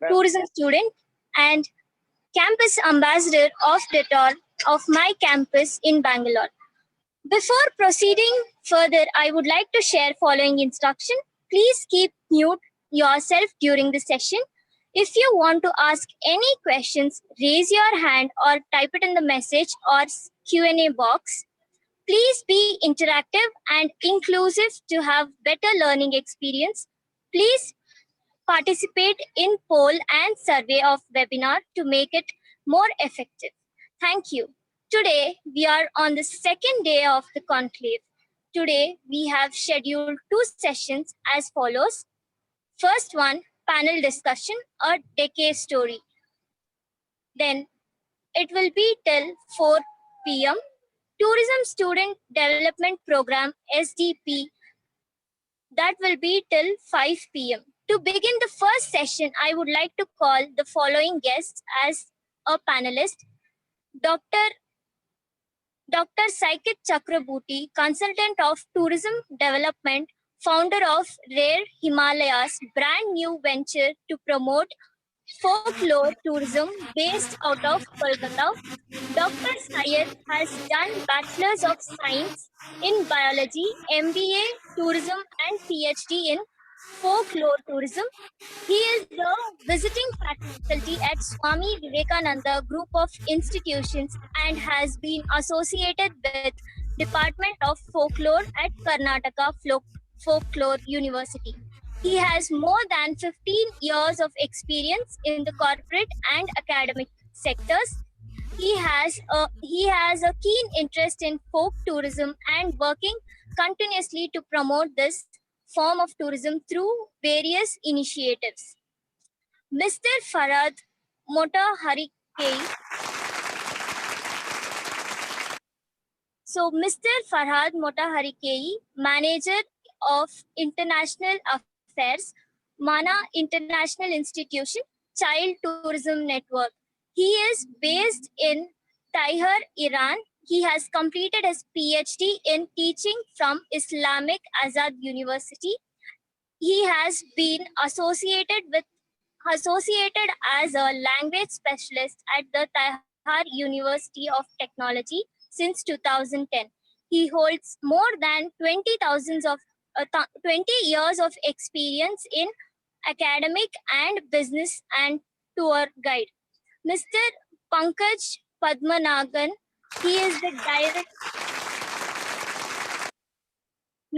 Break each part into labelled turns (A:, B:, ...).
A: tourism student and campus ambassador of DTORR of my campus in Bangalore. Before proceeding further, I would like to share following instruction. Please keep mute yourself during the session. If you want to ask any questions, raise your hand or type it in the message or Q&A box. Please be interactive and inclusive to have better learning experience. Please participate in poll and survey of webinar to make it more effective. Thank you. Today, we are on the second day of the conclave. Today, we have scheduled two sessions as follows. First one, panel discussion, a decade story. Then, it will be till 4 p.m. Tourism Student Development Program, SDP, that will be till 5 p.m. To begin the first session, I would like to call the following guests as a panelist. Dr. Saikit Chakraborty, Consultant of Tourism Development, founder of Rare Himalayas, brand new venture to promote folklore tourism based out of Kolkata. Dr. Syed has done Bachelor's of Science in Biology, MBA Tourism and PhD in Folklore Tourism. He is the visiting faculty at Swami Vivekananda Group of Institutions and has been associated with Department of Folklore at Karnataka Folklore University. He has more than 15 years of experience in the corporate and academic sectors. He has a keen interest in folk tourism and working continuously to promote this form of tourism through various initiatives. Mr. Farhad Motaharikei. So, Mr. Farhad Motaharikei, Manager of International Affairs, Mana International Institution, Child Tourism Network. He is based in Tehran, Iran. He has completed his PhD in teaching from Islamic Azad University. He has been associated as a language specialist at the Tehran University of Technology since 2010. He holds more than 20 years of experience in academic and business and tour guide. Mr. Pankaj Padmanabhan, he is the director.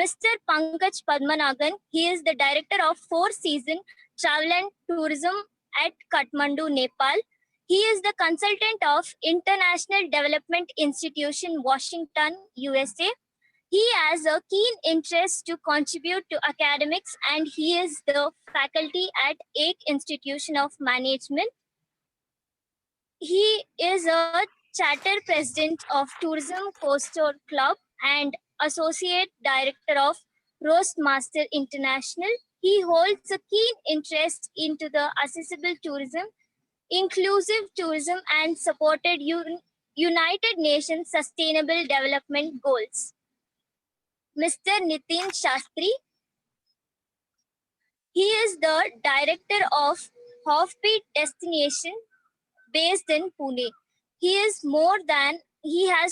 A: Mr. Pankaj Padmanabhan, he is the director of Four Seasons Travel and Tourism at Kathmandu, Nepal. He is the consultant of International Development Institution, Washington, USA. He has a keen interest to contribute to academics and he is the faculty at Ek Institution of Management. He is a charter president of Tourism Coastal Club and associate director of Roastmaster International. He holds a keen interest into the accessible tourism, inclusive tourism, and supported United Nations Sustainable Development Goals. Mr. Nitin Shastri, he is the director of Offbeat Destination based in Pune. He has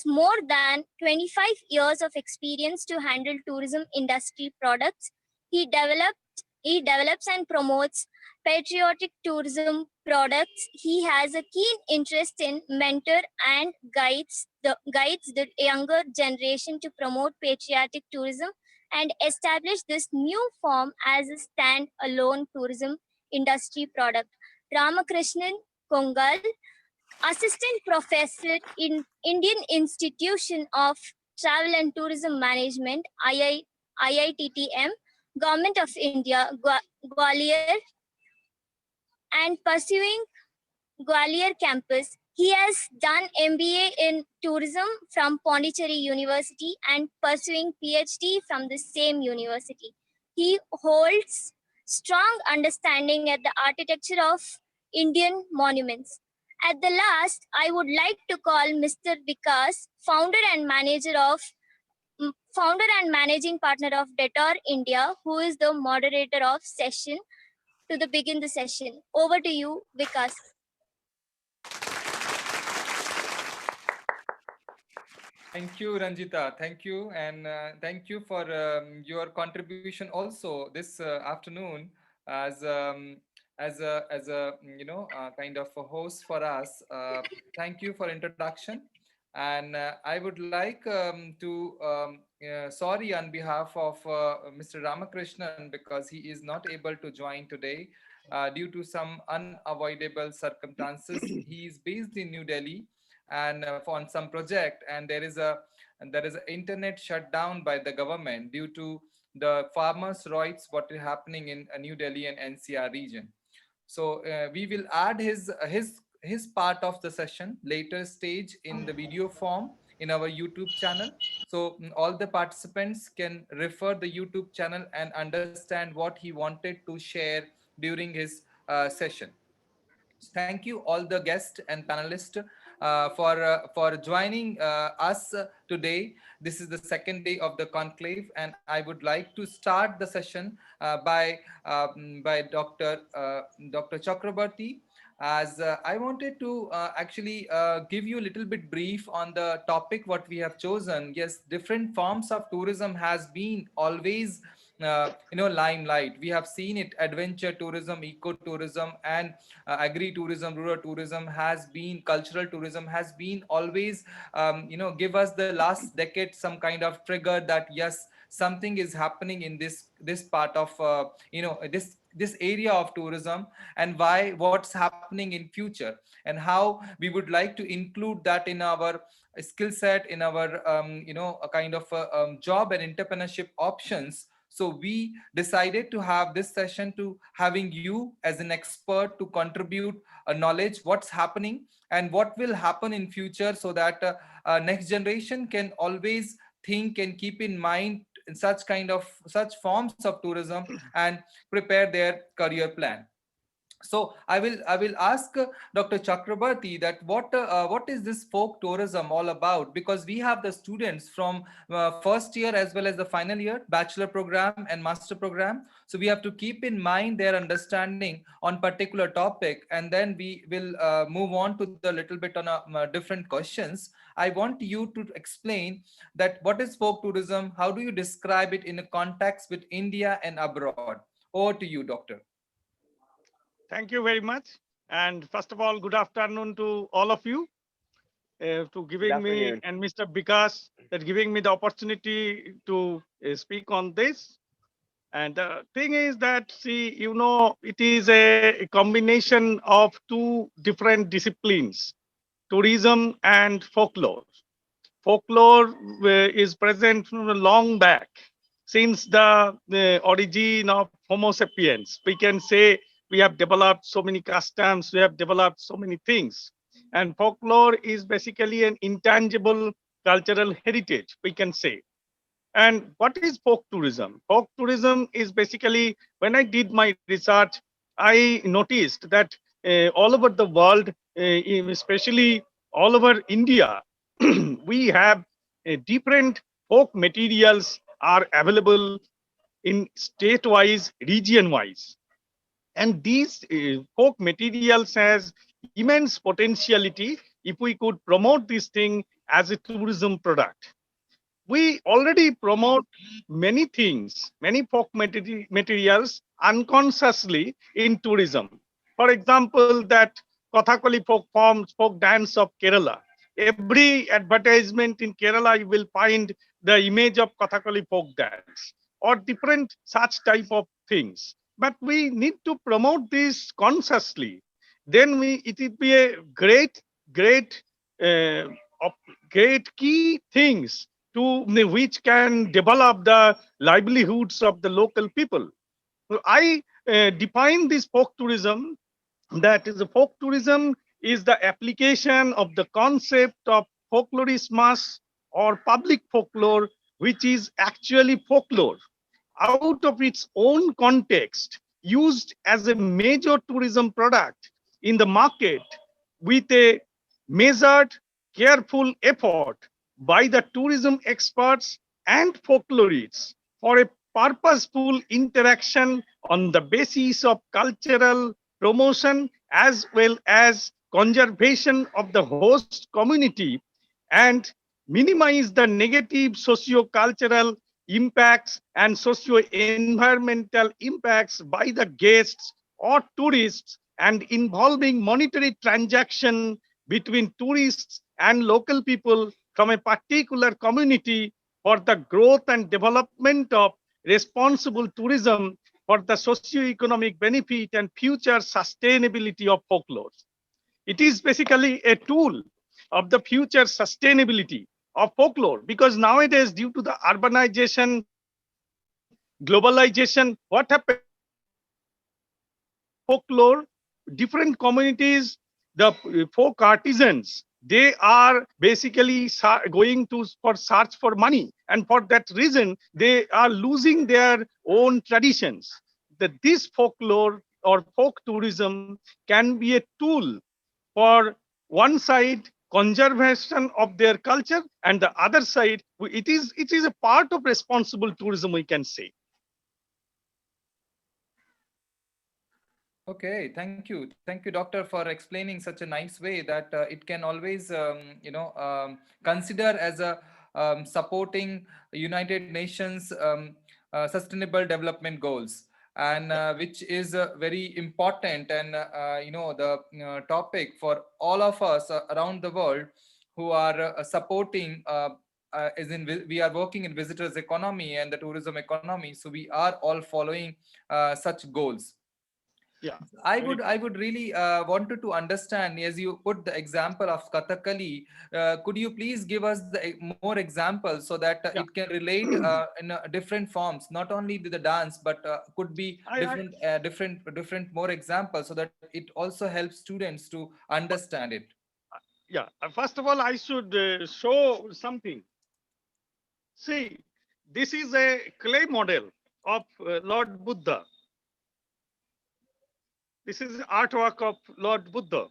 A: more than 25 years of experience to handle tourism industry products. He develops and promotes patriotic tourism products. He has a keen interest in mentor and guides the younger generation to promote patriotic tourism and establish this new form as a stand-alone tourism industry product. Ramakrishnan Kongal, Assistant Professor in Indian Institution of Travel and Tourism Management, IITTM, Government of India, Gwalior, and pursuing Gwalior campus. He has done MBA in tourism from Pondicherry University and pursuing PhD from the same university. He holds strong understanding at the architecture of Indian monuments. At the last, I would like to call Mr. Vikas, founder and managing partner of DTORR India, who is the moderator of session, to begin the session. Over to you, Vikas.
B: Thank you, Ranjita. Thank you, and thank you for your contribution also this afternoon as kind of a host for us. Thank you for introduction, and I would like to sorry on behalf of Mr. Ramakrishnan because he is not able to join today due to some unavoidable circumstances. He is based in New Delhi and on some project, and there is an internet shutdown by the government due to the farmers rights what is happening in New Delhi and NCR region. So we will add his part of the session later stage in the video form in our YouTube channel. So all the participants can refer the YouTube channel and understand what he wanted to share during his session. Thank you all the guests and panelists for joining us today. This is the second day of the conclave, and I would like to start the session by Dr. Chakrabarti. As I wanted to actually give you a little bit brief on the topic what we have chosen. Yes, different forms of tourism has been always limelight. We have seen it: adventure tourism, eco tourism, and agri tourism, rural tourism has been, cultural tourism has been always give us the last decade some kind of trigger that yes, something is happening in this part of this area of tourism, and why, what's happening in future, and how we would like to include that in our skill set, in our a kind of job and entrepreneurship options. So we decided to have this session to having you as an expert to contribute knowledge what's happening and what will happen in future, so that next generation can always think and keep in mind in such forms of tourism and prepare their career plan. So I will ask Dr. Chakrabarti that what is this folk tourism all about, because we have the students from first year as well as the final year, bachelor program and master program. So we have to keep in mind their understanding on particular topic, and then we will move on to the little bit on different questions. I want you to explain that what is folk tourism, how do you describe it in a context with India and abroad. Over to you, doctor.
C: Thank you very much. And first of all, good afternoon to all of you, to
D: Good
C: giving me
D: afternoon.
C: and Mr. Vikas that giving me the opportunity to speak on this. And the thing is that, see, it is a combination of two different disciplines, tourism and folklore. Folklore is present from a long back, since the origin of Homo sapiens. We can say we have developed so many customs, we have developed so many things. And folklore is basically an intangible cultural heritage, we can say. And what is folk tourism? Folk tourism is basically, when I did my research, I noticed that all over the world, especially all over India, we have different folk materials are available in state-wise, region-wise. And these folk materials has immense potentiality if we could promote this thing as a tourism product. We already promote many things, many folk materials unconsciously in tourism. For example, that Kathakali folk forms, folk dance of Kerala. Every advertisement in Kerala, you will find the image of Kathakali folk dance or different such type of things. But we need to promote this consciously. Then it will be a great, uh, great key things to which can develop the livelihoods of the local people. So I define this folk tourism, that is, the folk tourism is the application of the concept of folklorismus or public folklore, which is actually folklore, out of its own context, used as a major tourism product in the market with a measured, careful effort by the tourism experts and folklorists for a purposeful interaction on the basis of cultural promotion as well as conservation of the host community, and minimize the negative socio-cultural impacts and socio-environmental impacts by the guests or tourists, and involving monetary transaction between tourists and local people from a particular community for the growth and development of responsible tourism for the socio-economic benefit and future sustainability of folklore. It is basically a tool of the future sustainability of folklore, because nowadays, due to the urbanization, globalization, what happens folklore, different communities, the folk artisans, they are basically going to for search for money, and for that reason they are losing their own traditions. That this folklore or folk tourism can be a tool for one side conservation of their culture, and the other side it is a part of responsible tourism, we can say.
B: Okay, thank you, Doctor, for explaining such a nice way that it can always, consider as a supporting United Nations Sustainable Development Goals, and which is very important and the topic for all of us around the world who are supporting. As in, we are working in visitors economy and the tourism economy, so we are all following such goals.
C: Yeah,
B: I would really wanted to understand, as you put the example of Kathakali. Could you please give us the more examples so that
C: yeah.
B: it can relate in different forms, not only the dance, but could be
C: I
B: different more examples, so that it also helps students to understand it.
C: Yeah, first of all, I should show something. See, this is a clay model of Lord Buddha. This is artwork of Lord Buddha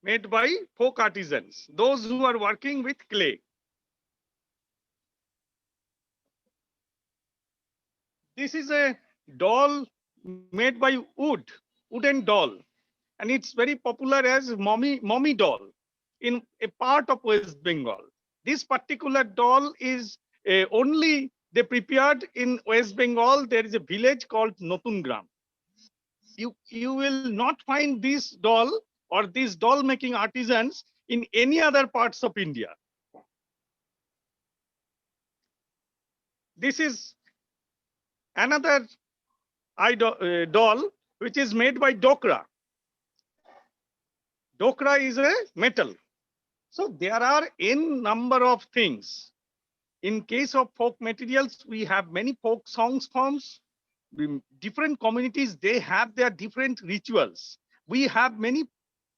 C: made by folk artisans, those who are working with clay. This is a doll made by wooden doll, and it's very popular as mommy doll in a part of West Bengal. This particular doll is only they prepared in West Bengal. There is a village called Notungram. You will not find this doll or these doll making artisans in any other parts of India. This is another doll which is made by Dokra. Dokra is a metal. So there are n number of things. In case of folk materials, we have many folk songs forms. Different communities, they have their different rituals. We have many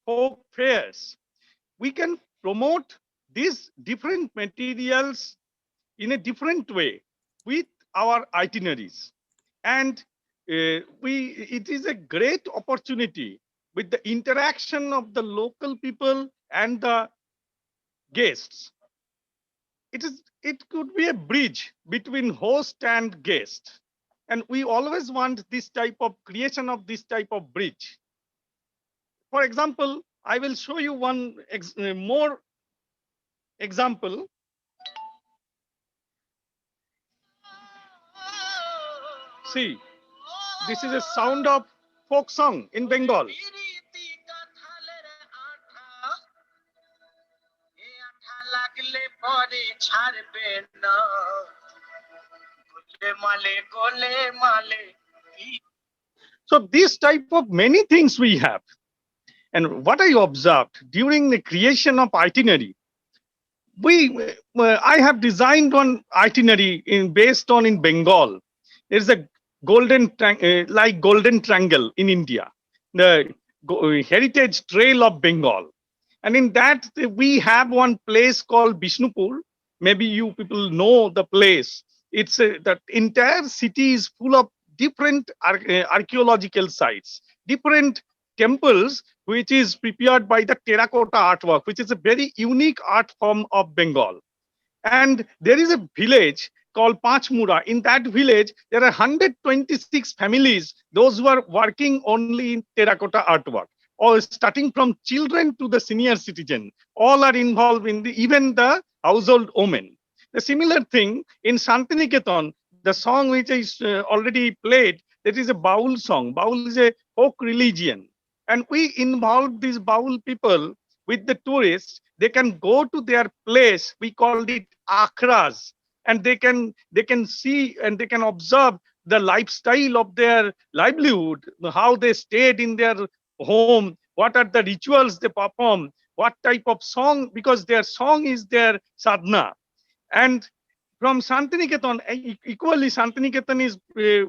C: folk fairs. We can promote these different materials in a different way with our itineraries. And it is a great opportunity with the interaction of the local people and the guests. It could be a bridge between host and guest, and we always want this type of creation of this type of bridge. For example, I will show you one more example. See, this is a sound of folk song in Bengal. So this type of many things we have. And what I observed during the creation of itinerary, I have designed one itinerary based on in Bengal. There's a like golden triangle in India, the heritage trail of Bengal. And in that, we have one place called Bishnupur. Maybe you people know the place. It's the entire city is full of different archaeological sites, different temples, which is prepared by the terracotta artwork, which is a very unique art form of Bengal. And there is a village called Panchmura. In that village, there are 126 families, those who are working only in terracotta artwork, or starting from children to the senior citizen. All are involved in even the household women. The similar thing in Shantiniketan, the song which is already played, that is a Baul song. Baul is a folk religion. And we involve these Baul people with the tourists. They can go to their place, we called it akhras, and they can see and they can observe the lifestyle of their livelihood, how they stayed in their home, what are the rituals they perform, what type of song, because their song is their sadhana. And from Shantiniketan, equally Shantiniketan is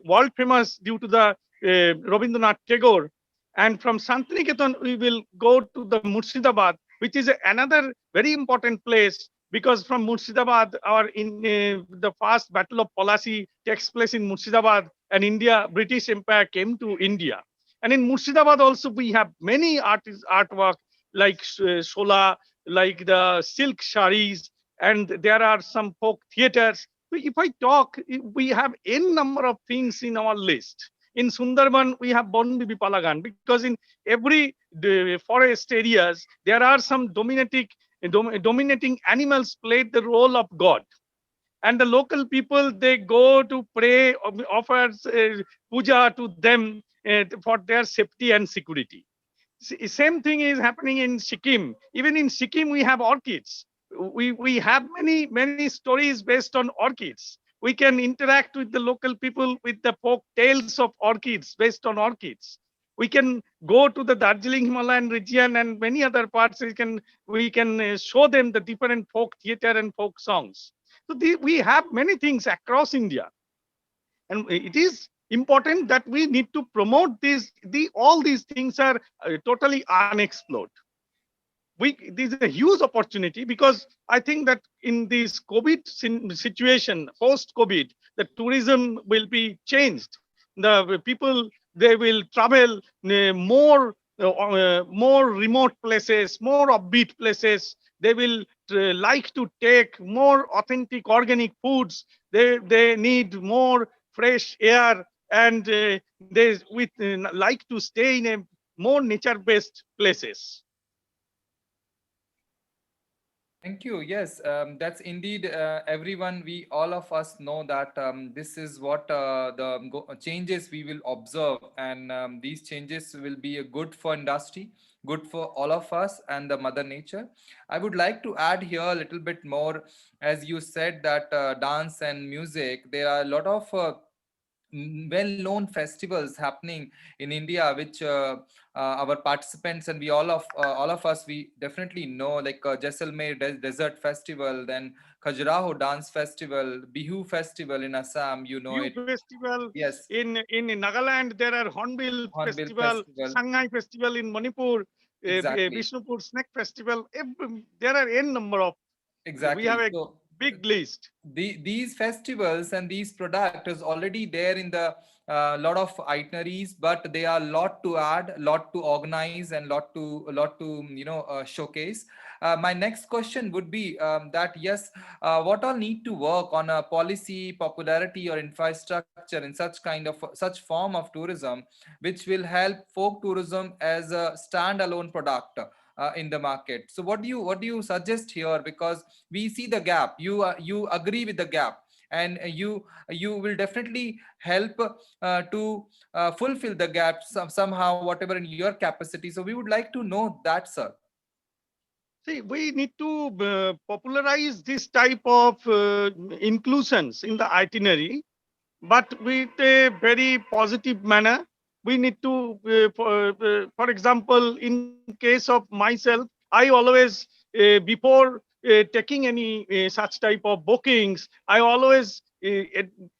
C: world famous due to the Rabindranath Tagore. And from Shantiniketan, we will go to the Murshidabad, which is another very important place, because from Murshidabad, the first Battle of Plassey takes place in Murshidabad, and British Empire came to India. And in Murshidabad also we have many artwork like Shola, like the silk saris, and there are some folk theaters. If I talk, we have n number of things in our list. In Sundarban, we have Bon Bibi Palagan, because in every forest areas, there are some dominating animals played the role of God. And the local people, they go to pray, offer puja to them for their safety and security. Same thing is happening in Sikkim. Even in Sikkim, we have orchids. We have many stories based on orchids. We can interact with the local people with the folk tales of orchids based on orchids. We can go to the Darjeeling Himalayan region and many other parts. We can show them the different folk theater and folk songs. So we have many things across India, and it is important that we need to promote all these things are totally unexplored. This is a huge opportunity, because I think that in this COVID situation, post COVID, the tourism will be changed. The people, they will travel more remote places, more upbeat places. They will like to take more authentic organic foods. They need more fresh air, and they with like to stay in a more nature based places.
B: Thank you. Yes, that's indeed everyone. We all of us know that this is what changes we will observe, and these changes will be a good for industry, good for all of us, and the mother nature. I would like to add here a little bit more, as you said that dance and music. There are a lot of well-known festivals happening in India, which our participants and we all of us we definitely know, like Jaisalmer Desert Festival, then Khajuraho Dance Festival, Bihu Festival in Assam. You know
C: Bihu
B: it.
C: festival
B: Yes,
C: in Nagaland. There are Hornbill
B: Hornbill
C: festival,
B: Festival.
C: Shanghai festival in Manipur,
B: Exactly,
C: Vishnupur Snake festival. There are n number of. We have
B: exactly.
C: a
B: So
C: big list.
B: these festivals and these product is already there in the lot of itineraries, but they are lot to add, lot to organize, and lot to showcase. My next question would be that yes, what all need to work on a policy, popularity, or infrastructure in such form of tourism, which will help folk tourism as a standalone product in the market. So what do you suggest here? Because we see the gap. You agree with the gap, and you will definitely help to fulfill the gap somehow, whatever in your capacity. So we would like to know that, sir.
C: See, we need to popularize this type of inclusions in the itinerary, but with a very positive manner. We need to, for example, in case of myself, I always, before taking any such type of bookings, I always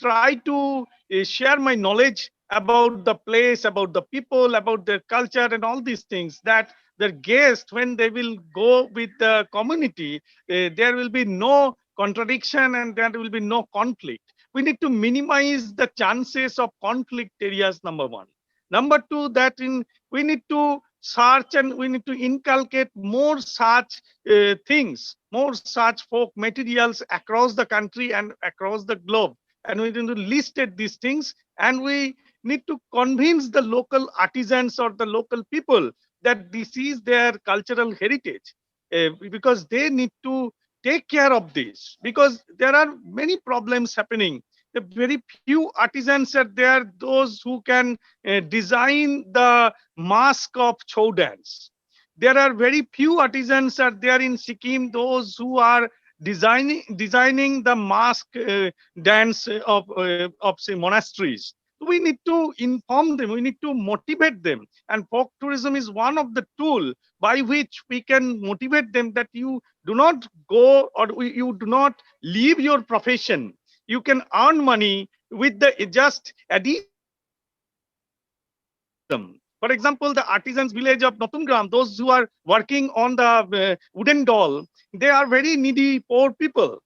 C: try to share my knowledge about the place, about the people, about their culture, and all these things, that the guests, when they will go with the community, there will be no contradiction and there will be no conflict. We need to minimize the chances of conflict areas, number one. Number two, we need to search and we need to inculcate more such things, more such folk materials across the country and across the globe. And we need to list these things, and we need to convince the local artisans or the local people that this is their cultural heritage, because they need to take care of this, because there are many problems happening. The very few artisans are there, those who can design the mask of chow dance. There are very few artisans are there in Sikkim, those who are designing the mask dance of say monasteries. We need to inform them, we need to motivate them, and folk tourism is one of the tool by which we can motivate them that you do not go, or you do not leave your profession. You can earn money with the just addition of tourism. For example, the artisans village of Notungram, those who are working on the wooden doll, they are very needy, poor people.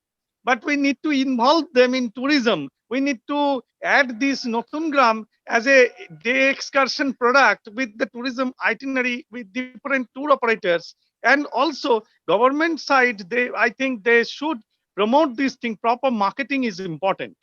C: But we need to involve them in tourism. We need to add this Notungram as a day excursion product with the tourism itinerary with different tour operators. And also, government side, I think they should promote this thing. Proper marketing is important.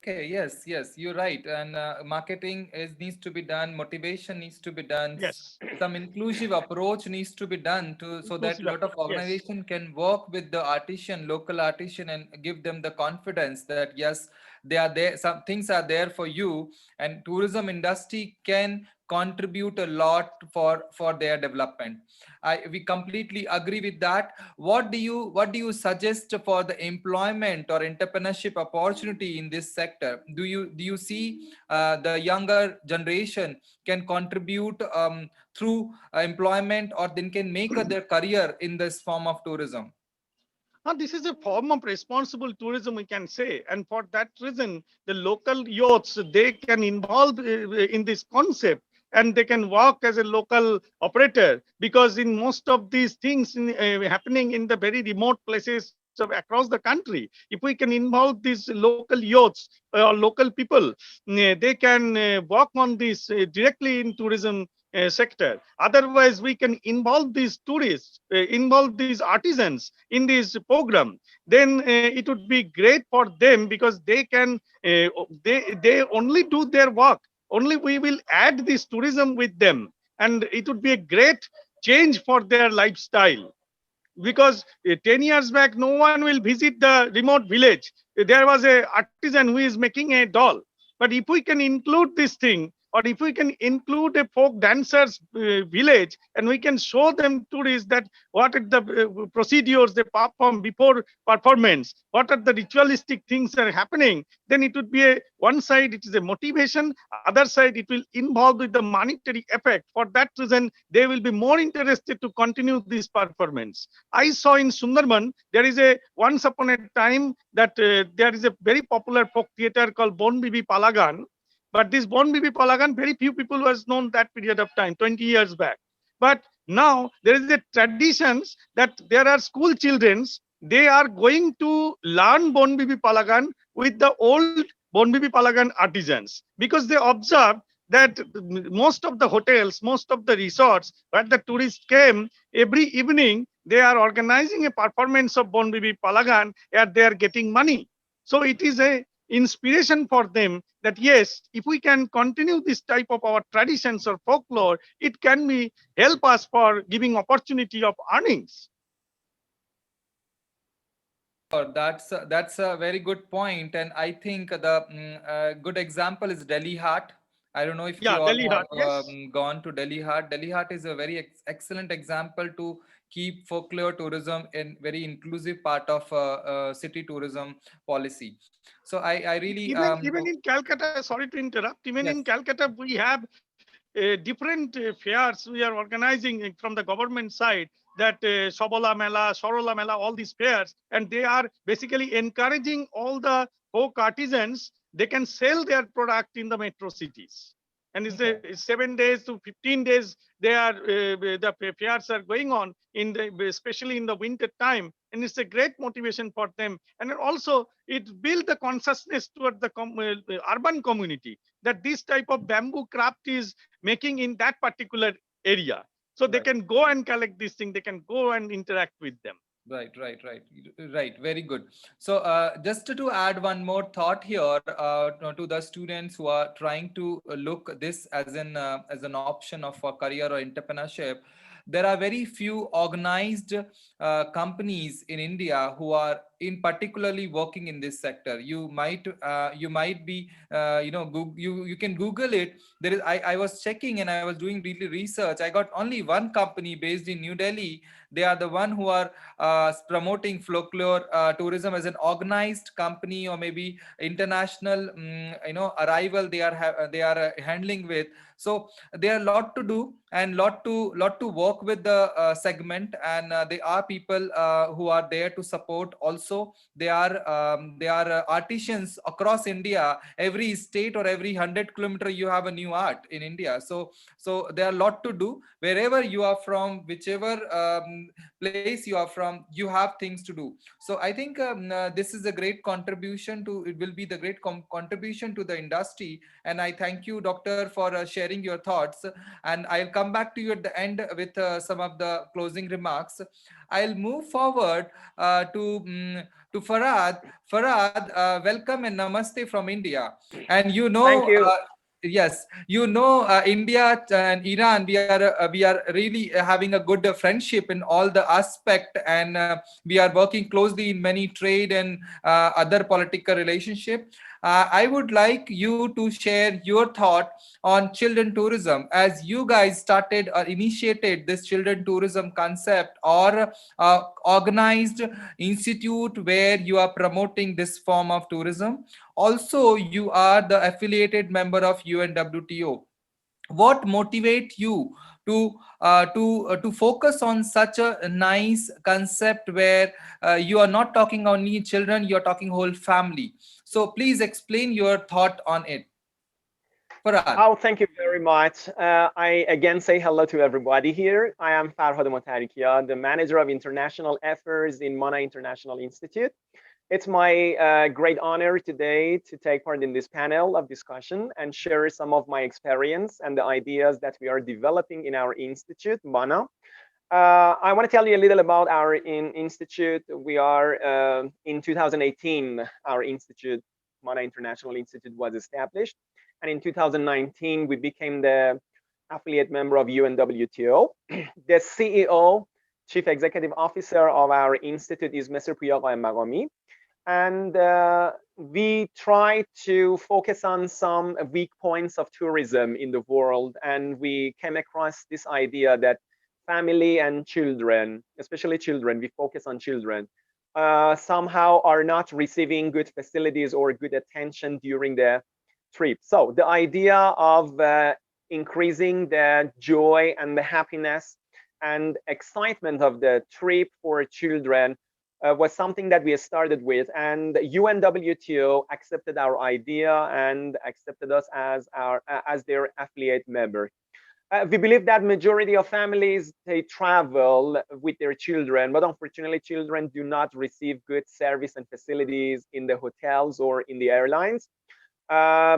B: Okay, yes, yes, you're right. And marketing needs to be done, motivation needs to be done,
C: Yes.
B: some inclusive approach needs to be done to so that a
C: Inclusive
B: lot of
C: approach. Yes.
B: organization can work with the artisan, local artisan, and give them the confidence that yes, they are there, some things are there for you, and tourism industry can contribute a lot for their development. We completely agree with that. What do you suggest for the employment or entrepreneurship opportunity in this sector? Do you see the younger generation can contribute through employment, or then can make their career in this form of tourism?
C: This is a form of responsible tourism, we can say. And for that reason, the local youths, they can involve in this concept, and they can work as a local operator, because in most of these things happening in the very remote places of across the country, if we can involve these local youths or local people, they can work on this directly in tourism sector. Otherwise, we can involve these tourists, involve these artisans in this program. Then it would be great for them, because they can they only do their work. Only we will add this tourism with them, and it would be a great change for their lifestyle. Because 10 years back, no one will visit the remote village. There was a artisan who is making a doll. But if we can include this thing, or if we can include a folk dancers village, and we can show them tourists that what are the procedures they perform before performance, what are the ritualistic things are happening, then it would be a one side it is a motivation, other side it will involve with the monetary effect. For that reason, they will be more interested to continue this performance. I saw in Sundarban, there is a once upon a time that there is a very popular folk theater called Bon Bibi Palagan. But this Bon Bibi Palagan, very few people was known that period of time, 20 years back. But now there is a traditions that there are school childrens, they are going to learn Bon Bibi Palagan with the old Bon Bibi Palagan artisans, because they observe that most of the hotels, most of the resorts where the tourists came, every evening they are organizing a performance of Bon Bibi Palagan, and they are getting money. So it is a inspiration for them that yes, if we can continue this type of our traditions or folklore, it can be help us for giving opportunity of earnings.
B: That's a very good point, and I think the good example is Delhi Hat. I don't know if you
C: Yeah,
B: all
C: Delhi
B: have
C: Heart, yes.
B: gone to Delhi Hat. Delhi Hat is a very excellent example to keep folklore tourism in very inclusive part of city tourism policy. So I really
C: Even in Calcutta, sorry to interrupt, even in
B: yes.
C: Calcutta, we have different fairs we are organizing from the government side, that Sobola Mela, Sorola Mela, all these fairs, and they are basically encouraging all the folk artisans, they can sell their product in the metro cities. And it's
B: Okay.
C: 7 days to 15 days. They are the fairs are going on in the, especially in the winter time, and it's a great motivation for them. And also it builds the consciousness toward the urban community that this type of bamboo craft is making in that particular area. So they
B: Right.
C: can go and collect this thing. They can go and interact with them.
B: Right. Very good. So, just to add one more thought here to the students who are trying to look this as an option of a career or entrepreneurship, there are very few organized companies in India who are in particularly working in this sector. You might be you can Google it. There is I was checking and I was doing really research. I got only one company based in New Delhi. They are the one who are promoting folklore tourism as an organized company, or maybe international arrival they are handling with. So there are a lot to do and lot to work with the segment, and there are people who are there to support also. They are artisans across India. Every state or every 100 kilometer you have a new art in India. So there are a lot to do wherever you are from, whichever place you are from, you have things to do. So I think this is a great contribution to it will be the great contribution to the industry. And I thank you, doctor, for sharing your thoughts, and I'll come back to you at the end with some of the closing remarks. I'll move forward to Farad. Farad, welcome and namaste from India. And
D: Thank you.
B: yes, India and Iran, we are really having a good friendship in all the aspect, and we are working closely in many trade and other political relationship. I would like you to share your thought on children tourism, as you guys started or initiated this children tourism concept, or organized institute where you are promoting this form of tourism. Also, you are the affiliated member of UNWTO. What motivate you to focus on such a nice concept where you are not talking only children, you are talking whole family? So please explain your thought on it, Farad.
D: Oh, thank you very much. I again say hello to everybody here. I am Farhad Motarikia, the manager of international affairs in Mana International Institute. It's my great honor today to take part in this panel of discussion and share some of my experience and the ideas that we are developing in our institute, Mana. I want to tell you a little about our institute. We are in 2018, our institute, Mana International Institute, was established. And in 2019, we became the affiliate member of UNWTO. The CEO, Chief Executive Officer of our institute is Mr. Puyaka Magami. And we try to focus on some weak points of tourism in the world. And we came across this idea that family and children, especially children, we focus on children, somehow are not receiving good facilities or good attention during the trip. So the idea of increasing the joy and the happiness and excitement of the trip for children was something that we started with, and UNWTO accepted our idea and accepted us as their affiliate member. We believe that majority of families, they travel with their children, but unfortunately children do not receive good service and facilities in the hotels or in the airlines.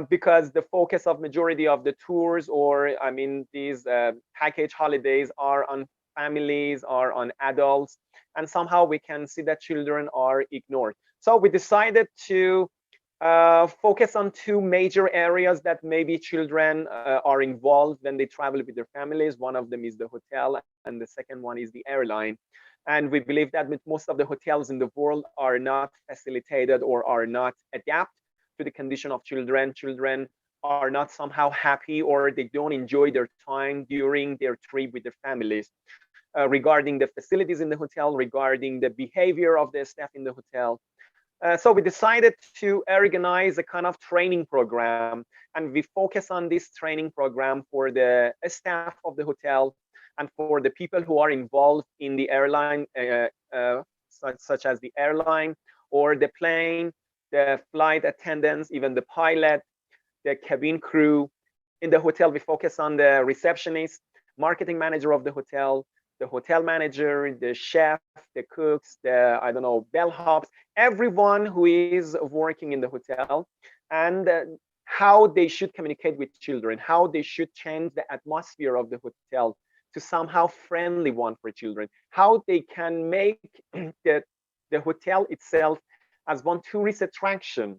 D: Because the focus of majority of the tours, or I mean these package holidays, are on families, are on adults, and somehow we can see that children are ignored. So we decided to focus on two major areas that maybe children are involved when they travel with their families. One of them is the hotel, and the second one is the airline. And we believe that most of the hotels in the world are not facilitated or are not adapted to the condition of children. Children are not somehow happy, or they don't enjoy their time during their trip with their families. Regarding the facilities in the hotel, regarding the behavior of the staff in the hotel. So we decided to organize a kind of training program, and we focus on this training program for the staff of the hotel and for the people who are involved in the airline, such as the airline or the plane, the flight attendants, even the pilot, the cabin crew, In the hotel, we focus on the receptionist, marketing manager of the hotel manager, the chef, the cooks, the, I don't know, bellhops, everyone who is working in the hotel, and how they should communicate with children, how they should change the atmosphere of the hotel to somehow friendly one for children, how they can make the hotel itself as one tourist attraction,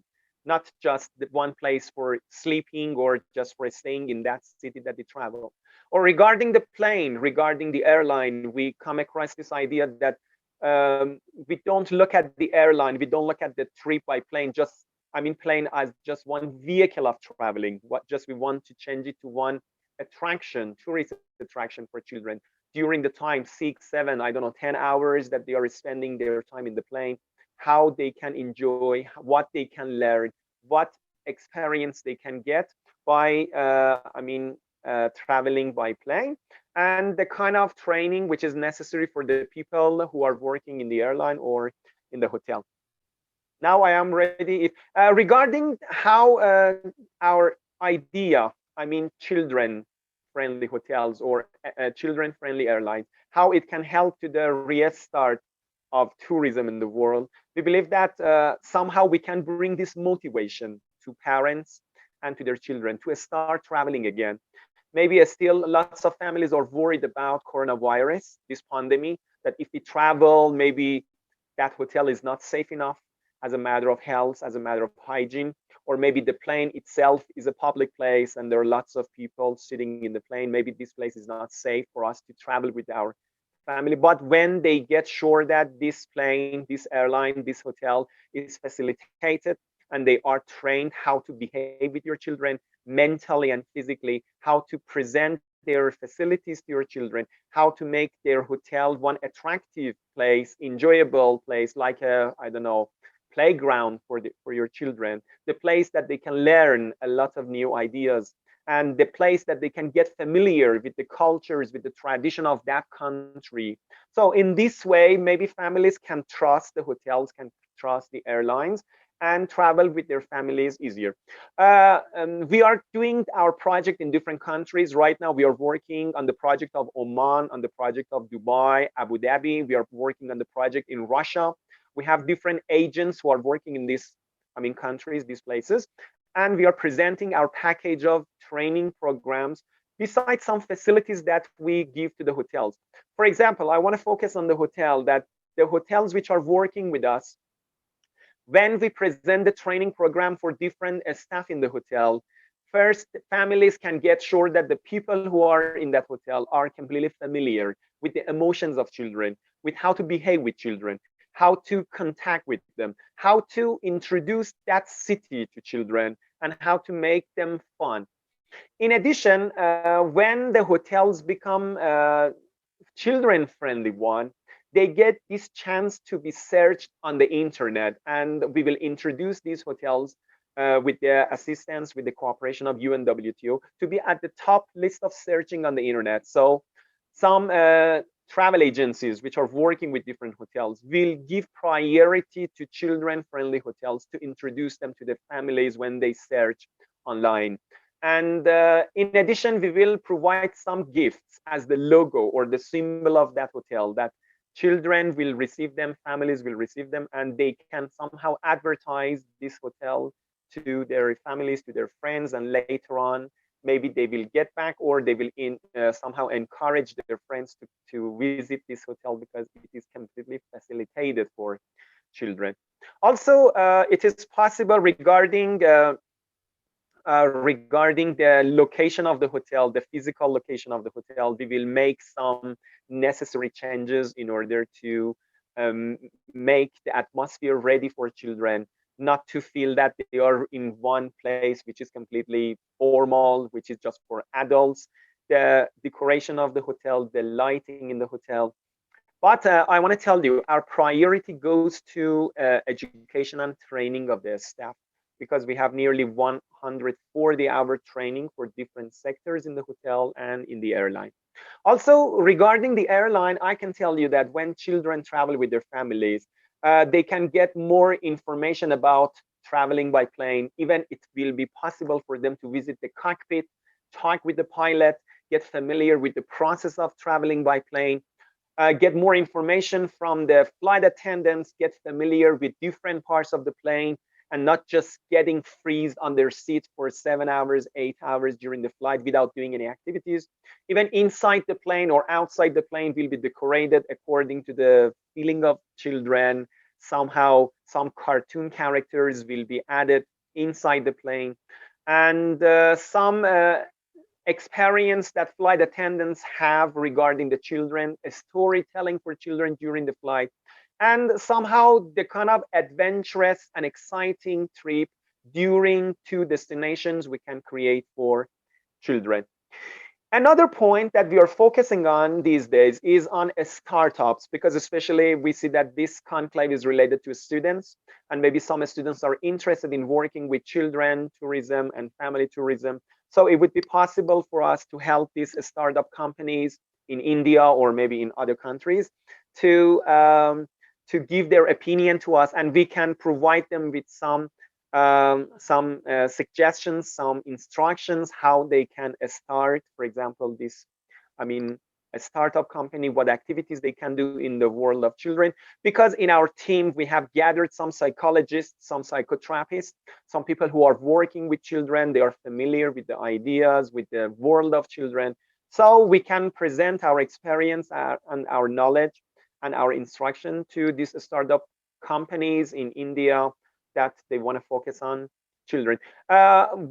D: not just the one place for sleeping or just for staying in that city that they travel. Or regarding the plane, regarding the airline, we come across this idea that we don't look at the airline, we don't look at the trip by plane, plane as just one vehicle of traveling. We want to change it to one attraction, tourist attraction for children during the time 6, 7, I don't know, 10 hours that they are spending their time in the plane, how they can enjoy, what they can learn, what experience they can get by traveling by plane, and the kind of training which is necessary for the people who are working in the airline or in the hotel. Now I am ready. Regarding how our idea, children-friendly hotels or children-friendly airlines, how it can help to the restart of tourism in the world. We believe that somehow we can bring this motivation to parents and to their children to start traveling again. Maybe still lots of families are worried about coronavirus, this pandemic, that if we travel, maybe that hotel is not safe enough as a matter of health, as a matter of hygiene, or maybe the plane itself is a public place and there are lots of people sitting in the plane. Maybe this place is not safe for us to travel with our family. But when they get sure that this plane, this airline, this hotel is facilitated and they are trained how to behave with your children mentally and physically, how to present their facilities to your children, how to make their hotel one attractive place, enjoyable place, like a, I don't know, playground for your children, the place that they can learn a lot of new ideas, and the place that they can get familiar with the cultures, with the tradition of that country. So in this way, maybe families can trust the hotels, can trust the airlines, and travel with their families easier. We are doing our project in different countries. Right now, we are working on the project of Oman, on the project of Dubai, Abu Dhabi. We are working on the project in Russia. We have different agents who are working in these, countries, these places. And we are presenting our package of training programs besides some facilities that we give to the hotels. For example, I want to focus on the hotels which are working with us. When we present the training program for different staff in the hotel, first, families can get sure that the people who are in that hotel are completely familiar with the emotions of children, with how to behave with children, how to contact with them, how to introduce that city to children, and how to make them fun. In addition, when the hotels become children-friendly one, they get this chance to be searched on the internet, and we will introduce these hotels with the assistance, with the cooperation of UNWTO, to be at the top list of searching on the internet. So some travel agencies which are working with different hotels will give priority to children-friendly hotels to introduce them to the families when they search online. And in addition, we will provide some gifts as the logo or the symbol of that hotel, that children will receive them, families will receive them, and they can somehow advertise this hotel to their families, to their friends, and later on, maybe they will get back, or they will somehow encourage their friends to visit this hotel because it is completely facilitated for children. Also, it is possible regarding the location of the hotel, the physical location of the hotel, we will make some necessary changes in order to make the atmosphere ready for children, not to feel that they are in one place which is completely formal, which is just for adults, the decoration of the hotel, the lighting in the hotel. But I want to tell you, our priority goes to education and training of the staff, because we have nearly 140-hour training for different sectors in the hotel and in the airline. Also, regarding the airline, I can tell you that when children travel with their families, they can get more information about traveling by plane. Even it will be possible for them to visit the cockpit talk with the pilot, get familiar with the process of traveling by plane, get more information from the flight attendants, get familiar with different parts of the plane, and not just getting freezed on their seat for 7 hours, 8 hours during the flight without doing any activities. Even inside the plane or outside the plane will be decorated according to the feeling of children. Somehow, some cartoon characters will be added inside the plane. And some experience that flight attendants have regarding the children, a storytelling for children during the flight, and somehow the kind of adventurous and exciting trip during two destinations we can create for children. Another point that we are focusing on these days is on startups, because especially we see that this conclave is related to students, and maybe some students are interested in working with children tourism and family tourism. So it would be possible for us to help these startup companies in India or maybe in other countries to give their opinion to us, and we can provide them with some suggestions, some instructions how they can start, for example, this, I mean, a startup company, what activities they can do in the world of children. Because in our team, we have gathered some psychologists, some psychotherapists, some people who are working with children. They are familiar with the ideas, with the world of children. So we can present our experience and our knowledge and our instruction to these startup companies in India that they want to focus on children.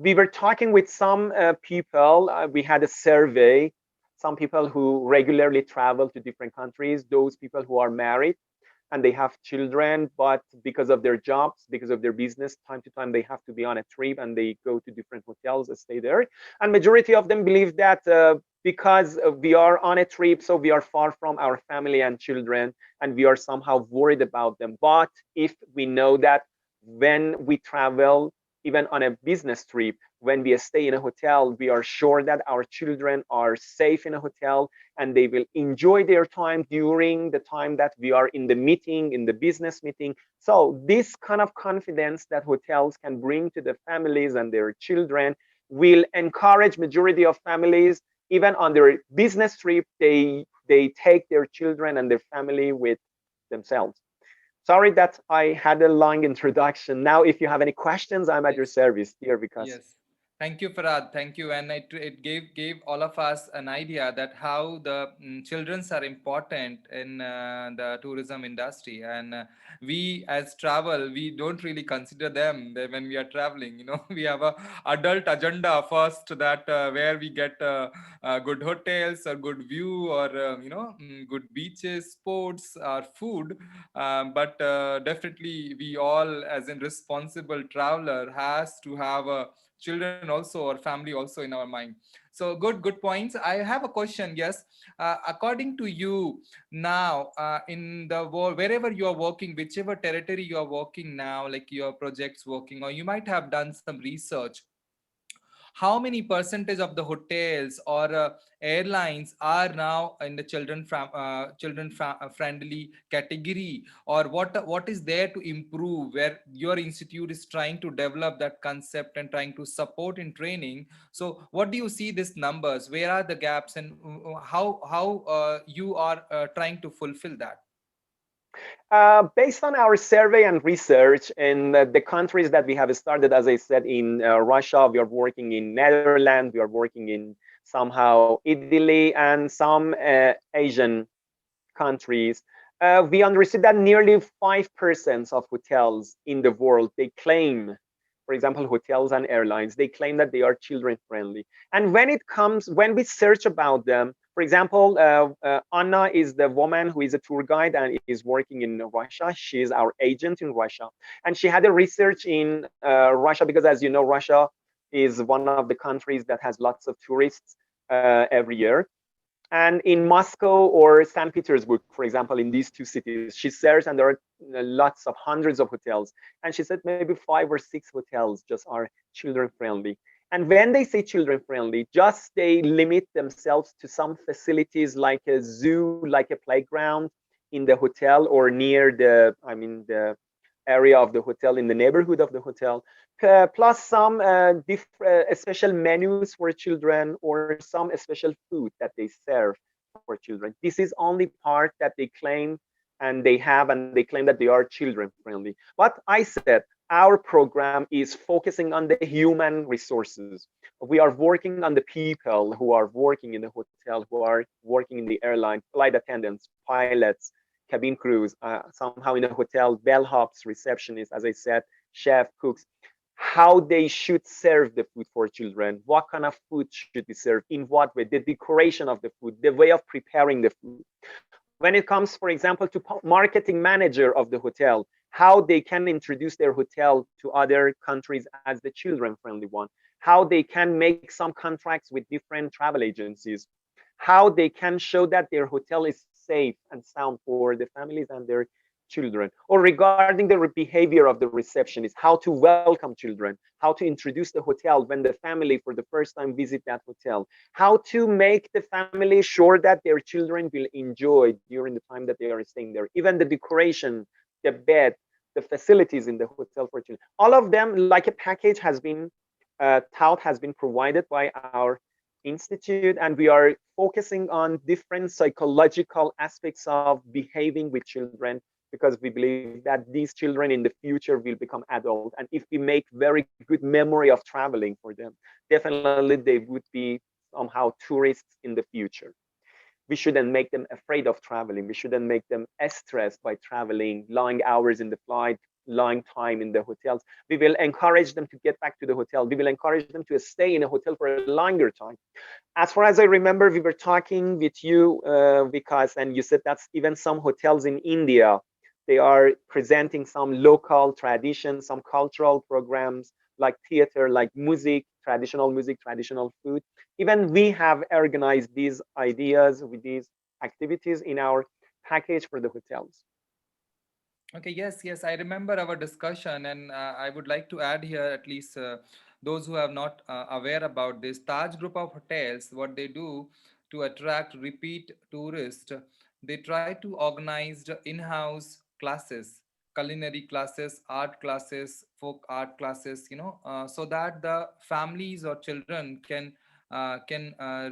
D: We were talking with some people. We had a survey, some people who regularly travel to different countries, those people who are married and they have children, but because of their jobs, because of their business, time to time they have to be on a trip and they go to different hotels and stay there. And majority of them believe that because we are on a trip, so we are far from our family and children, and we are somehow worried about them. But if we know that when we travel, even on a business trip, when we stay in a hotel, we are sure that our children are safe in a hotel and they will enjoy their time during the time that we are in the meeting, in the business meeting. So this kind of confidence that hotels can bring to the families and their children will encourage majority of families, even on their business trip, they take their children and their family with themselves. Sorry that I had a long introduction. Now, if you have any questions, I'm at your service here because.
B: Yes. Thank you, Farad. Thank you. And it gave all of us an idea that how the childrens are important in the tourism industry. And we as travel, we don't really consider them when we are traveling. You know, we have a adult agenda first, that where we get good hotels or good view or, good beaches, sports or food. But definitely we all as a responsible traveler has to have a children also or family also in our mind. So good points. I have a question. Yes, according to you now, in the world, wherever you are working, whichever territory you are working now, like your projects working, or you might have done some research, how many percentage of the hotels or airlines are now in the friendly category, or what is there to improve, where your institute is trying to develop that concept and trying to support in training? So what do you see these numbers, where are the gaps, and how you are trying to fulfill that?
D: Based on our survey and research in the countries that we have started, as I said, in Russia, we are working in Netherlands, we are working in somehow Italy and some Asian countries. We understood that nearly 5% of hotels in the world, they claim, for example, hotels and airlines, they claim that they are children friendly. And when we search about them, for example, Anna is the woman who is a tour guide and is working in Russia. She is our agent in Russia. And she had a research in Russia because, as you know, Russia is one of the countries that has lots of tourists every year. And in Moscow or St. Petersburg, for example, in these two cities, she searched and there are lots of hundreds of hotels. And she said maybe 5 or 6 hotels just are children friendly. And when they say children friendly, just they limit themselves to some facilities like a zoo, like a playground in the hotel or near the area of the hotel, in the neighborhood of the hotel, plus some special menus for children or some special food that they serve for children. This is only part that they claim and they have, and they claim that they are children friendly. But I said our program is focusing on the human resources. We are working on the people who are working in the hotel, who are working in the airline, flight attendants, pilots, cabin crews, somehow in the hotel, bellhops, receptionists, as I said, chef, cooks, how they should serve the food for children, what kind of food should be served, in what way, the decoration of the food, the way of preparing the food. When it comes, for example, to marketing manager of the hotel, how they can introduce their hotel to other countries as the children-friendly one, how they can make some contracts with different travel agencies, how they can show that their hotel is safe and sound for the families and their children, or regarding the behavior of the receptionist, how to welcome children, how to introduce the hotel when the family for the first time visit that hotel, how to make the family sure that their children will enjoy during the time that they are staying there, even the decoration, the bed, the facilities in the hotel for children. All of them, like a package, has been taught, has been provided by our institute, and we are focusing on different psychological aspects of behaving with children, because we believe that these children in the future will become adult, and if we make very good memory of traveling for them, definitely they would be somehow tourists in the future. We shouldn't make them afraid of traveling. We shouldn't make them stressed by traveling, long hours in the flight, long time in the hotels. We will encourage them to get back to the hotel. We will encourage them to stay in a hotel for a longer time. As far as I remember, we were talking with you, Vikas, and you said that's even some hotels in India. They are presenting some local traditions, some cultural programs like theater, like music, traditional food. Even we have organized these ideas with these activities in our package for the hotels.
B: Okay, yes, I remember our discussion, and I would like to add here at least those who are not aware about this. Taj Group of Hotels, what they do to attract repeat tourists, they try to organize in-house classes, culinary classes, art classes, folk art classes, so that the families or children can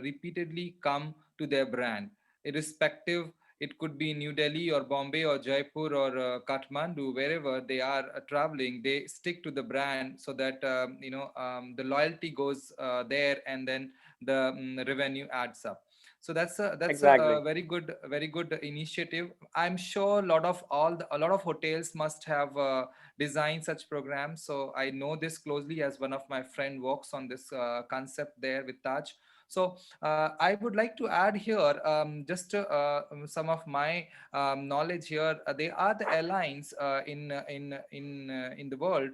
B: repeatedly come to their brand, irrespective. It could be New Delhi or Bombay or Jaipur or Kathmandu, wherever they are traveling. They stick to the brand so that the loyalty goes there, and then the revenue adds up. So that's a
D: Exactly.
B: very good initiative. I'm sure a lot of hotels must have designed such programs. So I know this closely as one of my friend works on this concept there with Taj. So I would like to add here just some of my knowledge here. They are the airlines in the world.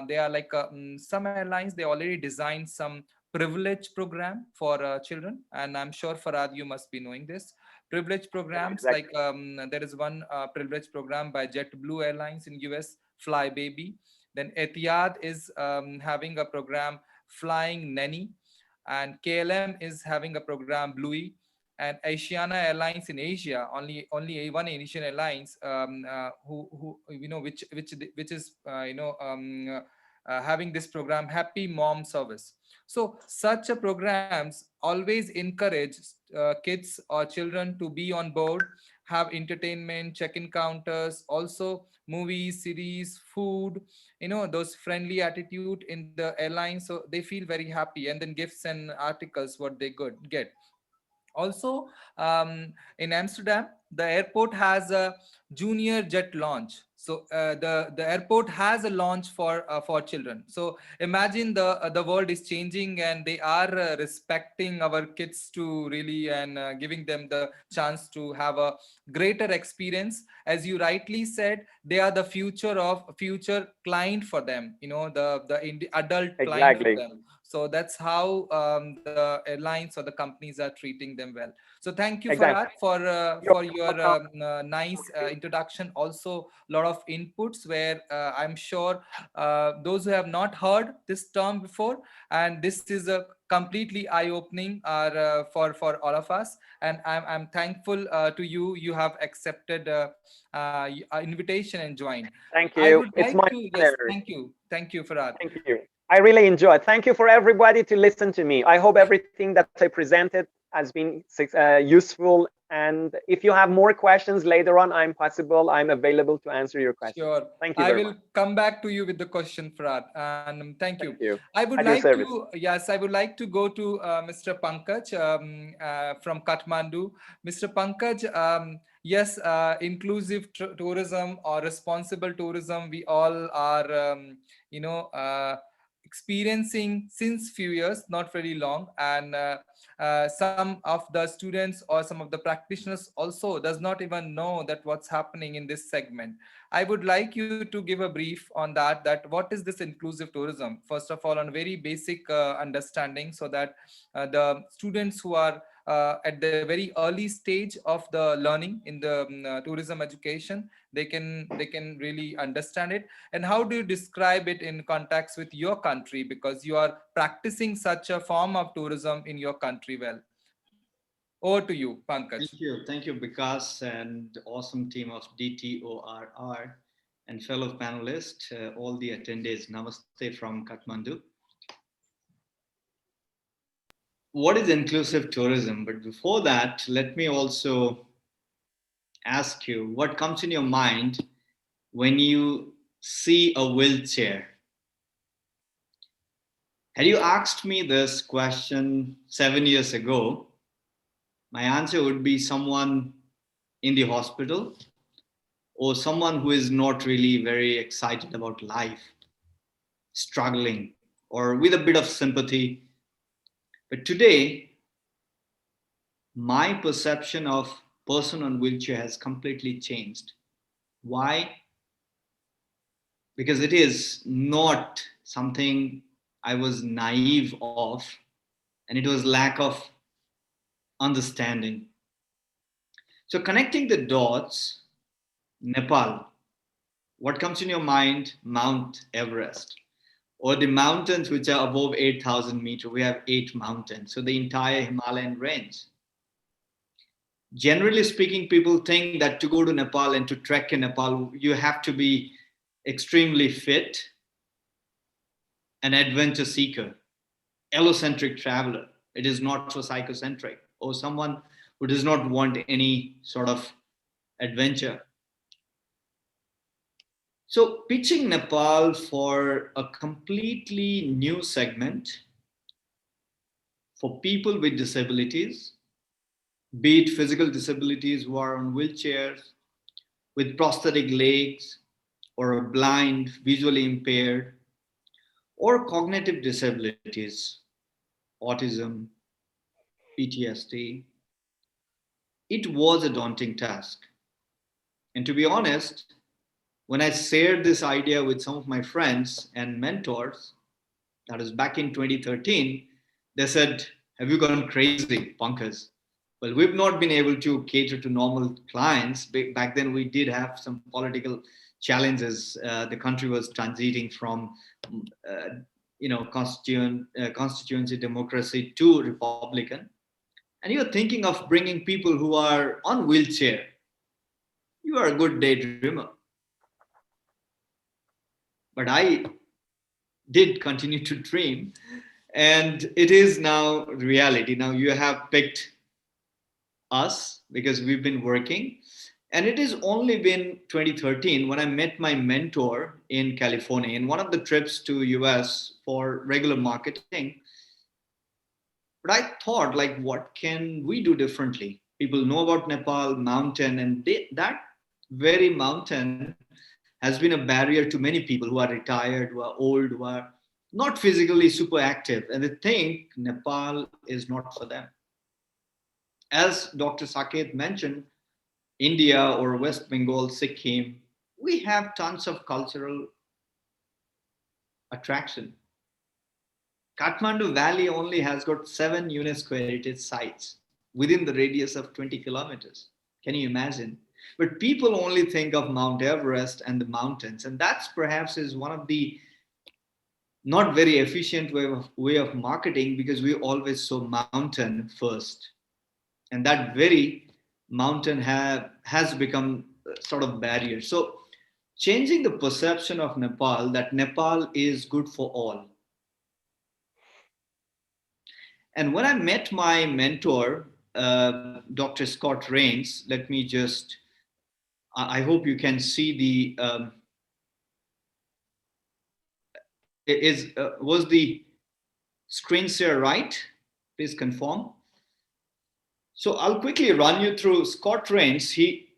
B: They are like some airlines. They already designed some privilege program for children, and I'm sure Farad, you must be knowing this. Privilege programs like
D: Exactly.
B: there is one privilege program by JetBlue Airlines in US, Fly Baby. Then Etihad is having a program, Flying Nanny, and KLM is having a program, Bluey, and Asiana Airlines in Asia, only one Asian Airlines who which is having this program, Happy Mom Service. So such a programs always encourage kids or children to be on board, have entertainment, check-in counters, also movies, series, food, those friendly attitude in the airline, so they feel very happy, and then gifts and articles what they could get. Also, in Amsterdam, the airport has a junior jet launch. So the airport has a launch for children. So imagine the world is changing, and they are respecting our kids to really, and giving them the chance to have a greater experience. As you rightly said, they are the future client for them. The adult client for
D: Exactly.
B: them. So that's how the airlines or the companies are treating them well. So thank you, Farad,
D: Exactly.
B: for your
D: You're
B: nice introduction. Also, a lot of inputs where I'm sure those who have not heard this term before, and this is a completely eye-opening for all of us. And I'm thankful to you. You have accepted our invitation and joined.
D: Thank
B: I
D: you.
B: would
D: It's
B: like
D: my
B: to, yes,
D: honor.
B: thank you, Farad.
D: Thank you. I really enjoyed. Thank you for everybody to listen to me. I hope everything that I presented has been useful. And if you have more questions later on, I'm available to answer your questions.
B: Sure.
D: Thank you
B: I
D: very
B: will
D: much.
B: come back to you with the question, Farad. And thank you.
D: Thank you.
B: I would
D: At your
B: like
D: service.
B: to, yes, I would like to go to Mr. Pankaj from Kathmandu. Mr. Pankaj, yes, inclusive tourism or responsible tourism, we all are, you know, experiencing since few years, not very long. And some of the students or some of the practitioners also does not even know that what's happening in this segment. I would like you to give a brief on that what is this inclusive tourism? First of all, on very basic understanding, so that the students who are at the very early stage of the learning in the tourism education, they can really understand it. And how do you describe it in context with your country, because you are practicing such a form of tourism in your country? Well, over to you, Pankaj.
E: Thank you, Vikas, and awesome team of DTORR and fellow panelists, all the attendees. Namaste from Kathmandu. What is inclusive tourism? But before that, let me also ask you what comes in your mind when you see a wheelchair. Had you asked me this question 7 years ago, my answer would be someone in the hospital or someone who is not really very excited about life, struggling, or with a bit of sympathy. But today, my perception of person on wheelchair has completely changed. Why? Because it is not something I was naive of, and it was lack of understanding. So connecting the dots, Nepal, what comes in your mind? Mount Everest, or the mountains which are above 8,000 meters. We have 8 mountains, so the entire Himalayan range. Generally speaking, people think that to go to Nepal and to trek in Nepal, you have to be extremely fit, an adventure seeker, allocentric traveler. It is not so psychocentric, or someone who does not want any sort of adventure. So, pitching Nepal for a completely new segment for people with disabilities, be it physical disabilities who are on wheelchairs, with prosthetic legs, or blind, visually impaired, or cognitive disabilities, autism, PTSD. It was a daunting task. And to be honest, when I shared this idea with some of my friends and mentors, that was back in 2013, they said, "Have you gone crazy, Pankaj?" Well, we've not been able to cater to normal clients. Back then, we did have some political challenges. The country was transiting from, constituency democracy to Republican. And you're thinking of bringing people who are on wheelchair. You are a good daydreamer. But I did continue to dream, and it is now reality. Now you have picked us because we've been working, and it has only been 2013 when I met my mentor in California in one of the trips to US for regular marketing. But I thought, like, what can we do differently? People know about Nepal mountain, and that very mountain has been a barrier to many people who are retired, who are old, who are not physically super active, and they think Nepal is not for them. As Dr. Saket mentioned, India or West Bengal, Sikkim, we have tons of cultural attraction. Kathmandu Valley only has got 7 UNESCO heritage sites within the radius of 20 kilometers. Can you imagine? But people only think of Mount Everest and the mountains, and that's perhaps is one of the not very efficient way of marketing, because we always saw mountain first, and that very mountain has become sort of barrier. So changing the perception of Nepal, that Nepal is good for all. And when I met my mentor, Dr. Scott Rains, let me just, I hope you can see the, was the screen share right? Please confirm. So I'll quickly run you through Scott Rains. He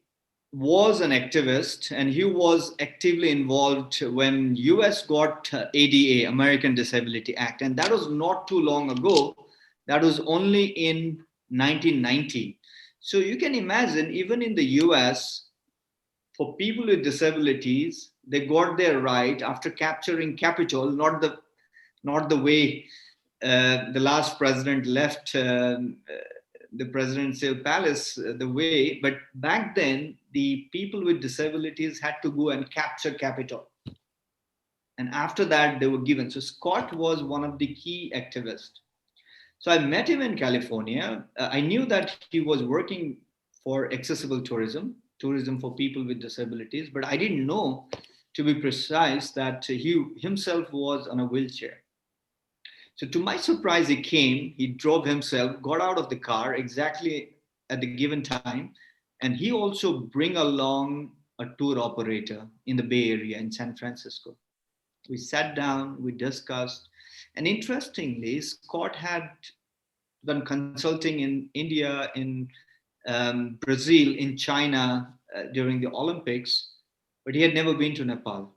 E: was an activist, and he was actively involved when US got ADA, American Disability Act, and that was not too long ago. That was only in 1990. So you can imagine, even in the US, for people with disabilities, they got their right after capturing Capitol, not the way the last president left the presidential palace the way, but back then the people with disabilities had to go and capture Capitol, and after that they were given. So Scott was one of the key activists. So I met him in California. I knew that he was working for accessible tourism for people with disabilities, but I didn't know, to be precise, that he himself was on a wheelchair. So to my surprise, he came, he drove himself, got out of the car exactly at the given time, and he also bring along a tour operator in the Bay Area in San Francisco. We sat down, we discussed, and interestingly, Scott had done consulting in India, in Brazil, in China during the Olympics, but he had never been to Nepal.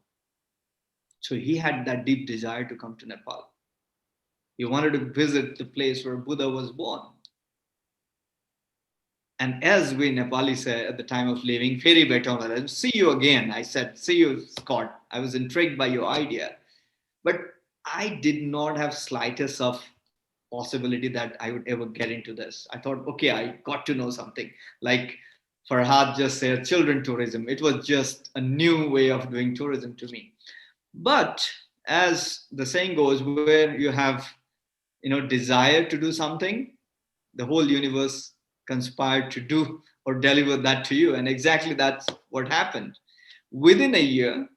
E: So he had that deep desire to come to Nepal. He wanted to visit the place where Buddha was born. And as we Nepali say at the time of leaving, Feri Beton, see you again. I said, see you, Scott. I was intrigued by your idea. But I did not have slightest of possibility that I would ever get into this. I thought, okay, I got to know something. Like Farhad just said, children tourism. It was just a new way of doing tourism to me. But as the saying goes, where you have desire to do something, the whole universe conspired to do or deliver that to you. And exactly that's what happened. Within a year,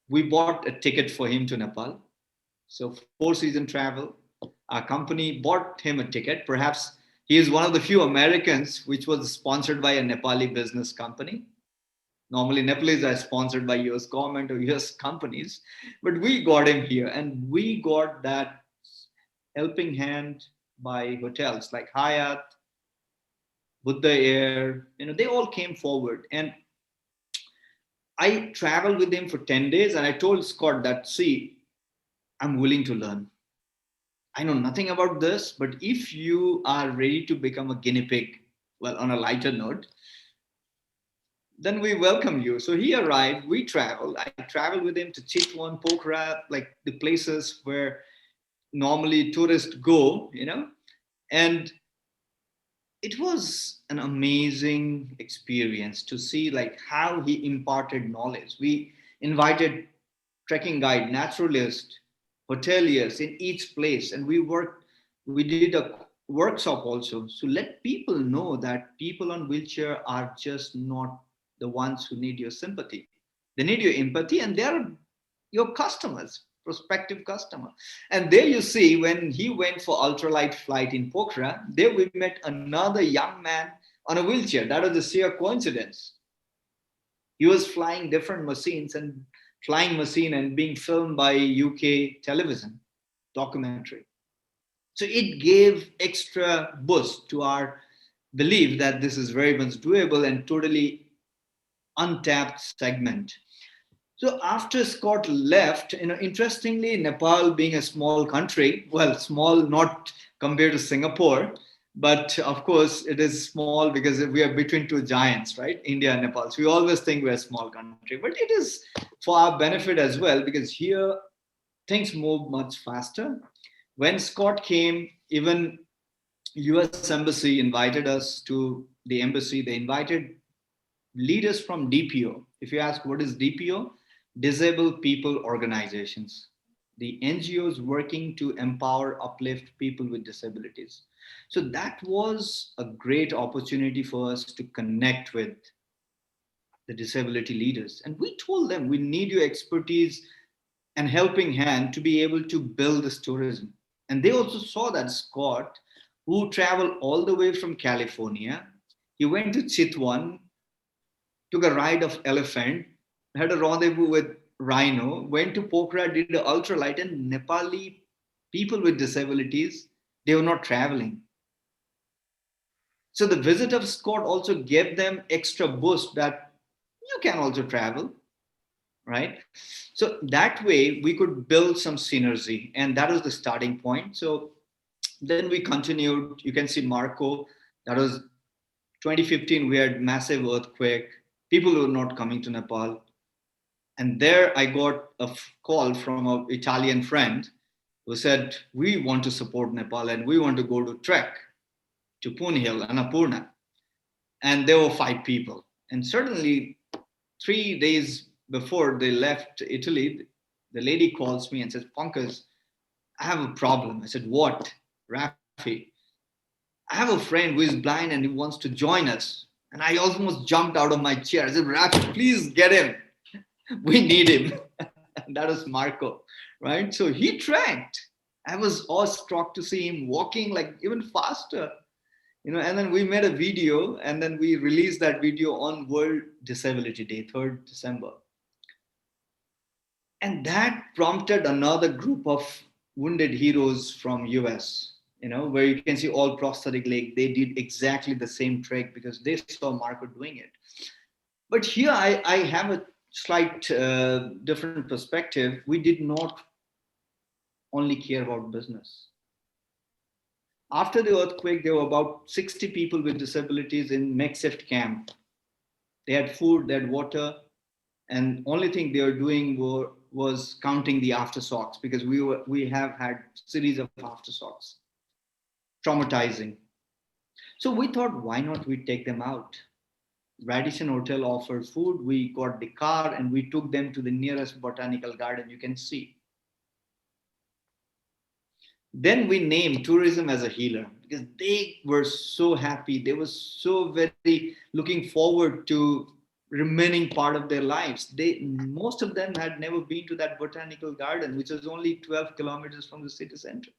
E: we bought a ticket for him to Nepal. So 4-season travel. Our company bought him a ticket. Perhaps he is one of the few Americans which was sponsored by a Nepali business company. Normally, Nepalese are sponsored by US government or US companies, but we got him here, and we got that helping hand by hotels like Hyatt, Buddha Air. They all came forward, and I traveled with him for 10 days, and I told Scott that, see, I'm willing to learn. I know nothing about this, but if you are ready to become a guinea pig, well, on a lighter note, then we welcome you. So he arrived, we traveled. I traveled with him to Chitwan, Pokhara, like the places where normally tourists go, and it was an amazing experience to see like how he imparted knowledge. We invited trekking guide, naturalist, hoteliers in each place, and we did a workshop also to let people know that people on wheelchair are just not the ones who need your sympathy. They need your empathy, and they're your customers, prospective customer. And there you see, when he went for ultralight flight in Pokhara, there we met another young man on a wheelchair. That was a sheer coincidence. He was flying different machines and flying machine and being filmed by UK television documentary. So it gave extra boost to our belief that this is very much doable and totally untapped segment. So after Scott left, interestingly, Nepal being a small country, well, small not compared to Singapore, but of course it is small because we are between two giants, right? India and Nepal. So we always think we're a small country, but it is for our benefit as well, because here things move much faster. When Scott came, even US Embassy invited us to the embassy. They invited leaders from DPO. If you ask what is DPO, disabled people organizations, the NGOs working to empower, uplift people with disabilities. So that was a great opportunity for us to connect with the disability leaders. And we told them, we need your expertise and helping hand to be able to build this tourism. And they also saw that Scott, who traveled all the way from California, he went to Chitwan, took a ride of elephant, had a rendezvous with rhino, went to Pokhara, did the ultralight, and Nepali people with disabilities, they were not traveling. So the visit of Scott also gave them extra boost that you can also travel, right? So that way we could build some synergy, and that was the starting point. So then we continued. You can see Marco, that was 2015, we had massive earthquake. People were not coming to Nepal. And there I got a call from an Italian friend who said, we want to support Nepal and we want to go to trek to Poon Hill, Annapurna. And there were 5 people. And certainly 3 days before they left Italy, the lady calls me and says, Pankaj, I have a problem. I said, what? Rafi, I have a friend who is blind and he wants to join us. And I almost jumped out of my chair. I said, Rafi, please get him. We need him. That was Marco, right? So he trekked. I was awestruck to see him walking like even faster, and then we made a video and then we released that video on World Disability Day, 3rd December. And that prompted another group of wounded heroes from US, where you can see all prosthetic leg. They did exactly the same trek because they saw Marco doing it. But here I have a slight different perspective. We did not only care about business. After the earthquake, there were about 60 people with disabilities in makeshift camp. They had food, they had water, and only thing they were doing was counting the aftershocks, because we have had series of aftershocks, traumatizing. So we thought, why not we take them out? Radisson Hotel offered food. We got the car and we took them to the nearest botanical garden you can see. Then we named tourism as a healer because they were so happy. They were so very looking forward to remaining part of their lives. Most of them had never been to that botanical garden, which was only 12 kilometers from the city center.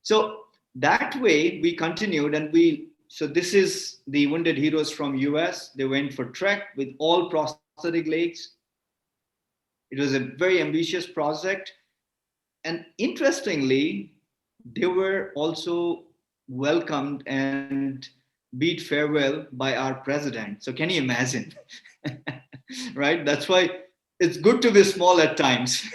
E: So that way we continued, and so this is the wounded heroes from US. They went for trek with all prosthetic legs. It was a very ambitious project. And interestingly, they were also welcomed and bid farewell by our president. So can you imagine? Right? That's why it's good to be small at times.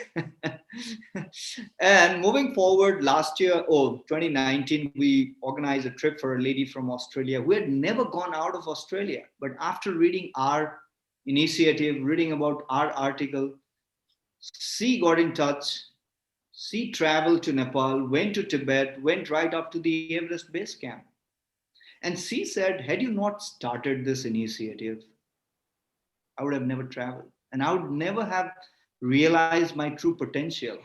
E: And moving forward, last year, 2019, we organized a trip for a lady from Australia who had never gone out of Australia. But after reading our initiative, reading about our article, she got in touch. She traveled to Nepal, went to Tibet, went right up to the Everest base camp. And she said, had you not started this initiative, I would have never traveled. And I would never have realized my true potential,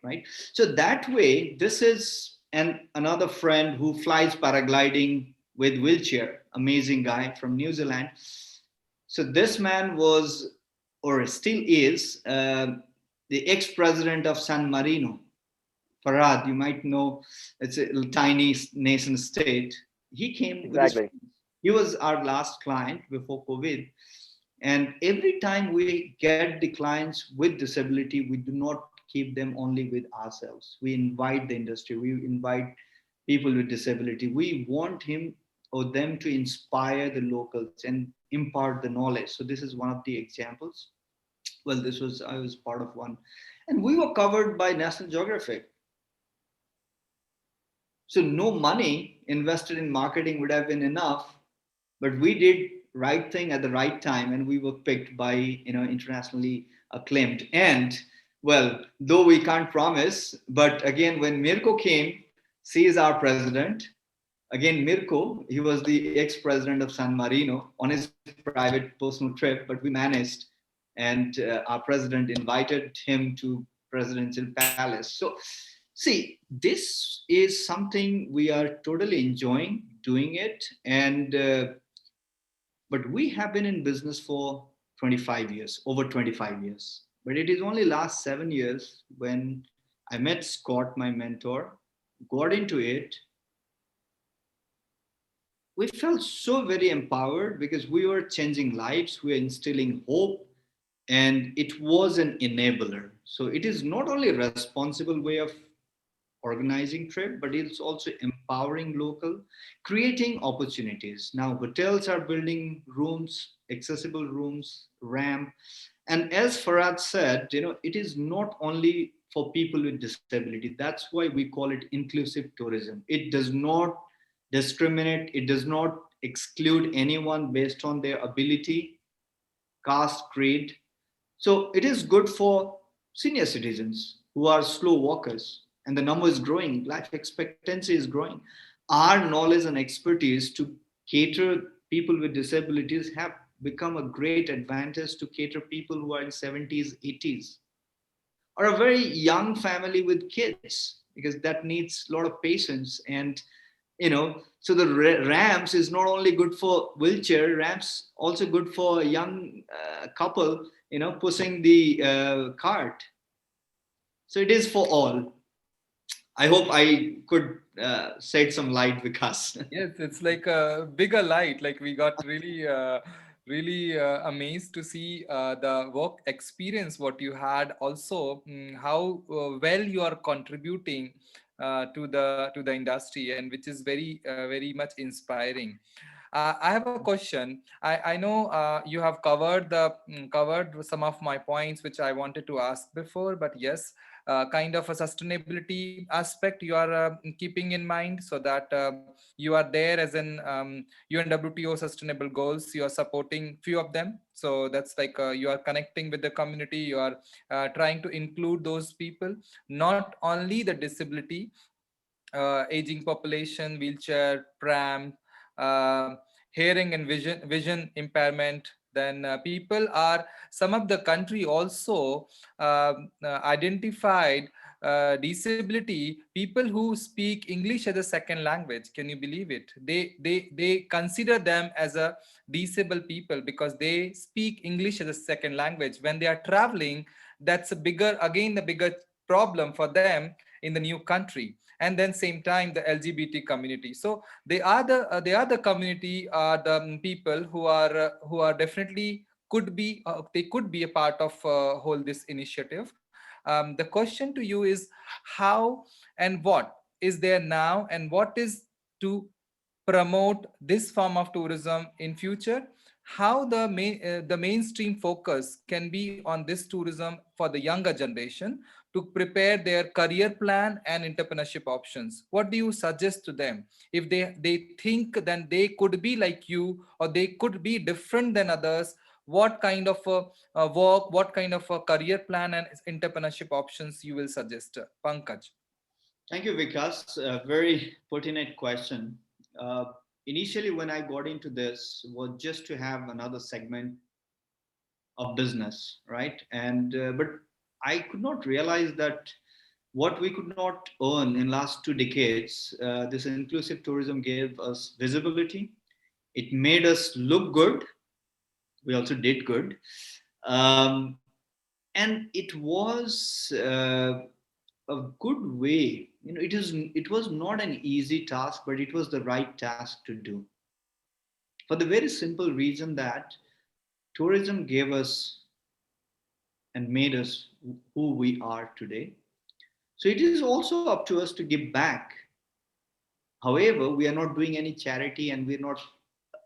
E: right? So that way, this is another friend who flies paragliding with wheelchair, amazing guy from New Zealand. So this man was, or still is, the ex-president of San Marino, Farhad, you might know, it's a tiny nation state. He came,
D: exactly.
E: He was our last client before COVID. And every time we get the clients with disability, we do not keep them only with ourselves. We invite the industry, we invite people with disability. We want him or them to inspire the locals and impart the knowledge. So this is one of the examples. Well, I was part of one. And we were covered by National Geographic. So no money invested in marketing would have been enough, but we did right thing at the right time, and we were picked by internationally acclaimed. And well, though we can't promise, but again, when Mirko came, she is our president. Again, Mirko, he was the ex-president of San Marino on his private personal trip, but we managed and our president invited him to presidential palace. So see, this is something we are totally enjoying doing it, and but we have been in business for 25 years, over 25 years. But it is only last 7 years when I met Scott, my mentor, got into it. We felt so very empowered because we were changing lives, we were instilling hope, and it was an enabler. So it is not only a responsible way of organizing trip, but it's also empowering local, creating opportunities. Now hotels are building rooms, accessible rooms, ramp, and as Farad said, it is not only for people with disability. That's why we call it inclusive tourism. It does not discriminate, it does not exclude anyone based on their ability, caste, creed. So it is good for senior citizens who are slow walkers, and the number is growing, life expectancy is growing. Our knowledge and expertise to cater people with disabilities have become a great advantage to cater people who are in 70s, 80s, or a very young family with kids, because that needs a lot of patience. And so the ramps is not only good for wheelchair ramps, also good for a young couple pushing the cart. So it is for all. I hope I could shed some light, Vikas.
B: Yes, it's like a bigger light. Like we got really amazed to see the work experience what you had. Also, how well you are contributing to the industry, and which is very much inspiring. I have a question. I know you have covered some of my points which I wanted to ask before, but yes, kind of a sustainability aspect you are keeping in mind, so that you are there as in UNWTO sustainable goals. You are supporting few of them, so that's like you are connecting with the community. You are trying to include those people, not only the disability, aging population, wheelchair, pram, uh, hearing and vision impairment. Then people are, some of the country also identified disability people who speak English as a second language. Can you believe it? They consider them as a disabled people because they speak English as a second language. When they are traveling, that's a bigger problem for them in the new country. And then same time the LGBT community. So they are the community, the people who are definitely could be they could be a part of whole this initiative. The question to you is, how and what is there now, and what is to promote this form of tourism in future? How the mainstream focus can be on this tourism for the younger generation to prepare their career plan and entrepreneurship options? What do you suggest to them? If they think then they could be like you, or they could be different than others, what kind of work, what kind of a career plan and entrepreneurship options you will suggest, Pankaj?
E: Thank you, Vikas. A very pertinent question. Uh, Initially, when I got into this, was just to have another segment of business, right? And but I could not realize that what we could not earn in last 2 decades, this inclusive tourism gave us visibility. It made us look good. We also did good, um, and it was a good way. It was not an easy task, but it was the right task to do, for the very simple reason that tourism gave us and made us who we are today. So it is also up to us to give back. However, we are not doing any charity and we're not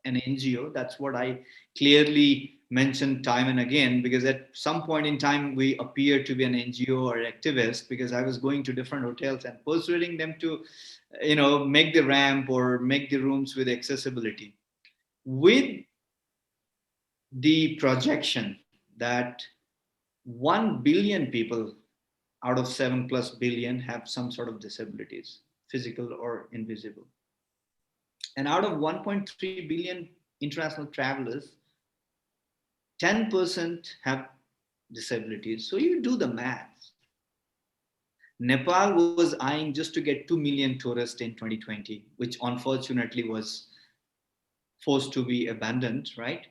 E: an NGO. That's what I clearly mentioned time and again, because at some point in time we appeared to be an NGO or activist, because I was going to different hotels and persuading them to, make the ramp or make the rooms with accessibility. With the projection that 1 billion people out of 7 plus billion have some sort of disabilities, physical or invisible. And out of 1.3 billion international travelers, 10% have disabilities. So you do the math. Nepal was eyeing just to get 2 million tourists in 2020, which unfortunately was forced to be abandoned, right?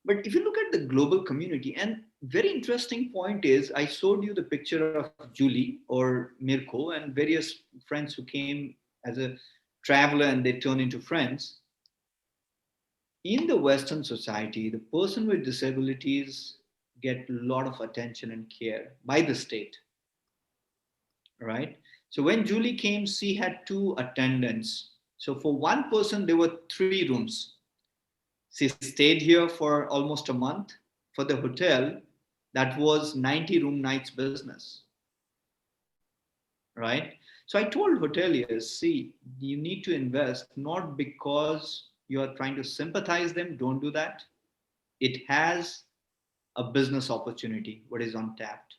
E: But if you look at the global community, and very interesting point is, I showed you the picture of Julie or Mirko and various friends who came as a traveler and they turn into friends. In the Western society, the person with disabilities get a lot of attention and care by the state, right? So when Julie came, she had 2 attendants. So for one person, there were 3 rooms. She stayed here for almost a month. For the hotel, that was 90 room nights business, right? So I told hoteliers, see, you need to invest not because you are trying to sympathize them, don't do that. It has a business opportunity, what is untapped,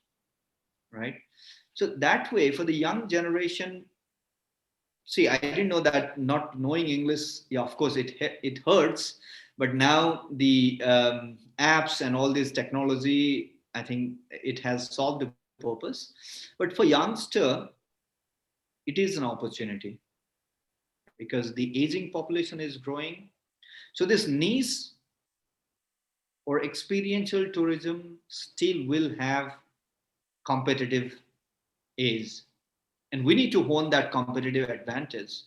E: right? So that way, for the young generation, see, I didn't know that not knowing English, yeah, of course, it hurts. But now the apps and all this technology, I think it has solved the purpose. But for youngster, it is an opportunity because the aging population is growing. So this niche or experiential tourism still will have competitive edge, and we need to hone that competitive advantage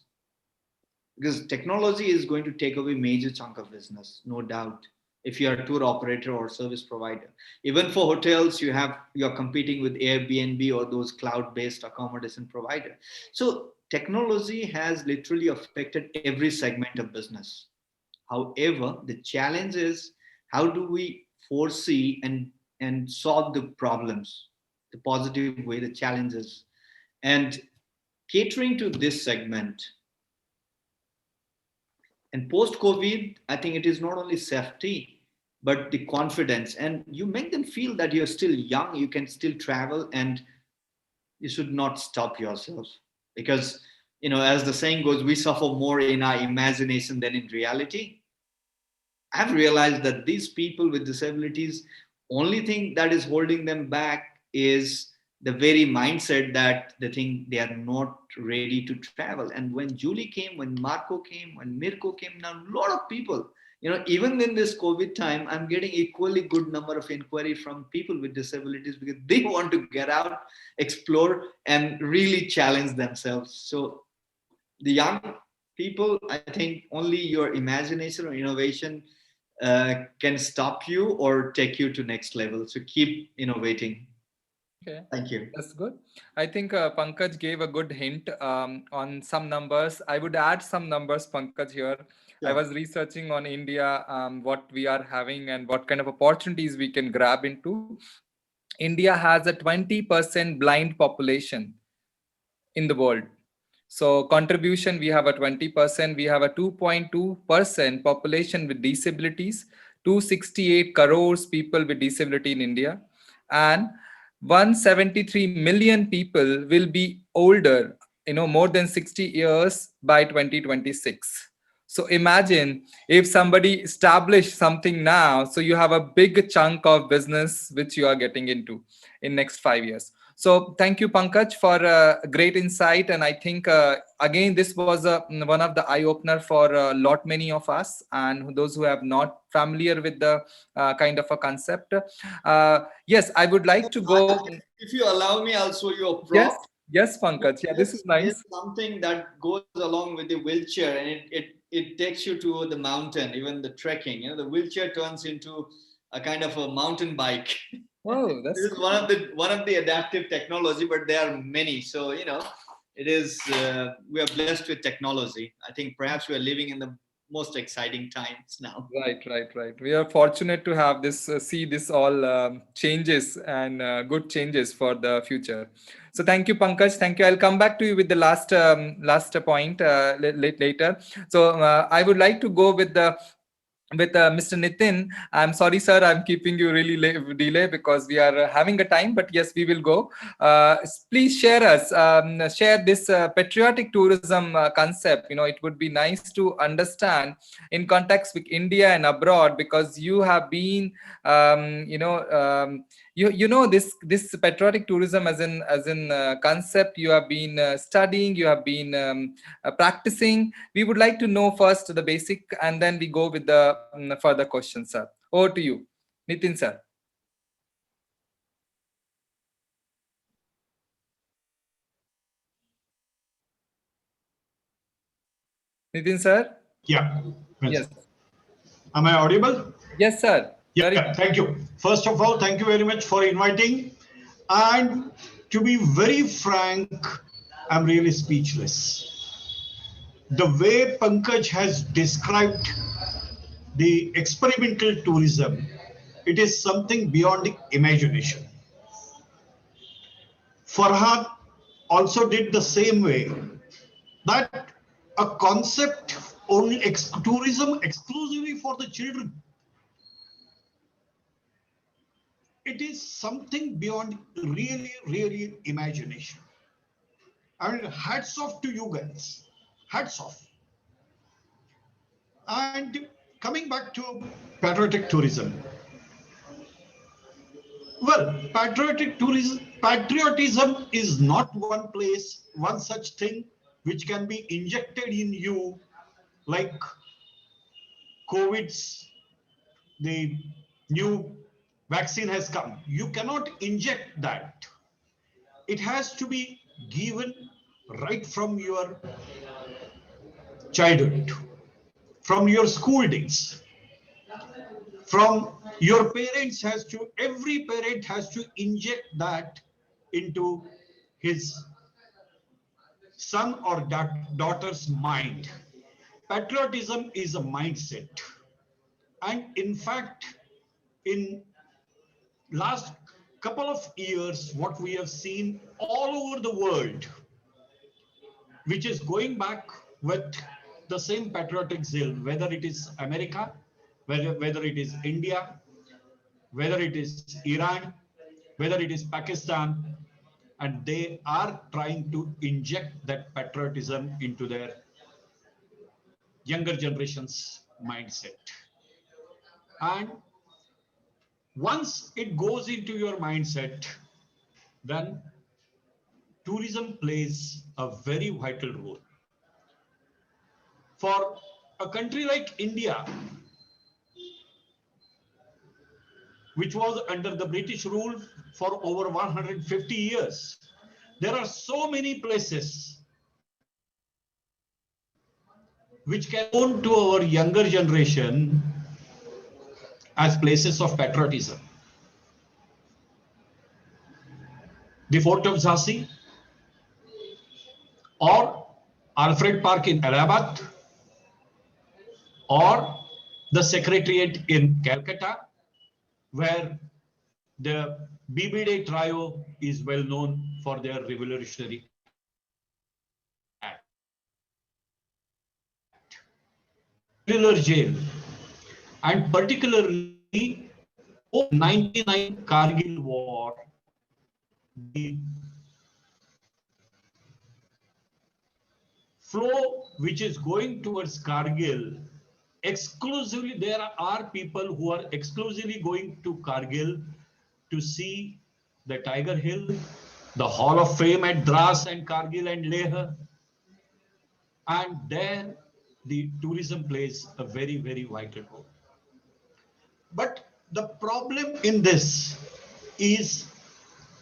E: because technology is going to take away major chunk of business, no doubt. If you are a tour operator or service provider, even for hotels, you're competing with Airbnb or those cloud-based accommodation provider. So technology has literally affected every segment of business. However, the challenge is how do we foresee and solve the problems, the positive way, the challenges, and catering to this segment. And post COVID, I think it is not only safety, but the confidence. And you make them feel that you're still young, you can still travel, and you should not stop yourself. Because, as the saying goes, we suffer more in our imagination than in reality. I've realized that these people with disabilities, only thing that is holding them back is the very mindset that they think they are not ready to travel. And when Julie came, when Marco came, when Mirko came, now a lot of people, even in this COVID time, I'm getting equally good number of inquiry from people with disabilities because they want to get out, explore, and really challenge themselves. So the young people, I think only your imagination or innovation can stop you or take you to next level. So keep innovating.
B: Okay,
E: Thank you.
B: that's good. I think Pankaj gave a good hint on some numbers. I would add some numbers, Pankaj, here. I was researching on India, what we are having and what kind of opportunities we can grab into. India has a 20% blind population in the world. So contribution, we have a 20%, we have a 2.2% population with disabilities, 268 crores people with disability in India, and 173 million people will be older, more than 60 years by 2026. So imagine if somebody established something now, so you have a big chunk of business which you are getting into in next 5 years. So thank you, Pankaj, for a great insight. And I think, again, this was one of the eye-opener for a lot many of us and those who have not familiar with the kind of a concept. Yes, I would like to go.
E: If you allow me, I'll show you a
B: Yes,
E: prop.
B: yes, Pankaj. Yeah, this is nice.
E: Something that goes along with the wheelchair, and it takes you to the mountain, even the trekking. The wheelchair turns into a kind of a mountain bike.
B: Oh,
E: This
B: that's
E: is one of the adaptive technology, but there are many. So it is we are blessed with technology. I think perhaps we are living in the most exciting times now.
B: Right. We are fortunate to have this, see this all changes and good changes for the future. So thank you, Pankaj. Thank you. I'll come back to you with the last point later. So I would like to go with Mr. Nitin. I'm sorry, sir, I'm keeping you really delay because we are having a time, but yes, we will go. Please share this patriotic tourism concept. It would be nice to understand in context with India and abroad, because you have been, you know this patriotic tourism as in concept you have been studying, you have been practicing. We would like to know first the basic, and then we go with the further questions, sir. Over to you, Nitin sir. Nitin sir.
F: Yeah.
B: Yes.
F: Am I audible?
B: Yes sir.
F: Yeah, thank you. First of all, thank you very much for inviting. And to be very frank, I'm really speechless. The way Pankaj has described the experimental tourism, it is something beyond imagination. Farhad also did the same way, that a concept only tourism exclusively for the children. It is something beyond really imagination. I mean, hats off to you guys. Hats off. And coming back to patriotic tourism. Well, patriotism is not one place, one such thing which can be injected in you like COVID's, the new vaccine has come. You cannot inject that. It has to be given right from your childhood, from your school days, from your parents every parent has to inject that into his son or daughter's mind. Patriotism is a mindset. And in fact, in last couple of years, what we have seen all over the world, which is going back with the same patriotic zeal, whether it is America, whether it is India, whether it is Iran, whether it is Pakistan, and they are trying to inject that patriotism into their younger generation's mindset. And once it goes into your mindset, then tourism plays a very vital role. For a country like India, which was under the British rule for over 150 years, there are so many places which can be known to our younger generation as places of patriotism. The Fort of Jhansi, or Alfred Park in Allahabad, or the Secretariat in Calcutta, where the BB-Day trio is well known for their revolutionary act. Cellular jail, and particularly 99 Kargil war, the flow which is going towards Kargil, exclusively there are people who are exclusively going to Kargil to see the Tiger Hill, the Hall of Fame at Dras and Kargil and Leh, and there the tourism plays a very vital role. But the problem in this is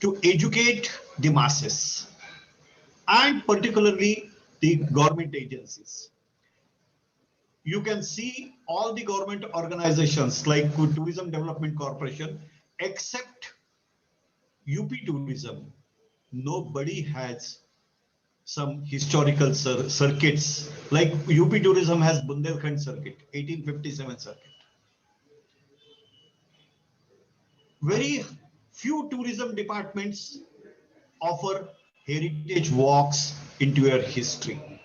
F: to educate the masses, and particularly the government agencies. You can see all the government organizations like Tourism Development Corporation, except UP Tourism, nobody has some historical circuits. Like UP Tourism has Bundelkhand Circuit, 1857 circuit. Very few tourism departments offer heritage walks into your history.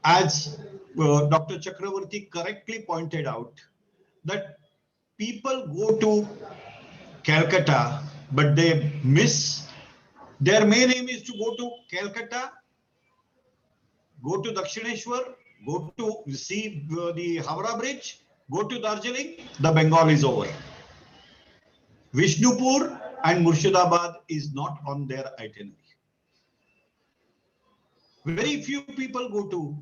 F: As Dr. Chakravarti correctly pointed out, that people go to Calcutta, but they miss. Their main aim is to go to Calcutta, go to Dakshineshwar, go to see the Howrah Bridge, go to Darjeeling, the Bengal is over. Vishnupur and Murshidabad is not on their itinerary. Very few people go to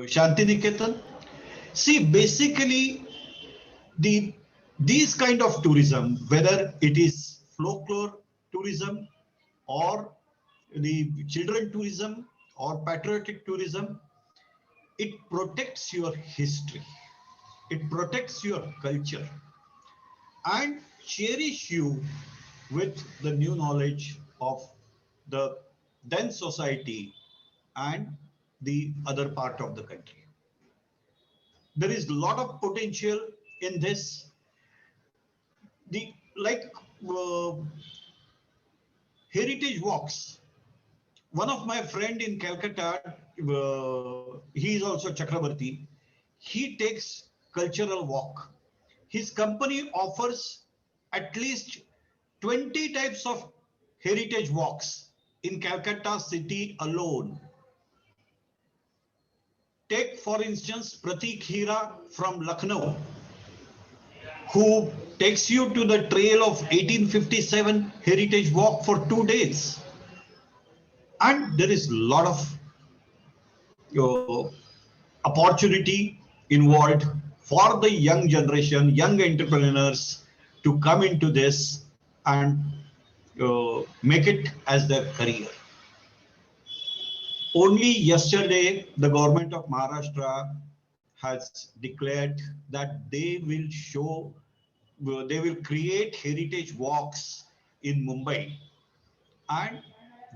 F: Shantiniketan. See, basically, these kind of tourism, whether it is folklore tourism or the children tourism or patriotic tourism, it protects your history, it protects your culture, and cherish you with the new knowledge of the then society and the other part of the country. There is a lot of potential in this. The like uh, heritage walks. One of my friend in Calcutta, he is also Chakrabarti. He takes cultural walk. His company offers at least 20 types of heritage walks in Calcutta city alone. Take for instance Pratik Hira from Lucknow, who takes you to the trail of 1857 heritage walk for 2 days. And there is a lot of opportunity involved for the young generation, young entrepreneurs to come into this and make it as their career. Only yesterday, the government of Maharashtra has declared that they will create heritage walks in Mumbai, and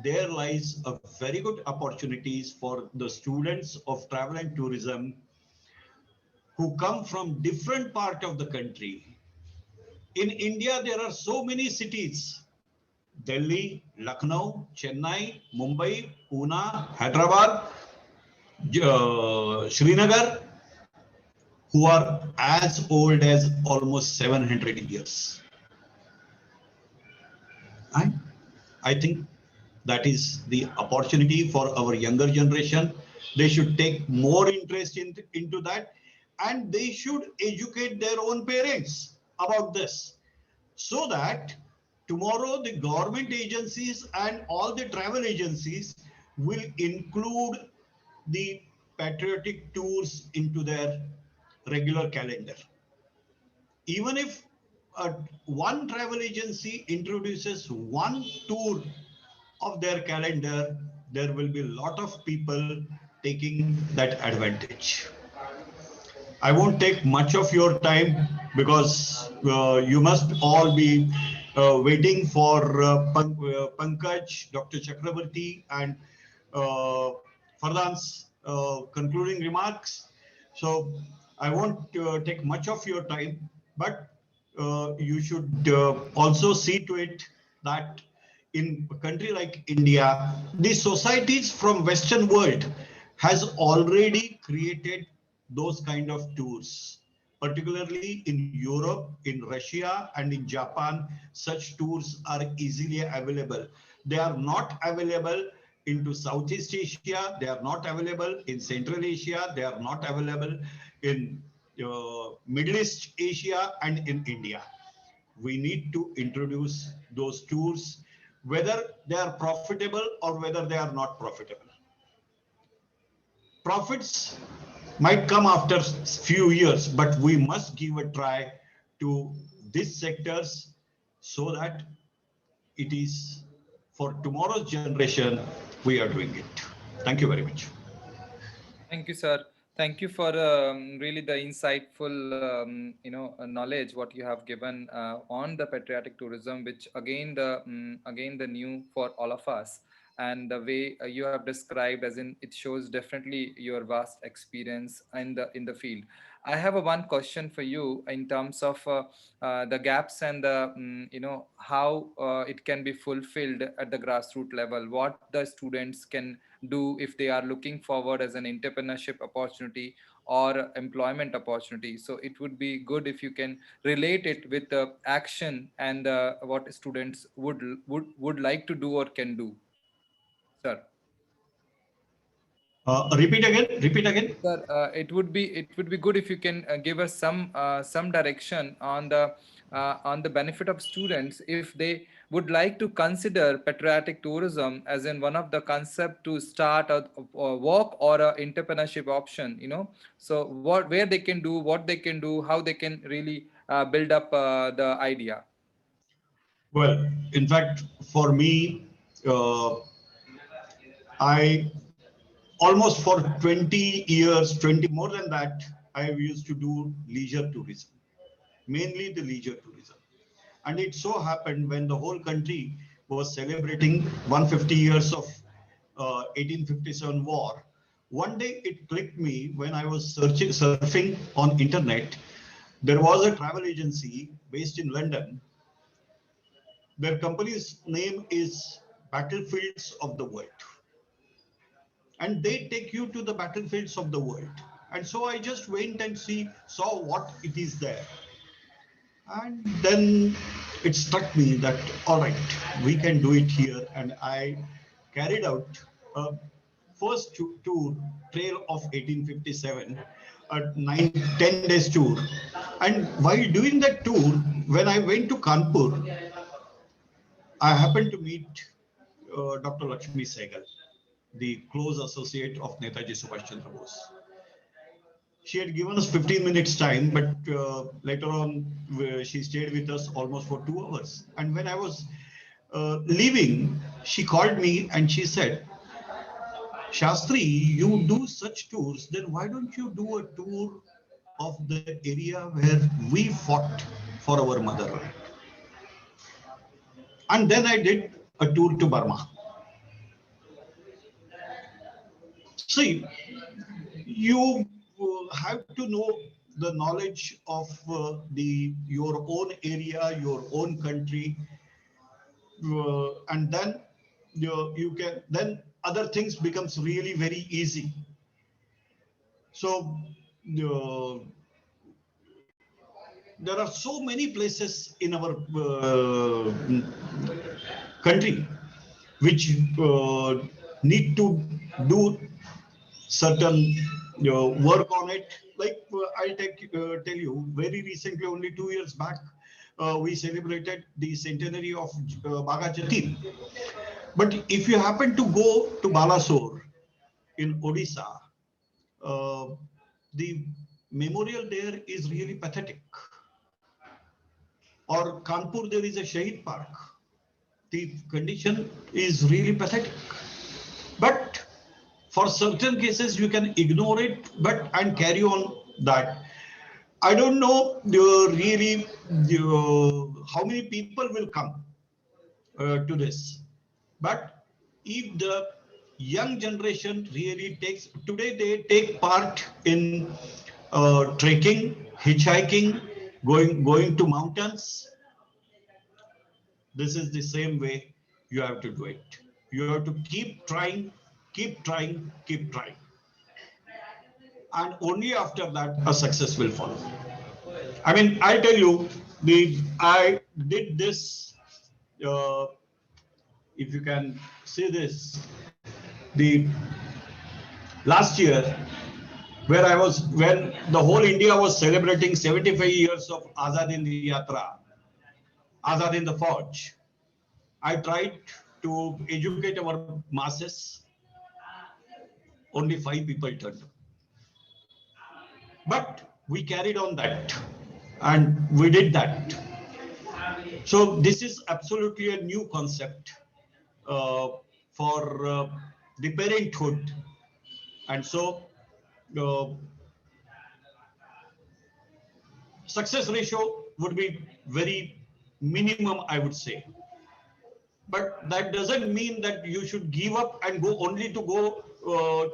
F: there lies a very good opportunities for the students of travel and tourism who come from different part of the country. In India, there are so many cities: Delhi, Lucknow, Chennai, Mumbai, Pune, Hyderabad, Srinagar, who are as old as almost 700 years. And I think that is the opportunity for our younger generation. They should take more interest into that, and they should educate their own parents about this, so that tomorrow the government agencies and all the travel agencies will include the patriotic tours into their regular calendar. Even if one travel agency introduces one tour of their calendar, there will be a lot of people taking that advantage. I won't take much of your time because you must all be waiting for Pankaj, Dr. Chakrabarti, and uh, Fardhan's concluding remarks. So I won't take much of your time, but you should also see to it that in a country like India, the societies from Western world has already created those kind of tours. Particularly in Europe, in Russia, and in Japan, such tours are easily available. They are not available into Southeast Asia, they are not available in Central Asia, they are not available in Middle East Asia and in India. We need to introduce those tours, whether they are profitable or whether they are not profitable. Profits might come after few years, but we must give a try to these sectors so that it is for tomorrow's generation we are doing it. Thank you very much.
B: Thank you, sir. Thank you for really the insightful, knowledge what you have given on the patriotic tourism, which again the new for all of us. And the way you have described, as in, it shows definitely your vast experience in the field. I have a one question for you in terms of the gaps and the how it can be fulfilled at the grassroots level. What the students can do if they are looking forward as an entrepreneurship opportunity or employment opportunity. So it would be good if you can relate it with the action and what students would like to do or can do, sir.
F: Repeat again.
B: Sir, it would be good if you can give us some direction on the on the benefit of students if they would like to consider patriotic tourism as in one of the concept to start a work or a entrepreneurship option, so where they can do, what they can do, how they can really build up the idea.
F: Well, in fact, for me, I almost for 20 years, 20 more than that, I used to do leisure tourism, mainly the leisure tourism. And it so happened when the whole country was celebrating 150 years of 1857 war, one day it clicked me when I was surfing on internet. There was a travel agency based in London. Their company's name is Battlefields of the World. And they take you to the battlefields of the world. And so I just went and saw what it is there. And then it struck me that, all right, we can do it here. And I carried out a first tour, Trail of 1857, a 10 days tour. And while doing that tour, when I went to Kanpur, I happened to meet Dr. Lakshmi Sehgal, the close associate of Netaji Subhash Chandra Bose. She had given us 15 minutes time, but later on, she stayed with us almost for 2 hours. And when I was leaving, she called me and she said, Shastri, you do such tours, then why don't you do a tour of the area where we fought for our motherland? And then I did a tour to Burma. See, you have to know the knowledge of your own area, your own country, and then you can then other things becomes really very easy. So there are so many places in our country which need to do certain work on it. Like I'll tell you, very recently, only 2 years back, we celebrated the centenary of Baga Jatin. But if you happen to go to Balasore in Odisha, the memorial there is really pathetic. Or Kanpur, there is a Shahid Park. The condition is really pathetic. But for certain cases, you can ignore it, and carry on that. I don't know really how many people will come to this. But if the young generation really takes, today they take part in trekking, hitchhiking, going to mountains. This is the same way you have to do it. You have to keep trying, keep trying, keep trying. And only after that, a success will follow. I mean, I tell you, I did this, if you can see this, the last year, when the whole India was celebrating 75 years of Azad Hind Yatra, Azad Hind Fauj, I tried to educate our masses. Only 5 people turned up. But we carried on that and we did that. So this is absolutely a new concept for the parenthood. And so success ratio would be very minimum, I would say. But that doesn't mean that you should give up and go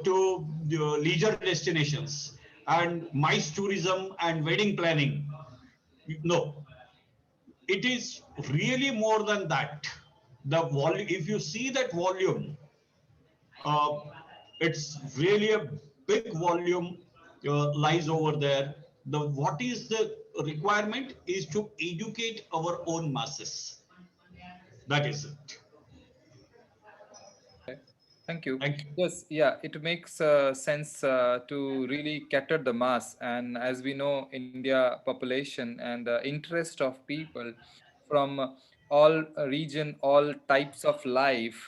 F: to leisure destinations and MICE tourism and wedding planning. No, it is really more than that. The volume, if you see that volume, it's really a big volume lies over there. What is the requirement is to educate our own masses. That is it.
B: Thank you.
F: Thank you.
B: Yes, yeah, it makes sense to really cater the mass. And as we know, India population and the interest of people from all region, all types of life,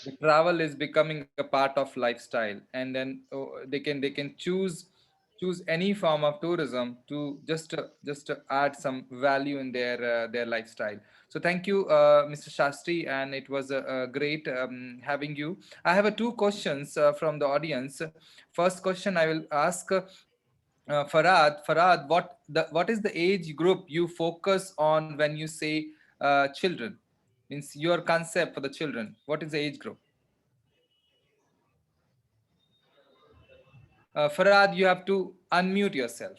B: the travel is becoming a part of lifestyle. And then they can choose any form of tourism to just add some value in their lifestyle. So thank you, Mr. Shastri, and it was a great having you. I have two questions from the audience. First question I will ask Farad. Farad, what is the age group you focus on when you say children? Means your concept for the children. What is the age group? Farad, you have to unmute yourself.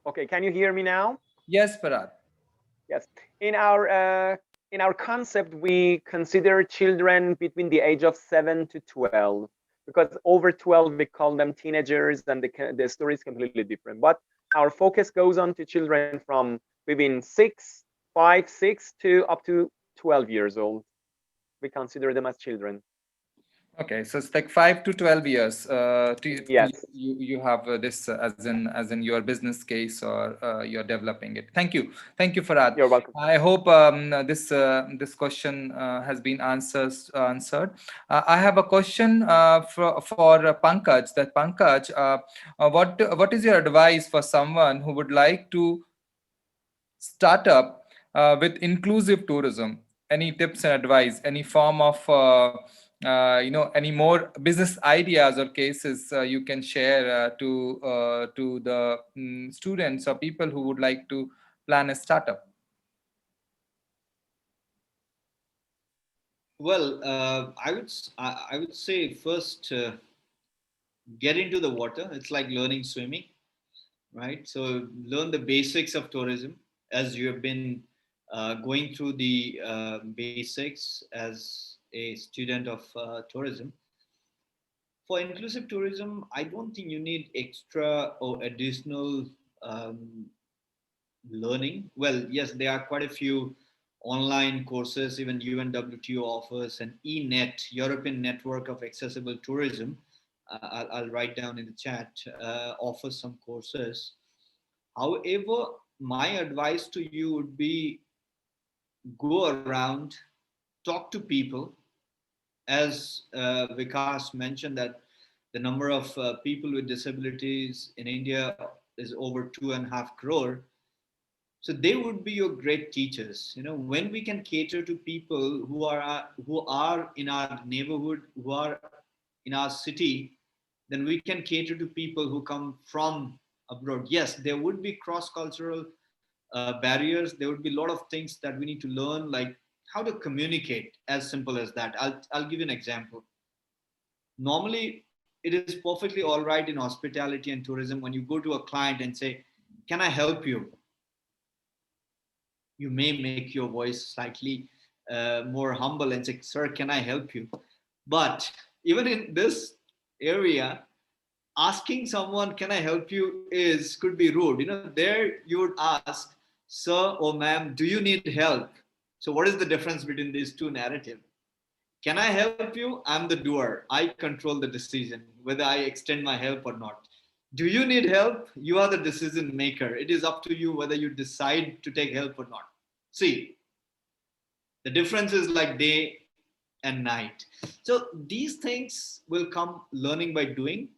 D: Okay, can you hear me now?
B: Yes, Farad.
D: Yes. In our concept, we consider children between the age of 7 to 12, because over 12 we call them teenagers, and the story is completely different. But our focus goes on to children from between 5, 6 to up to 12 years old. We consider them as children.
B: Okay, so it's like 5 to 12 years.
D: Yes.
B: You have this as in your business case, or you're developing it. Thank you for that.
D: You're welcome.
B: I hope this question has been answered. I have a question for Pankaj. That Pankaj, what is your advice for someone who would like to start up with inclusive tourism? Any tips and advice? Any form of any more business ideas or cases you can share to the students or people who would like to plan a startup?
E: Well, I would say first get into the water. It's like learning swimming, right? So learn the basics of tourism as you have been going through the basics as a student of tourism. For inclusive tourism, I don't think you need extra or additional um, learning. Well, yes, there are quite a few online courses. Even UNWTO offers an ENET, European Network of Accessible Tourism. I'll write down in the chat, offers some courses. However, my advice to you would be go around, talk to people. As Vikas mentioned, that the number of people with disabilities in India is over 2.5 crore. So they would be your great teachers. You know, when we can cater to people who are in our neighborhood, who are in our city, then we can cater to people who come from abroad. Yes, there would be cross-cultural barriers. There would be a lot of things that we need to learn, like how to communicate. As simple as that. I'll give you an example. Normally, it is perfectly all right in hospitality and tourism when you go to a client and say, "Can I help you?" You may make your voice slightly more humble and say, "Sir, can I help you?" But even in this area, asking someone, "Can I help you?" is could be rude. You know, there you would ask, "Sir or ma'am, do you need help?" So what is the difference between these two narratives? Can I help you? I'm the doer. I control the decision whether I extend my help or not. Do you need help? You are the decision maker. It is up to you whether you decide to take help or not. See, the difference is like day and night. So these things will come learning by doing.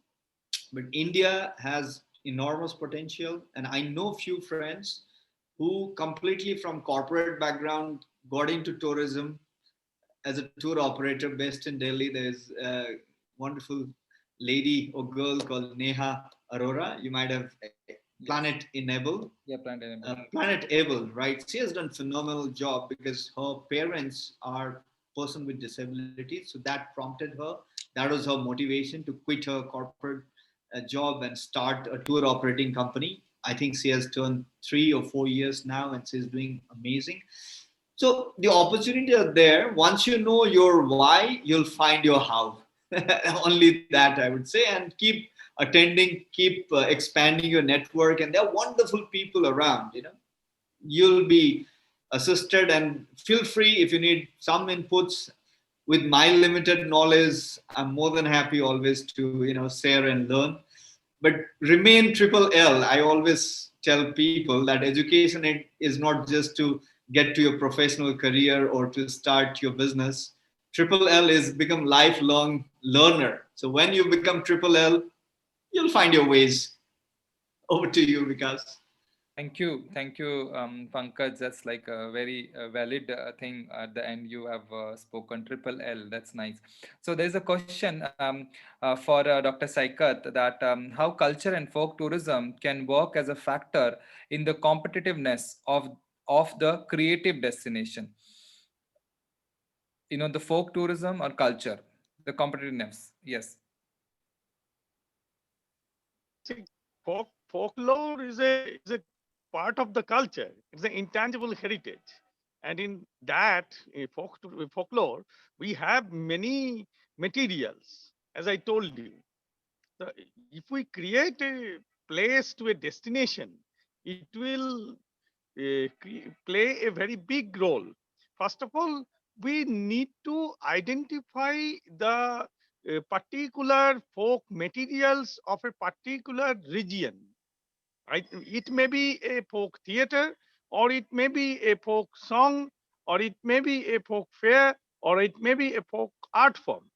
E: But India has enormous potential, and I know few friends who completely from corporate background got into tourism as a tour operator based in Delhi. There's a wonderful lady or girl called Neha Arora. You might have Planet Enable.
B: Yeah, Planet Enable.
E: Planet Able, right? She has done phenomenal job because her parents are person with disabilities, so that prompted her. That was her motivation to quit her corporate job and start a tour operating company. I think she has turned 3 or 4 years now, and she's doing amazing. So the opportunity are there. Once you know your why, you'll find your how. Only that I would say, and keep attending, keep expanding your network, and there are wonderful people around. You know, you'll be assisted, and feel free if you need some inputs. with my limited knowledge, I'm more than happy always to, share and learn. But remain triple L. I always tell people that education is not just to get to your professional career or to start your business. Triple L is become lifelong learner. So when you become triple L, you'll find your ways. Over to you, Vikas.
B: Thank you, Pankaj. That's like a very valid thing at the end. You have spoken triple L. That's nice. So there's a question for Dr. Saikat that how culture and folk tourism can work as a factor in the competitiveness of the creative destination. The folk tourism or culture, the competitiveness. Yes.
C: See, folklore is a part of the culture. It's an intangible heritage, and in that folklore, we have many materials. As I told you, if we create a place to a destination, it will play a very big role. First of all, we need to identify the particular folk materials of a particular region. Right? It may be a folk theater, or it may be a folk song, or it may be a folk fair, or it may be a folk art form.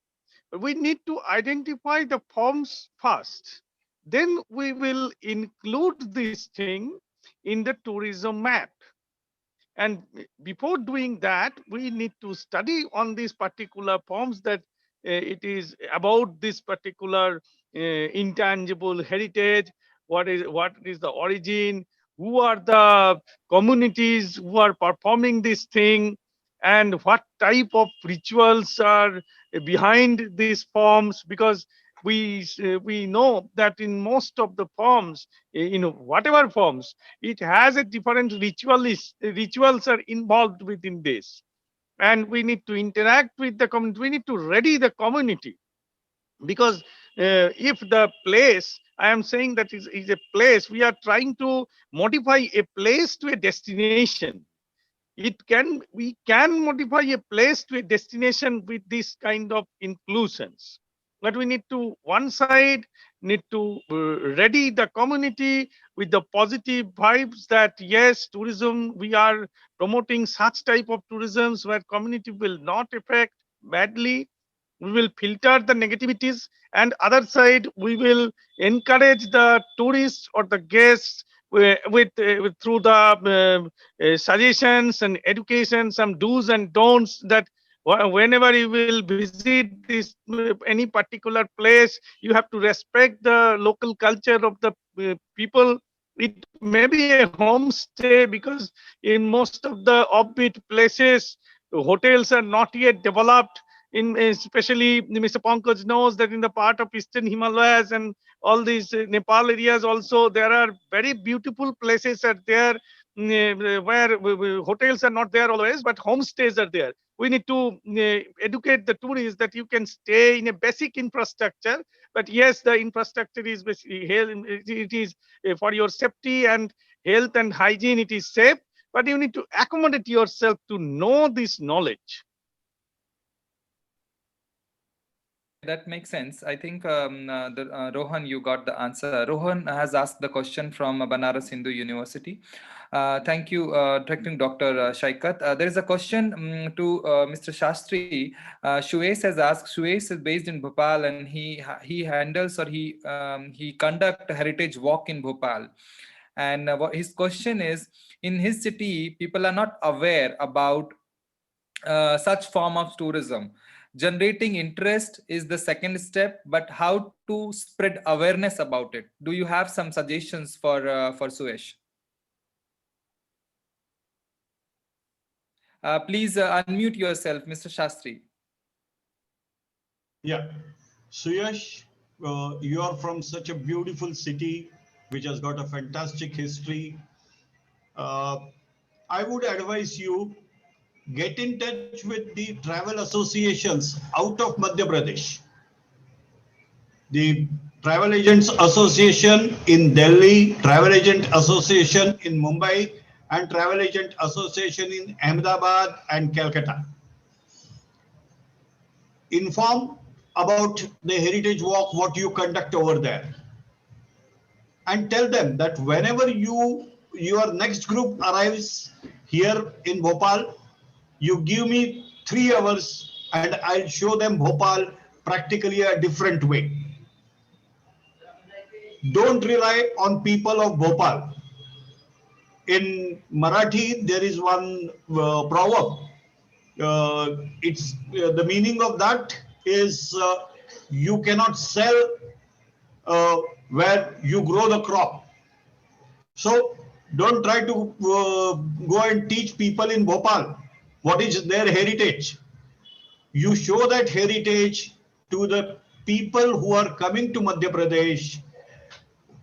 C: We need to identify the forms first. Then we will include this thing in the tourism map. And before doing that, we need to study on these particular forms that it is about this particular intangible heritage. What is the origin? Who are the communities who are performing this thing? And what type of rituals are behind these forms? Because we know that in most of the forms, whatever forms, it has a different rituals are involved within this, and we need to interact with the community. We need to ready the community, because if the place, I am saying that is a place, we are trying to modify a place to a destination. We can modify a place to a destination with this kind of inclusions, but we need to one side need to ready the community with the positive vibes that yes, tourism, we are promoting such type of tourisms where community will not affect badly. We will filter the negativities, and other side we will encourage the tourists or the guests with through the suggestions and education, some do's and don'ts, that whenever you will visit this any particular place, you have to respect the local culture of the people. It may be a homestay, because in most of the offbeat places, hotels are not yet developed. In especially Mr. Pankaj knows that in the part of eastern Himalayas and all these Nepal areas also, there are very beautiful places are there, where hotels are not there always, but homestays are there. We need to educate the tourists that you can stay in a basic infrastructure, but yes, the infrastructure is basically it is for your safety and health and hygiene, it is safe, but you need to accommodate yourself to know this knowledge.
B: That makes sense. I think Rohan, you got the answer. Rohan has asked the question from Banaras Hindu University. Thank you, directing Dr. Shaikat. There is a question to Mr. Shastri. Shues has asked. Shues is based in Bhopal, and he handles or he conduct a heritage walk in Bhopal. And his question is: in his city, people are not aware about such form of tourism. Generating interest is the second step, but how to spread awareness about it? Do you have some suggestions for Suyesh? Please unmute yourself, Mr. Shastri.
F: Yeah. Suyash, you are from such a beautiful city which has got a fantastic history. I would advise you get in touch with the travel associations out of Madhya Pradesh. The Travel Agents Association in Delhi, Travel Agent Association in Mumbai, and Travel Agent Association in Ahmedabad and Calcutta. inform about the heritage walk, what you conduct over there, and tell them that whenever your next group arrives here in Bhopal, you give me 3 hours and I'll show them Bhopal practically a different way. Don't rely on people of Bhopal. In Marathi, there is one proverb. The meaning of that is you cannot sell where you grow the crop. So don't try to go and teach people in Bhopal what is their heritage. You show that heritage to the people who are coming to Madhya Pradesh,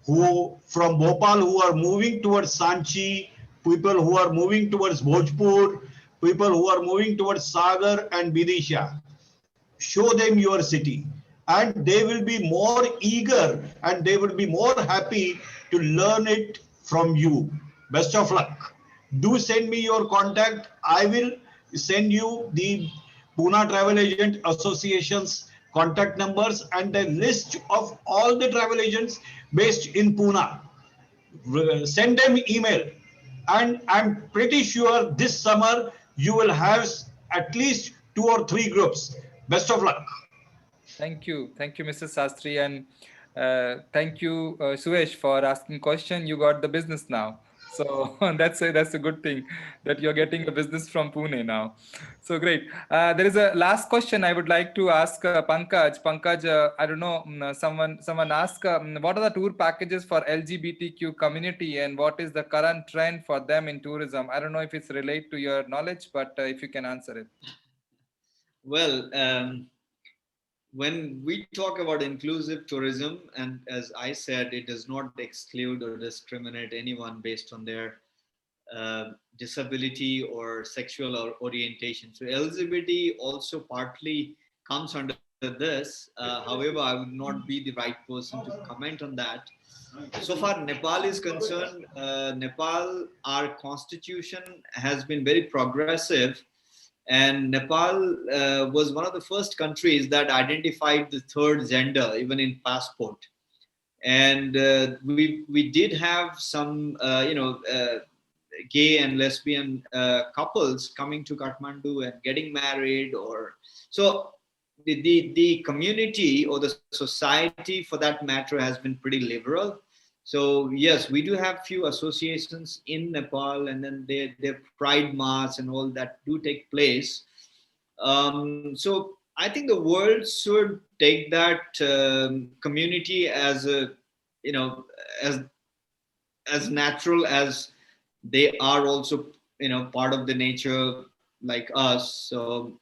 F: who from Bhopal who are moving towards Sanchi, people who are moving towards Bhojpur, people who are moving towards Sagar and Bidisha. Show them your city and they will be more eager and they will be more happy to learn it from you. Best of luck. Do send me your contact. I will send you the Pune Travel Agent Association's contact numbers and the list of all the travel agents based in Pune. Send them email, and I'm pretty sure this summer you will have at least 2 or 3 groups. Best of luck.
B: Thank you, Mr. Sastry, and thank you, Suesh, for asking question. You got the business now, so that's a good thing that you're getting a business from Pune now. So great. There is a last question I would like to ask Pankaj. Pankaj, I don't know. Someone asked, what are the tour packages for LGBTQ community, and what is the current trend for them in tourism? I don't know if it's related to your knowledge, but if you can answer it.
E: Well, when we talk about inclusive tourism, and as I said, it does not exclude or discriminate anyone based on their disability or sexual or orientation. So LGBT also partly comes under this. However, I would not be the right person to comment on that. So far, Nepal is concerned, Nepal, our constitution has been very progressive, and Nepal was one of the first countries that identified the third gender, even in passport. And we did have some, gay and lesbian couples coming to Kathmandu and getting married, or so the community or the society for that matter has been pretty liberal. So yes, we do have few associations in Nepal, and then their pride march and all that do take place. So I think the world should take that community as a, as natural as they are also, part of the nature like us. So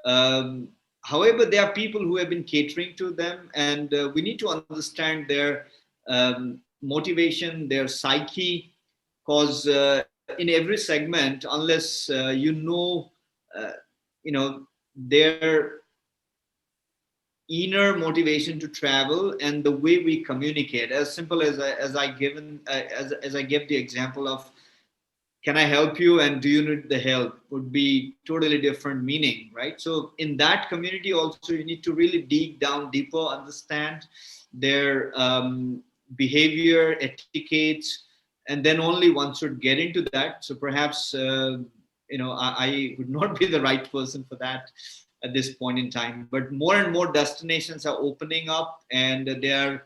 E: however, there are people who have been catering to them, and we need to understand their motivation, their psyche, because in every segment, unless their inner motivation to travel and the way we communicate, as simple as I gave the example of, can I help you and do you need the help, would be totally different meaning, right? So in that community also, you need to really dig down deeper, understand their behavior, etiquettes, and then only one should get into that. So perhaps I would not be the right person for that at this point in time. But more and more destinations are opening up, and they are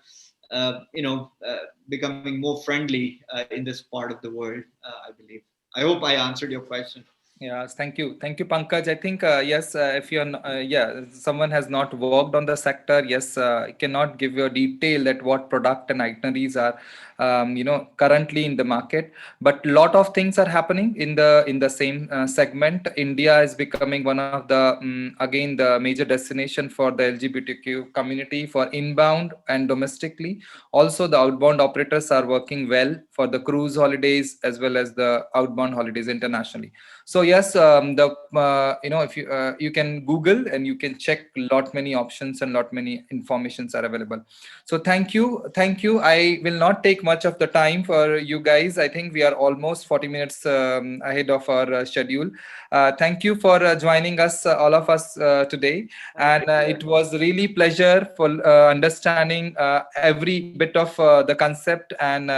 E: becoming more friendly in this part of the world, I believe. I hope I answered your question.
B: Yes, thank you, Pankaj. I think yes, if you're someone has not worked on the sector, yes, cannot give you a detail that what product and itineraries are currently in the market. But lot of things are happening in the same segment. India is becoming one of the again the major destination for the LGBTQ community for inbound and domestically. Also, the outbound operators are working well for the cruise holidays as well as the outbound holidays internationally. So yes, if you can Google and you can check lot many options and lot many informations are available. So thank you. I will not take much of the time for you guys. I think we are almost 40 minutes ahead of our schedule. Thank you for joining us, all of us today, and it was really pleasure for understanding every bit of the concept, and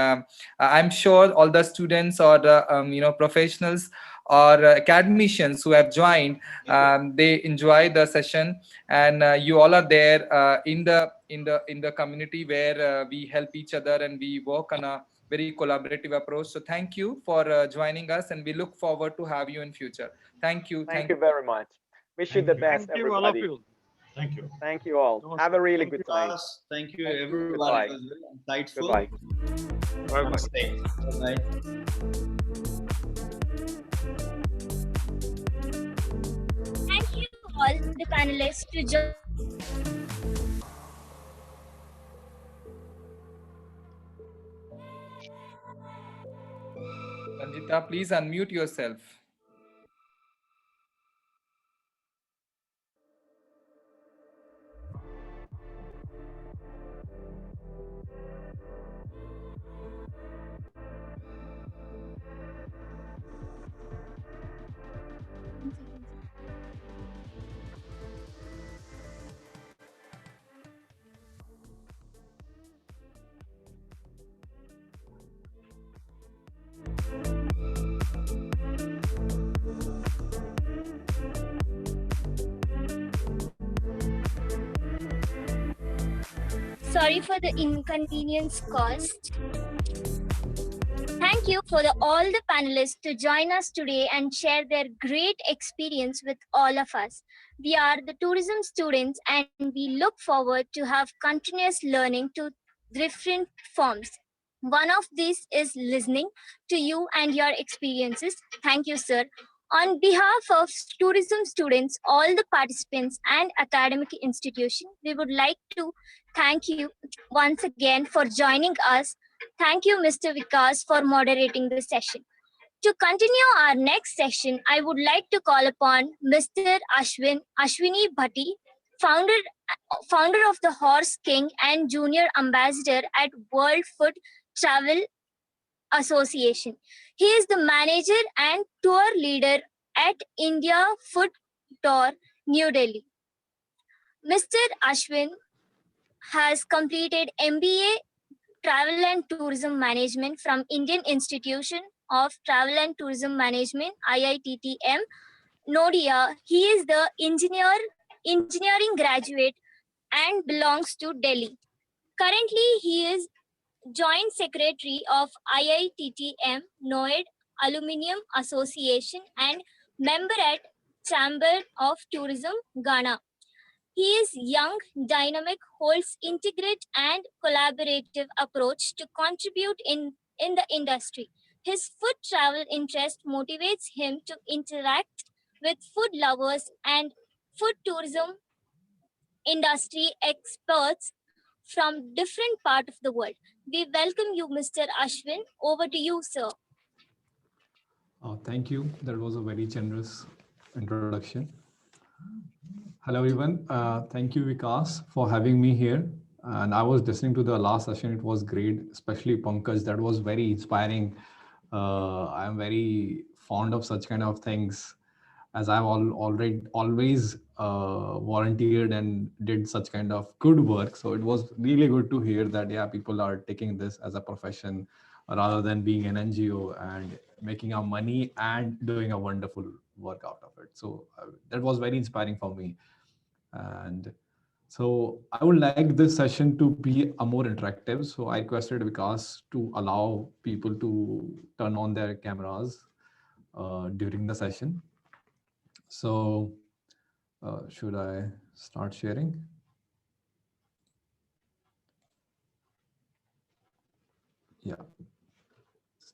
B: I'm sure all the students or the professionals or academicians who have joined, they enjoy the session, and you all are there in the community where we help each other and we work on a very collaborative approach. So thank you for joining us, and we look forward to have you in future. Thank you.
D: Thank you very much. Wish you the best,
C: Thank you, all of
D: everybody.
C: you.
F: Thank you.
D: Thank you all. Have a
C: Namaskar.
D: really
E: Thank
D: good
E: you,
D: time.
E: Vikas. Thank you,
B: Thank you.
E: everyone.
D: Goodbye.
E: It was very insightful.
D: Goodbye.
C: Bye-bye.
E: Namaste. Bye-bye.
A: Thank you all the panelists to join.
B: Ranjita, please unmute yourself.
A: Sorry for the inconvenience caused. Thank you for all the panelists to join us today and share their great experience with all of us. We are the tourism students and we look forward to have continuous learning to different forms. One of these is listening to you and your experiences. Thank you, sir. On behalf of tourism students, all the participants and academic institution, we would like to thank you once again for joining us. Thank you, Mr. Vikas, for moderating the session. To continue our next session, I would like to call upon Mr. Ashwini Bhatti, founder, founder of the Horse King and junior ambassador at World Food Travel Association. He is the manager and tour leader at India Food Tour, New Delhi. Mr. Ashwin has completed MBA Travel and Tourism Management from Indian Institution of Travel and Tourism Management, IITTM, Noida. He is the engineering graduate and belongs to Delhi. Currently, he is Joint Secretary of IITTM, Noida Aluminium Association and member at Chamber of Tourism, Ghana. He is young, dynamic, holds integrate and collaborative approach to contribute in the industry. His food travel interest motivates him to interact with food lovers and food tourism industry experts from different parts of the world. We welcome you, Mr. Ashwin. Over to you, sir.
G: Thank you. That was a very generous introduction. Hello, everyone. Thank you, Vikas, for having me here. And I was listening to the last session. It was great, especially Pankaj. That was very inspiring. I'm very fond of such kind of things, as I've always volunteered and did such kind of good work. So it was really good to hear that, yeah, people are taking this as a profession rather than being an NGO and making our money and doing a wonderful work out of it. So that was very inspiring for me. And so I would like this session to be a more interactive. So I requested Vikas to allow people to turn on their cameras during the session. So should I start sharing? Yeah.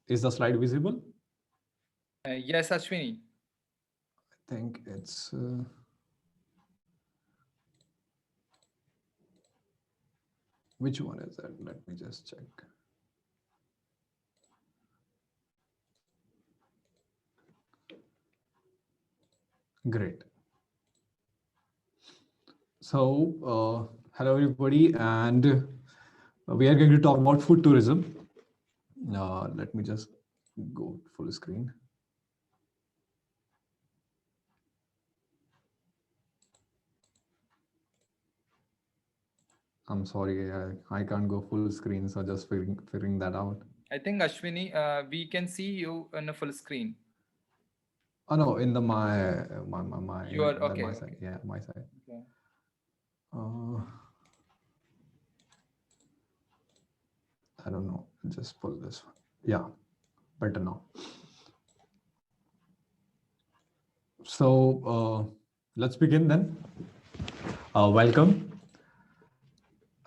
G: Is the slide visible?
B: Yes, Ashwini.
G: I think it's... which one is that? Let me just check. Great. So, hello everybody, and we are going to talk about food tourism. Let me just go full screen. I'm sorry, I can't go full screen, so just figuring that out.
B: I think Ashwini, we can see you on a full screen.
G: Oh no, in the my
B: You are
G: in the,
B: okay.
G: my side, yeah, my side.
B: Okay.
G: I don't know. Just pull this one. Yeah, better now. So let's begin then. Welcome.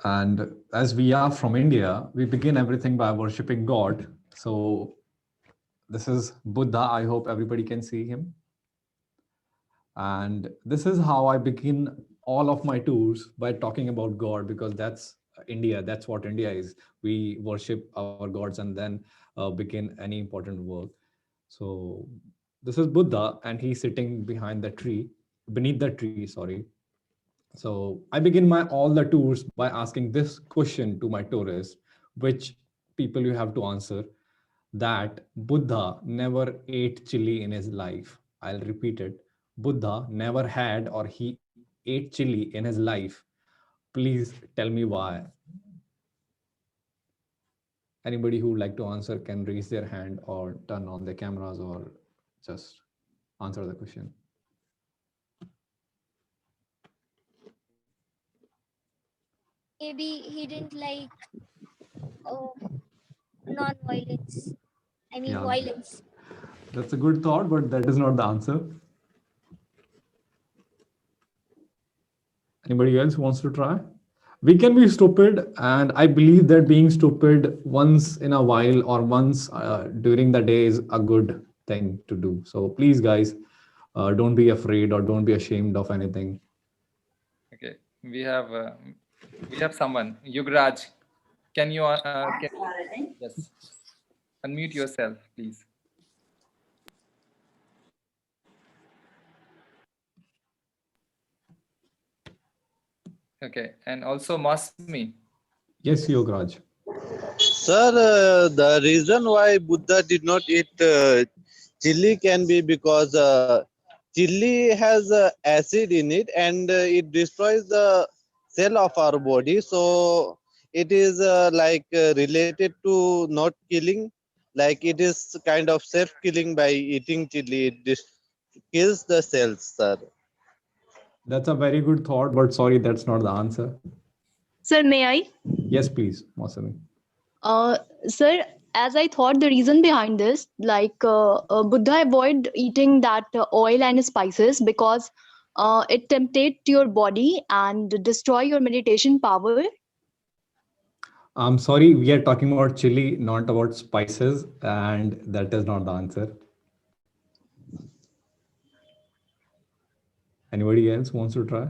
G: And as we are from India, we begin everything by worshipping God. So this is Buddha. I hope everybody can see him. And this is how I begin all of my tours, by talking about God, because that's India. That's what India is. We worship our gods and then begin any important work. So this is Buddha, and he's sitting beneath the tree, sorry. So I begin my all the tours by asking this question to my tourists, which people you have to answer, that Buddha never ate chili in his life. I'll repeat it. Buddha never had or he ate chili in his life. Please tell me why. Anybody who would like to answer can raise their hand or turn on the cameras or just answer the question.
A: Maybe he didn't like oh, non-violence. I mean,
G: Yeah,
A: violence.
G: that's a good thought, but that is not the answer. Anybody else wants to try? We can be stupid, and I believe that being stupid once in a while or once during the day is a good thing to do. So please, guys, don't be afraid or don't be ashamed of anything.
B: Okay. We have someone. Yugraj. Can you yes, unmute yourself, please. Okay. And also Masmi.
G: Yes, Yograj.
H: Sir, the reason why Buddha did not eat chili can be because chili has acid in it, and it destroys the cell of our body. So it is related to not killing, like it is kind of self-killing by eating chili. It kills the cells, sir.
G: That's a very good thought, but sorry, that's not the answer.
I: Sir, may I?
G: Yes, please, Masami.
I: Sir, as I thought, the reason behind this, Buddha avoid eating that oil and spices because it temptate your body and destroy your meditation power.
G: I'm sorry, we are talking about chili, not about spices, and that is not the answer. Anybody else wants to try?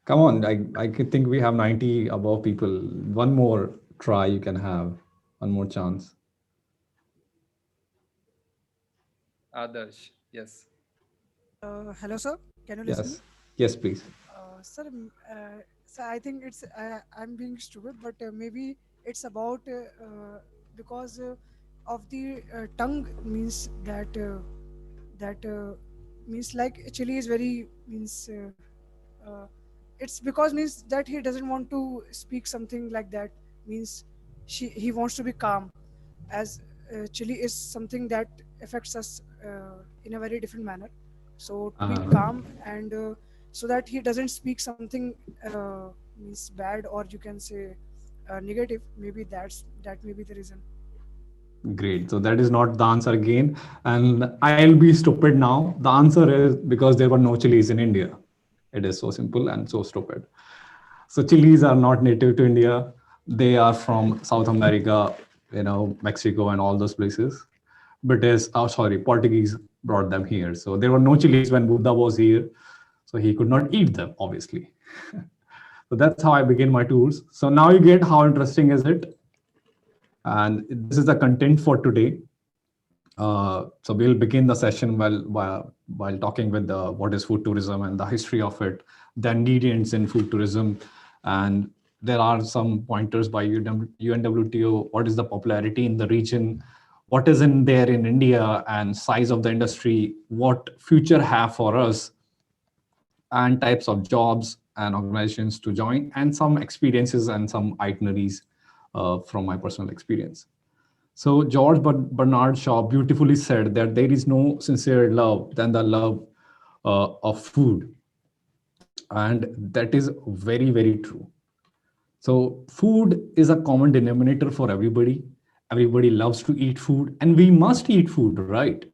G: Come on, I could think we have 90 above people. One more try you can have, one more chance.
B: Adarsh. Yes.
J: Hello, sir. Can you listen?
G: Yes, yes, please.
J: Sir, so I think it's I'm being stupid, but maybe it's about because of the tongue means that means like chili is very means it's because means that he doesn't want to speak something like that, means he wants to be calm, as chili is something that affects us in a very different manner. So to be calm and so that he doesn't speak something means bad, or you can say negative, maybe that may be the reason.
G: Great. So that is not the answer again. And I'll be stupid now. The answer is because there were no chilies in India. It is so simple and so stupid. So chilies are not native to India. They are from South America, Mexico and all those places. Portuguese brought them here. So there were no chilies when Buddha was here. So he could not eat them, obviously. So that's how I begin my tours. So now you get how interesting is it. And this is the content for today. So we'll begin the session while talking with what is food tourism and the history of it, the ingredients in food tourism, and there are some pointers by UNWTO. What is the popularity in the region? What is in there in India and size of the industry? What future have for us? And types of jobs and organizations to join, and some experiences and some itineraries from my personal experience. So George Bernard Shaw beautifully said that there is no sincere love than the love of food. And that is very, very true. So food is a common denominator for everybody. Everybody loves to eat food and we must eat food, right?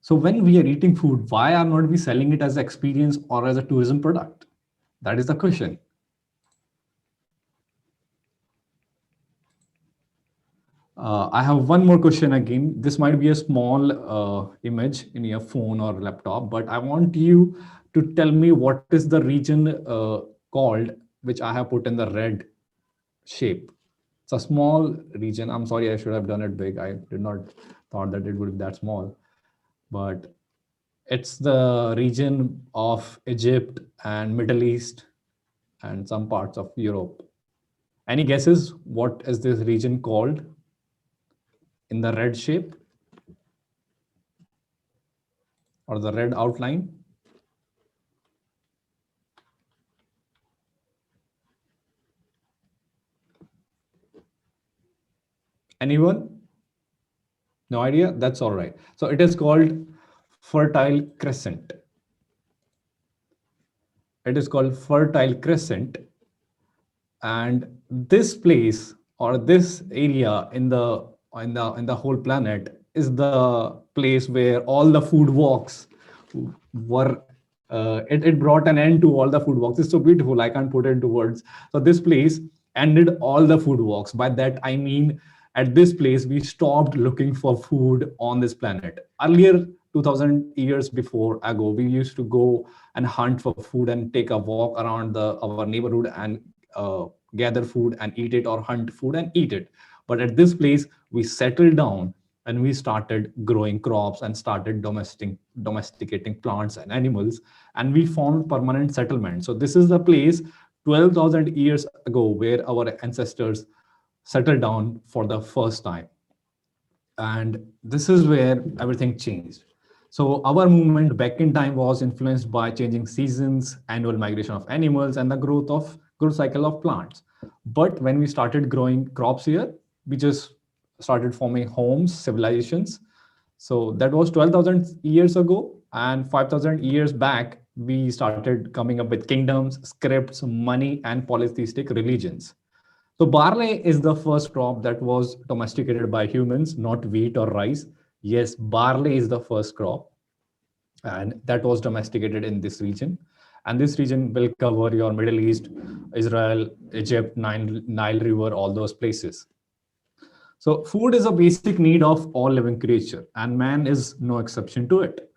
G: So when we are eating food, why are not we selling it as an experience or as a tourism product? That is the question. I have one more question again. This might be a small image in your phone or laptop, but I want you to tell me what is the region called, which I have put in the red shape. It's a small region. I'm sorry, I should have done it big. I did not thought that it would be that small, but it's the region of Egypt and Middle East and some parts of Europe. Any guesses? What is this region called in the red shape or the red outline? Anyone? No idea? That's all right. So it is called Fertile Crescent. It is called Fertile Crescent. And this place or this area in the whole planet is the place where all the food walks were it brought an end to all the food walks. It's so beautiful, I can't put it into words. So this place ended all the food walks. By that I mean, at this place we stopped looking for food on this planet. Earlier, 2000 years before ago, we used to go and hunt for food and take a walk around our neighborhood and gather food and eat it, or hunt food and eat it. But at this place we settled down and we started growing crops and started domesticating plants and animals, and we formed permanent settlement. So this is the place 12,000 years ago where our ancestors settled down for the first time. And this is where everything changed. So our movement back in time was influenced by changing seasons, annual migration of animals, and the growth cycle of plants. But when we started growing crops here, we just started forming homes, civilizations. So that was 12,000 years ago, and 5,000 years back, we started coming up with kingdoms, scripts, money, and polytheistic religions. So barley is the first crop that was domesticated by humans, not wheat or rice. Yes, barley is the first crop, and that was domesticated in this region. And this region will cover your Middle East, Israel, Egypt, Nile River, all those places. So food is a basic need of all living creature, and man is no exception to it.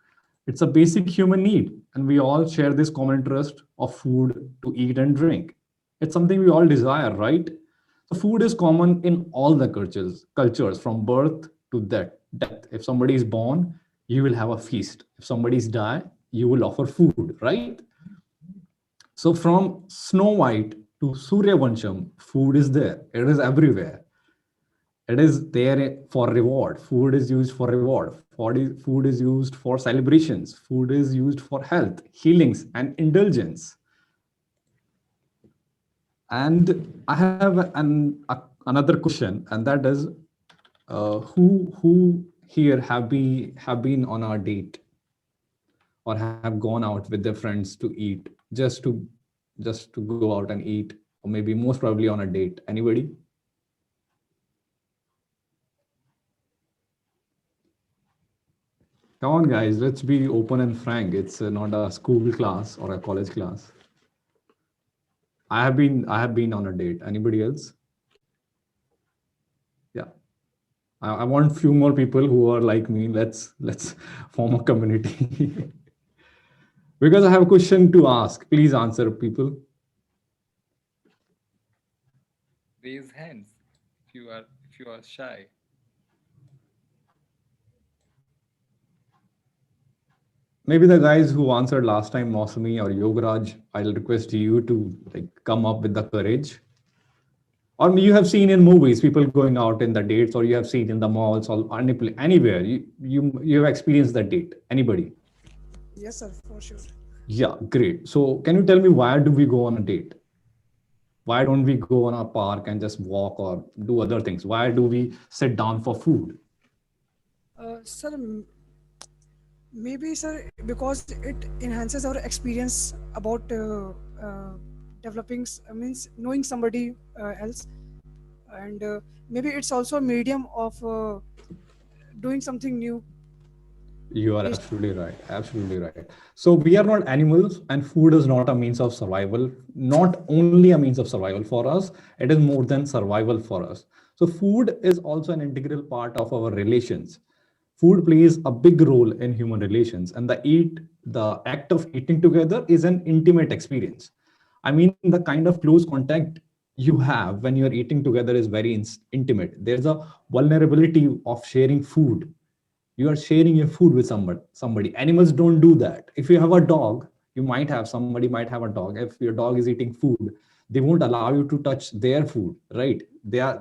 G: It's a basic human need, and we all share this common interest of food to eat and drink. It's something we all desire, right? So food is common in all the cultures from birth to death. If somebody is born, you will have a feast. If somebody is die, you will offer food, right? So from Snow White to Surya Vansham, food is there. It is everywhere. It is there for reward. Food is used for reward. Food is used for celebrations. Food is used for health, healings, and indulgence. And I have another question, and that is, who here have been on a date or have gone out with their friends to eat, just to go out and eat, or maybe most probably on a date? Anybody? Come on, guys, let's be open and frank. It's not a school class or a college class. I have been on a date. Anybody else? Yeah. I want few more people who are like me. Let's form a community. Because I have a question to ask. Please answer, people.
B: Raise hands if you are shy.
G: maybe the guys who answered last time, Mosami or Yogaraj, I'll request you to like come up with the courage. Or you have seen in movies people going out in the dates, or you have seen in the malls or anywhere. You have experienced that date. Anybody?
J: Yes, sir, for sure.
G: Yeah, great. So can you tell me, why do we go on a date? Why don't we go on a park and just walk or do other things? Why do we sit down for food?
J: Sir, maybe, sir, because it enhances our experience about developing, means knowing somebody else, and maybe it's also a medium of doing something new.
G: You are
J: Yes.
G: absolutely right. Absolutely right. So we are not animals, and food is not a means of survival. Not only a means of survival for us, it is more than survival for us. So food is also an integral part of our relations. Food plays a big role in human relations, and the act of eating together is an intimate experience. I mean, the kind of close contact you have when you're eating together is very intimate. There's a vulnerability of sharing food. You are sharing your food with somebody. Animals don't do that. If you have a dog, somebody might have a dog. If your dog is eating food, they won't allow you to touch their food, right?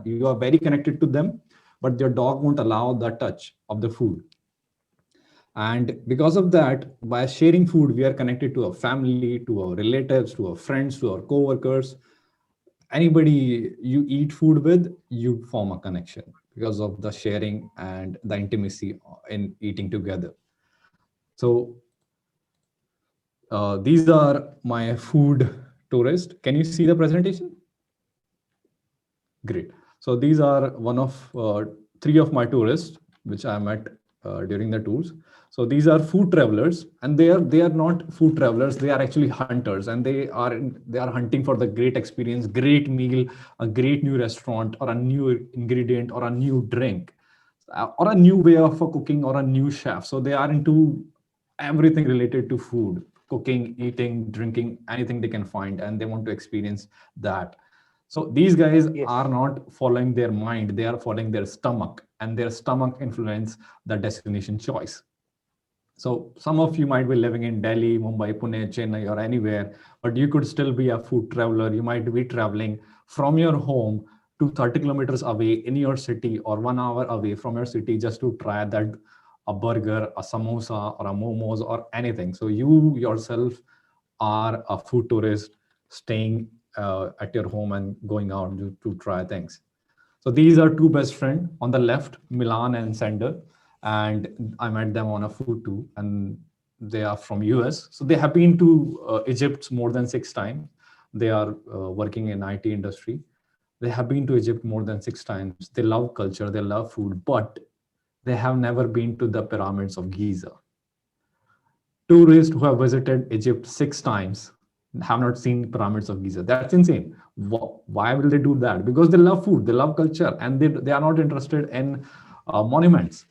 G: You are very connected to them, but your dog won't allow the touch of the food. And because of that, by sharing food, we are connected to our family, to our relatives, to our friends, to our co-workers. Anybody you eat food with, you form a connection because of the sharing and the intimacy in eating together. So these are my food tourists. Can you see the presentation? Great. So these are one of three of my tourists which I met during the tours. So these are food travelers, and they are not food travelers. They are actually hunters, and they are hunting for the great experience, great meal, a great new restaurant, or a new ingredient, or a new drink, or a new way of cooking, or a new chef. So they are into everything related to food, cooking, eating, drinking, anything they can find, and they want to experience that. So these guys
D: Yes.
G: are not following their mind, they are following their stomach, and their stomach influence the destination choice. So some of you might be living in Delhi, Mumbai, Pune, Chennai, or anywhere, but you could still be a food traveler. You might be traveling from your home to 30 kilometers away in your city, or 1 hour away from your city, just to try that a burger, a samosa, or a momos, or anything. So you yourself are a food tourist staying at your home and going out to try things. So these are two best friends on the left, Milan and Sander, and I met them on a food tour, and they are from US. So they have been to Egypt more than 6 times. They are working in IT industry. They have been to Egypt more than 6 times. They love culture, they love food, but they have never been to the pyramids of Giza. Tourists who have visited Egypt 6 times have not seen pyramids of Giza. That's insane. Why will they do that? Because they love food, they love culture, and they are not interested in monuments.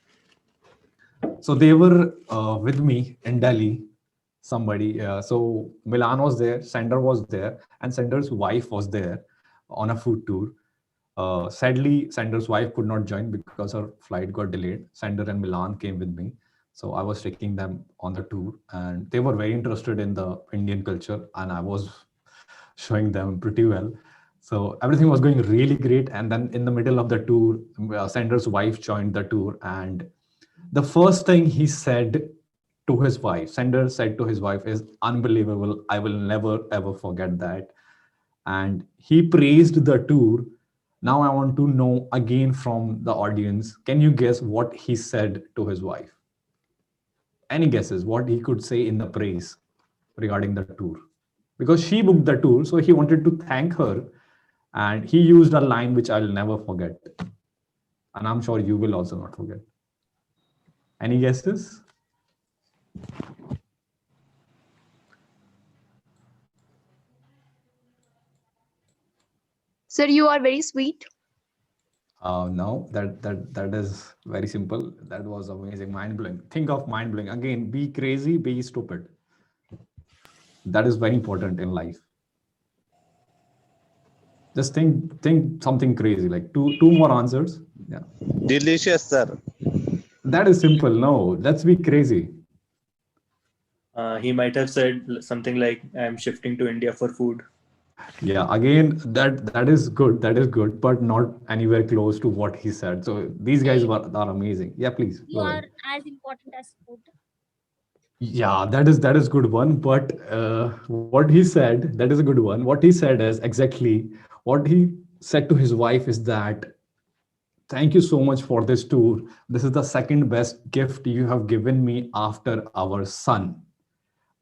G: So they were with me in Delhi. Somebody, so Milan was there, Sander was there, and Sander's wife was there on a food tour. Sadly, Sander's wife could not join because her flight got delayed. Sander and Milan came with me. So I was taking them on the tour, and they were very interested in the Indian culture, and I was showing them pretty well. So everything was going really great. And then in the middle of the tour, Sander's wife joined the tour, and the first thing he said to his wife, Sander said to his wife, is unbelievable. I will never ever forget that. And he praised the tour. Now I want to know again from the audience, can you guess what he said to his wife? Any guesses what he could say in the praise regarding the tour? Because she booked the tour, so he wanted to thank her, and he used a line which I'll never forget, and I'm sure you will also not forget. Any guesses?
I: Sir, you are very sweet.
G: No, that is very simple. That was amazing, mind blowing. Think of mind blowing again. Be crazy, be stupid. That is very important in life. Just think something crazy, like two more answers. Yeah.
H: Delicious, sir.
G: That is simple. No, let's be crazy.
K: He might have said something like, "I'm shifting to India for food."
G: Yeah, again, that is good. That is good, but not anywhere close to what he said. So these guys
A: Hey,
G: are amazing. Yeah, please
A: you
G: go
A: are
G: ahead.
A: as important as food.
G: Yeah, that is good one. But what he said, that is a good one. What he said is exactly what he said to his wife is that thank you so much for this tour. This is the second best gift you have given me after our son.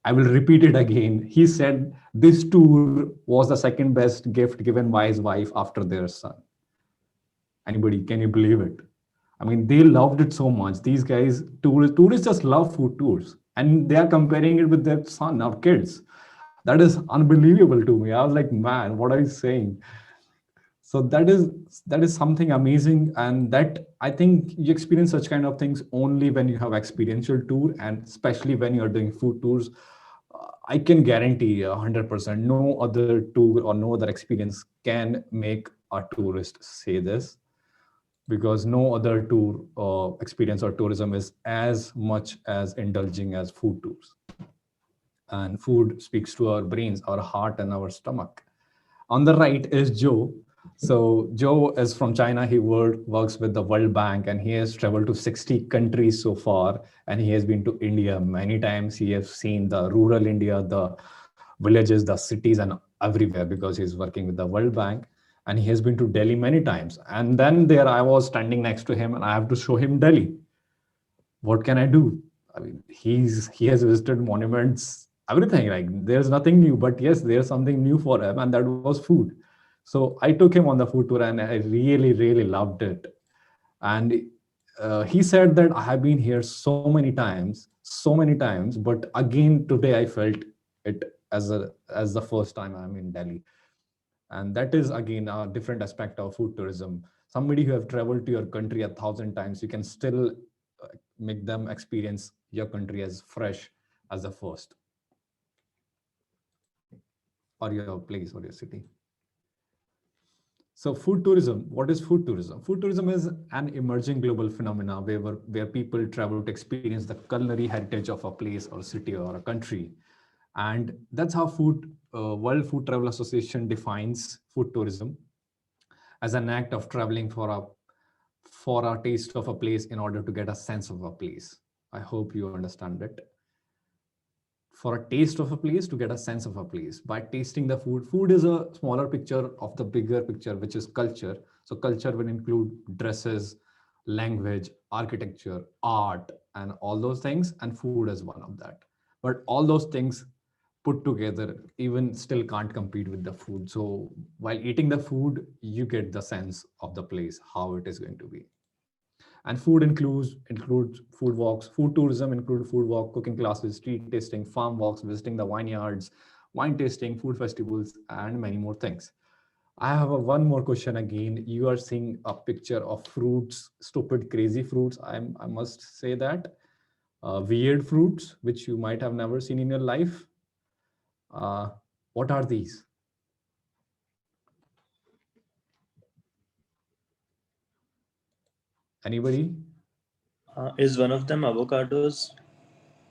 G: I will repeat it again. He said this tour was the second best gift given by his wife after their son. Anybody, can you believe it? I mean, they loved it so much. These guys, tourists just love food tours, and they are comparing it with their son or kids. That is unbelievable to me. I was like, man, what are you saying? So that is something amazing, and that I think you experience such kind of things only when you have experiential tour, and especially when you are doing food tours. I can guarantee 100% no other tour or no other experience can make a tourist say this, because no other tour experience or tourism is as much as indulging as food tours. And food speaks to our brains, our heart, and our stomach. On the right is Joe. So Joe is from China. He works with the World Bank, and he has traveled to 60 countries so far. And he has been to India many times. He has seen the rural India, the villages, the cities, and everywhere, because he's working with the World Bank. And he has been to Delhi many times. And then there I was standing next to him, and I have to show him Delhi. What can I do? I mean, he has visited monuments, everything. Like, there's nothing new, but yes, there's something new for him, and that was food. So I took him on the food tour, and I really, really loved it. And he said that I have been here so many times, but again today I felt it as the first time I'm in Delhi. And that is again a different aspect of food tourism. Somebody who have traveled to your country 1,000 times, you can still make them experience your country as fresh as the first, or your place or your city. So food tourism, what is food tourism? Food tourism is an emerging global phenomena where people travel to experience the culinary heritage of a place or city or a country. And that's how World Food Travel Association defines food tourism as an act of traveling for a taste of a place in order to get a sense of a place. I hope you understand it. For a taste of a place, to get a sense of a place by tasting the food. Food is a smaller picture of the bigger picture, which is culture. So culture will include dresses, language, architecture, art, and all those things, and food is one of that. But all those things put together even still can't compete with the food. So while eating the food, you get the sense of the place, how it is going to be. And food includes food walks. Food tourism include food walk, cooking classes, street tasting, farm walks, visiting the vineyards, wine tasting, food festivals, and many more things. I have one more question again. You are seeing a picture of fruits, stupid, crazy fruits. I must say that weird fruits, which you might have never seen in your life. Uh, what are these? Anybody?
K: Is one of them avocados?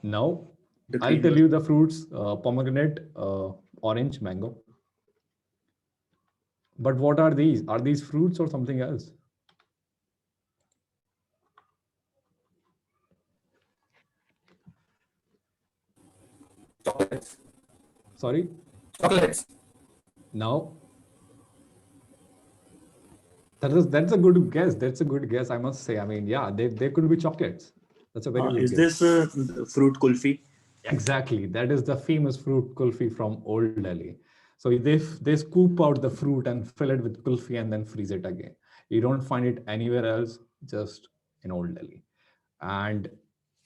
G: No.
K: The
G: I'll
K: green
G: tell
K: one.
G: you the fruits: pomegranate, orange, mango. But what are these? Are these fruits or something else?
B: Chocolates.
G: Sorry?
B: Chocolates.
G: No. That's a good guess. That's a good guess, I must say. I mean, yeah, they could be chocolates. That's a very good
K: Is
G: guess.
K: this fruit kulfi?
G: Exactly. That is the famous fruit kulfi from Old Delhi. So they scoop out the fruit and fill it with kulfi and then freeze it again. You don't find it anywhere else, just in Old Delhi. And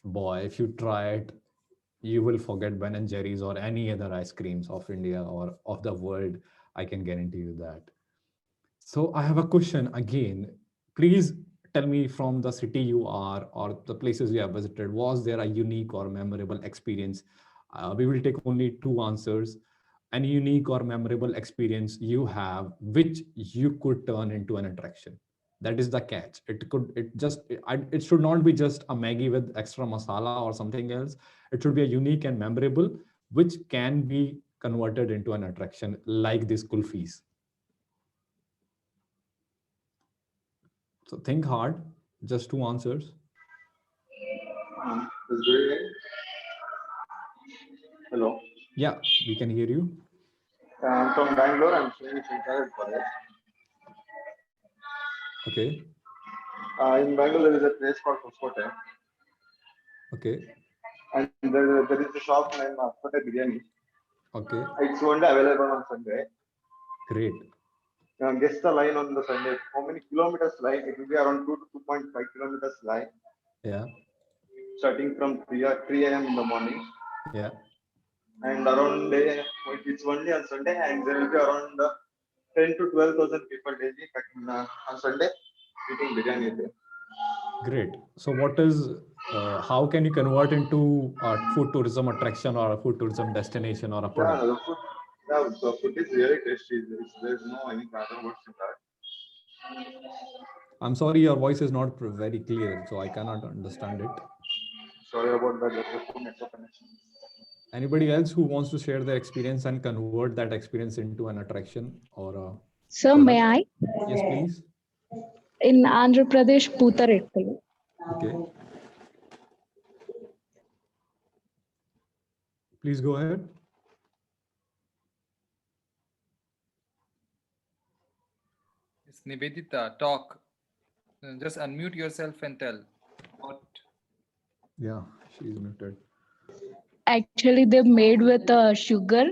G: boy, if you try it, you will forget Ben and Jerry's or any other ice creams of India or of the world. I can guarantee you that. So I have a question again. Please tell me, from the city you are or the places you have visited, was there a unique or memorable experience? We will take only two answers. Any unique or memorable experience you have, which you could turn into an attraction. That is the catch. It should not be just a Maggie with extra masala or something else. It should be a unique and memorable, which can be converted into an attraction like this kulfis. So think hard, just 2 answers.
L: Hello.
G: Yeah, we can hear you.
L: I'm from Bangalore. I'm staying in Srinagar College.
G: Okay.
L: In Bangalore, there is a place called Hoskote.
G: Okay.
L: And there is a shop named Hoskote Biryani.
G: Okay.
L: It's only available on Sunday.
G: Great.
L: Guess the line on the Sunday. How many kilometers line? It will be around 2 to 2.5 kilometers line.
G: Yeah.
L: Starting from 3 a.m. in the morning.
G: Yeah.
L: And around it's only on Sunday, and there will be around 10 to 12,000 people daily on Sunday eating biryani there.
G: Great. So what is, how can you convert into a food tourism attraction or a food tourism destination or a product?
L: The food is really tasty. There's no any other words in that.
G: I'm sorry, your voice is not very clear, so I cannot understand it.
L: Sorry about that. There's a poor network connection.
G: Anybody else who wants to share their experience and convert that experience into an attraction or a
M: Sir,
G: product?
M: may I?
G: Yes, please.
M: In Andhra Pradesh, Putarettu.
G: Okay. Please go ahead.
B: Yes, Nivedita, talk. Just unmute yourself and tell. What?
G: Yeah, she's muted.
M: Actually, they're made with sugar.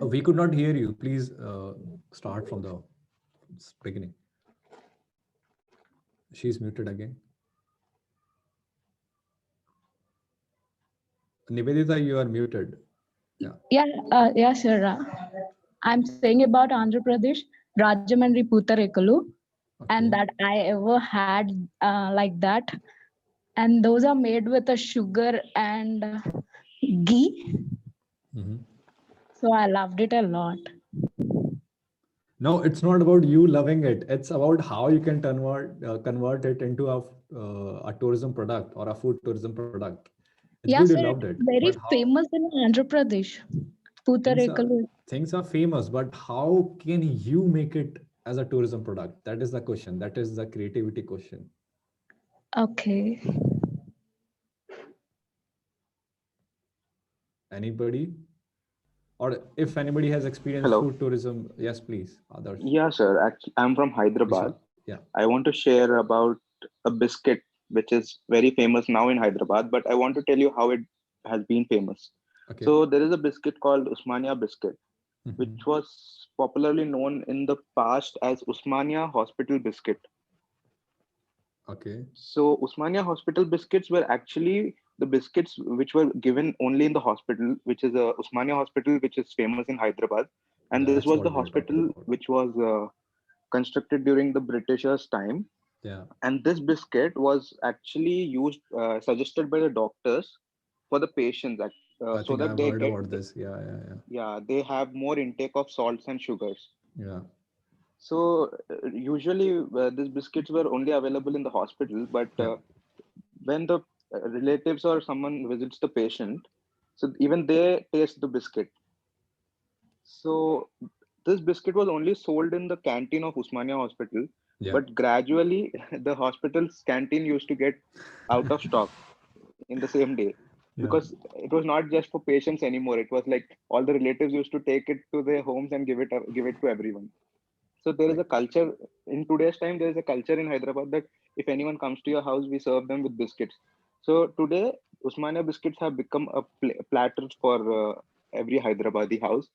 G: We could not hear you. Please start from the beginning. She's muted again. Nivedita, you are muted. Yeah.
M: Yeah, sir. I'm saying about Andhra Pradesh, Rajamandri Putarekulu, and that I ever had like that. And those are made with a sugar and ghee.
G: Mm-hmm.
M: So I loved it a lot.
G: No, it's not about you loving it. It's about how you can convert it into a tourism product or a food tourism product. It's
M: Yeah,
G: good
M: sir,
G: you loved it.
M: it's very famous in Andhra Pradesh. Putarekulu.
G: Things are famous, but how can you make it as a tourism product? That is the question. That is the creativity question.
M: Okay.
G: Anybody? Or if anybody has experienced
N: Hello.
G: food tourism, yes, please. Others.
N: Yeah, sir. Actually, I'm from Hyderabad.
G: Yeah.
N: I want to share about a biscuit which is very famous now in Hyderabad, but I want to tell you how it has been famous.
G: Okay.
N: So there is a biscuit called Usmania biscuit, which was popularly known in the past as Usmania Hospital biscuit.
G: Okay.
N: So Usmania Hospital biscuits were actually the biscuits which were given only in the hospital, which is a Usmania Hospital, which is famous in Hyderabad. And this was the hospital which was constructed during the Britishers' time.
G: Yeah.
N: And this biscuit was actually used, suggested by the doctors for the patients, so that
G: I've
N: they
G: heard
N: get,
G: about this. Yeah.
N: they have more intake of salts and sugars.
G: Yeah.
N: So usually these biscuits were only available in the hospital, but when the relatives or someone visits the patient, so even they taste the biscuit. So this biscuit was only sold in the canteen of Usmania Hospital, but gradually the hospital's canteen used to get out of stock in the same day, because it was not just for patients anymore. It was like all the relatives used to take it to their homes and give it to everyone. So there is a culture in today's time. There is a culture in Hyderabad that if anyone comes to your house, we serve them with biscuits. So today, Usmania biscuits have become a platter for every Hyderabadi house.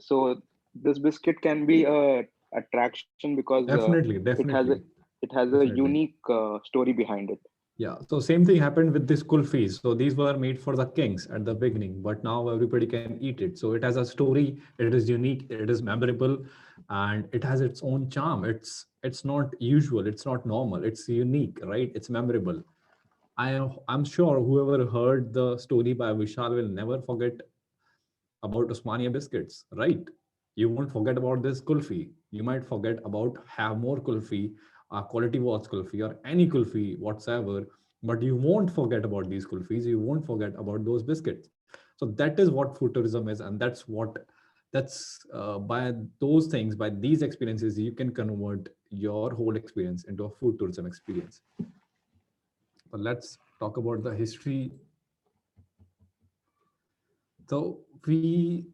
N: So this biscuit can be a attraction because it has a unique story behind it.
G: Yeah, so same thing happened with this kulfis. So these were made for the kings at the beginning, but now everybody can eat it. So it has a story, it is unique, it is memorable, and it has its own charm. It's not usual, it's not normal, it's unique, right? It's memorable. I'm sure whoever heard the story by Vishal will never forget about Osmania biscuits, right? You won't forget about this kulfi. You might forget about have more kulfi, quality watch kulfi, or any kulfi whatsoever, but you won't forget about these kulfis. You won't forget about those biscuits. So that is what food tourism is, and that's by those things, by these experiences, you can convert your whole experience into a food tourism experience. But let's talk about the history. So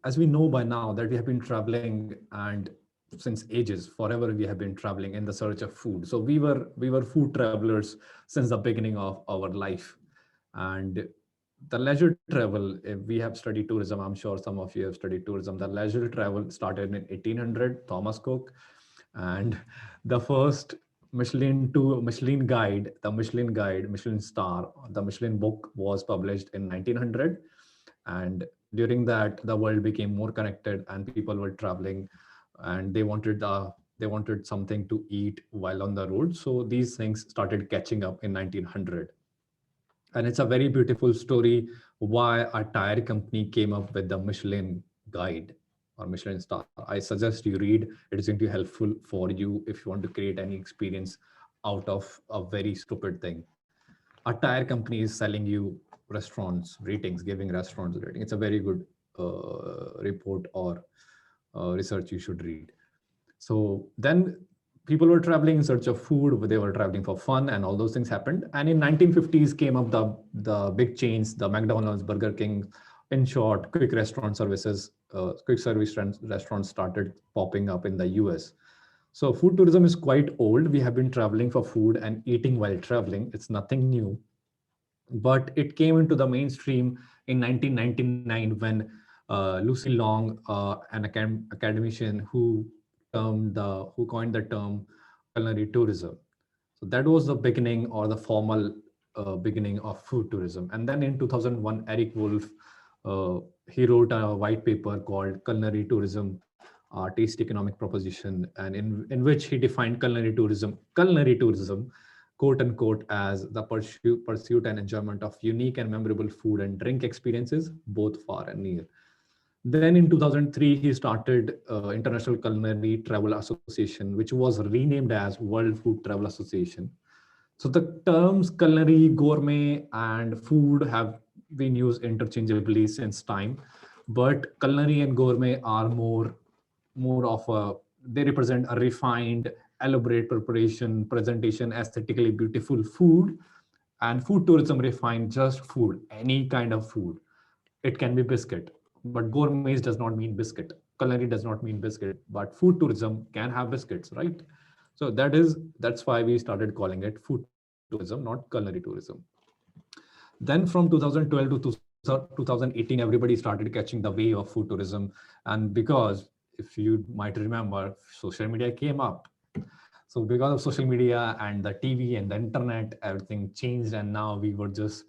G: as we know by now that we have been traveling, and since ages, forever we have been traveling in the search of food. So we were food travelers since the beginning of our life. And the leisure travel, if we have studied tourism, I'm sure some of you have studied tourism. The leisure travel started in 1800, Thomas Cook, and the first Michelin guide, Michelin star, the Michelin book was published in 1900. And during that, the world became more connected, and people were traveling, and they wanted something to eat while on the road. So these things started catching up in 1900. And it's a very beautiful story why a tire company came up with the Michelin guide or Michelin star. I suggest you read. It is going to be helpful for you if you want to create any experience out of a very stupid thing. A tire company is selling you restaurants ratings, giving restaurants rating. It's a very good report or research you should read. So then people were traveling in search of food, they were traveling for fun, and all those things happened. And in 1950s came up the big chains, the McDonald's, Burger King, in short, quick restaurant services, quick service restaurants started popping up in the US. So food tourism is quite old. We have been traveling for food and eating while traveling. It's nothing new. But it came into the mainstream in 1999 when Lucy Long, an academician who coined the term culinary tourism. So that was the beginning, or the formal beginning of food tourism. And then in 2001, Eric Wolf, he wrote a white paper called Culinary Tourism, Taste Economic Proposition, and in which he defined culinary tourism, quote unquote, as the pursuit and enjoyment of unique and memorable food and drink experiences, both far and near. Then in 2003, he started International Culinary Travel Association, which was renamed as World Food Travel Association. So the terms culinary, gourmet, and food have been used interchangeably since time, but culinary and gourmet are more of they represent a refined, elaborate presentation, aesthetically beautiful food. And food tourism refined just food, any kind of food. It can be biscuit, but gourmet does not mean biscuit. Culinary does not mean biscuit, but food tourism can have biscuits, right? So that's why we started calling it food tourism, not culinary tourism. Then from 2012 to 2018, everybody started catching the wave of food tourism. And because, if you might remember, social media came up. So because of social media and the TV and the internet, everything changed, and now we were just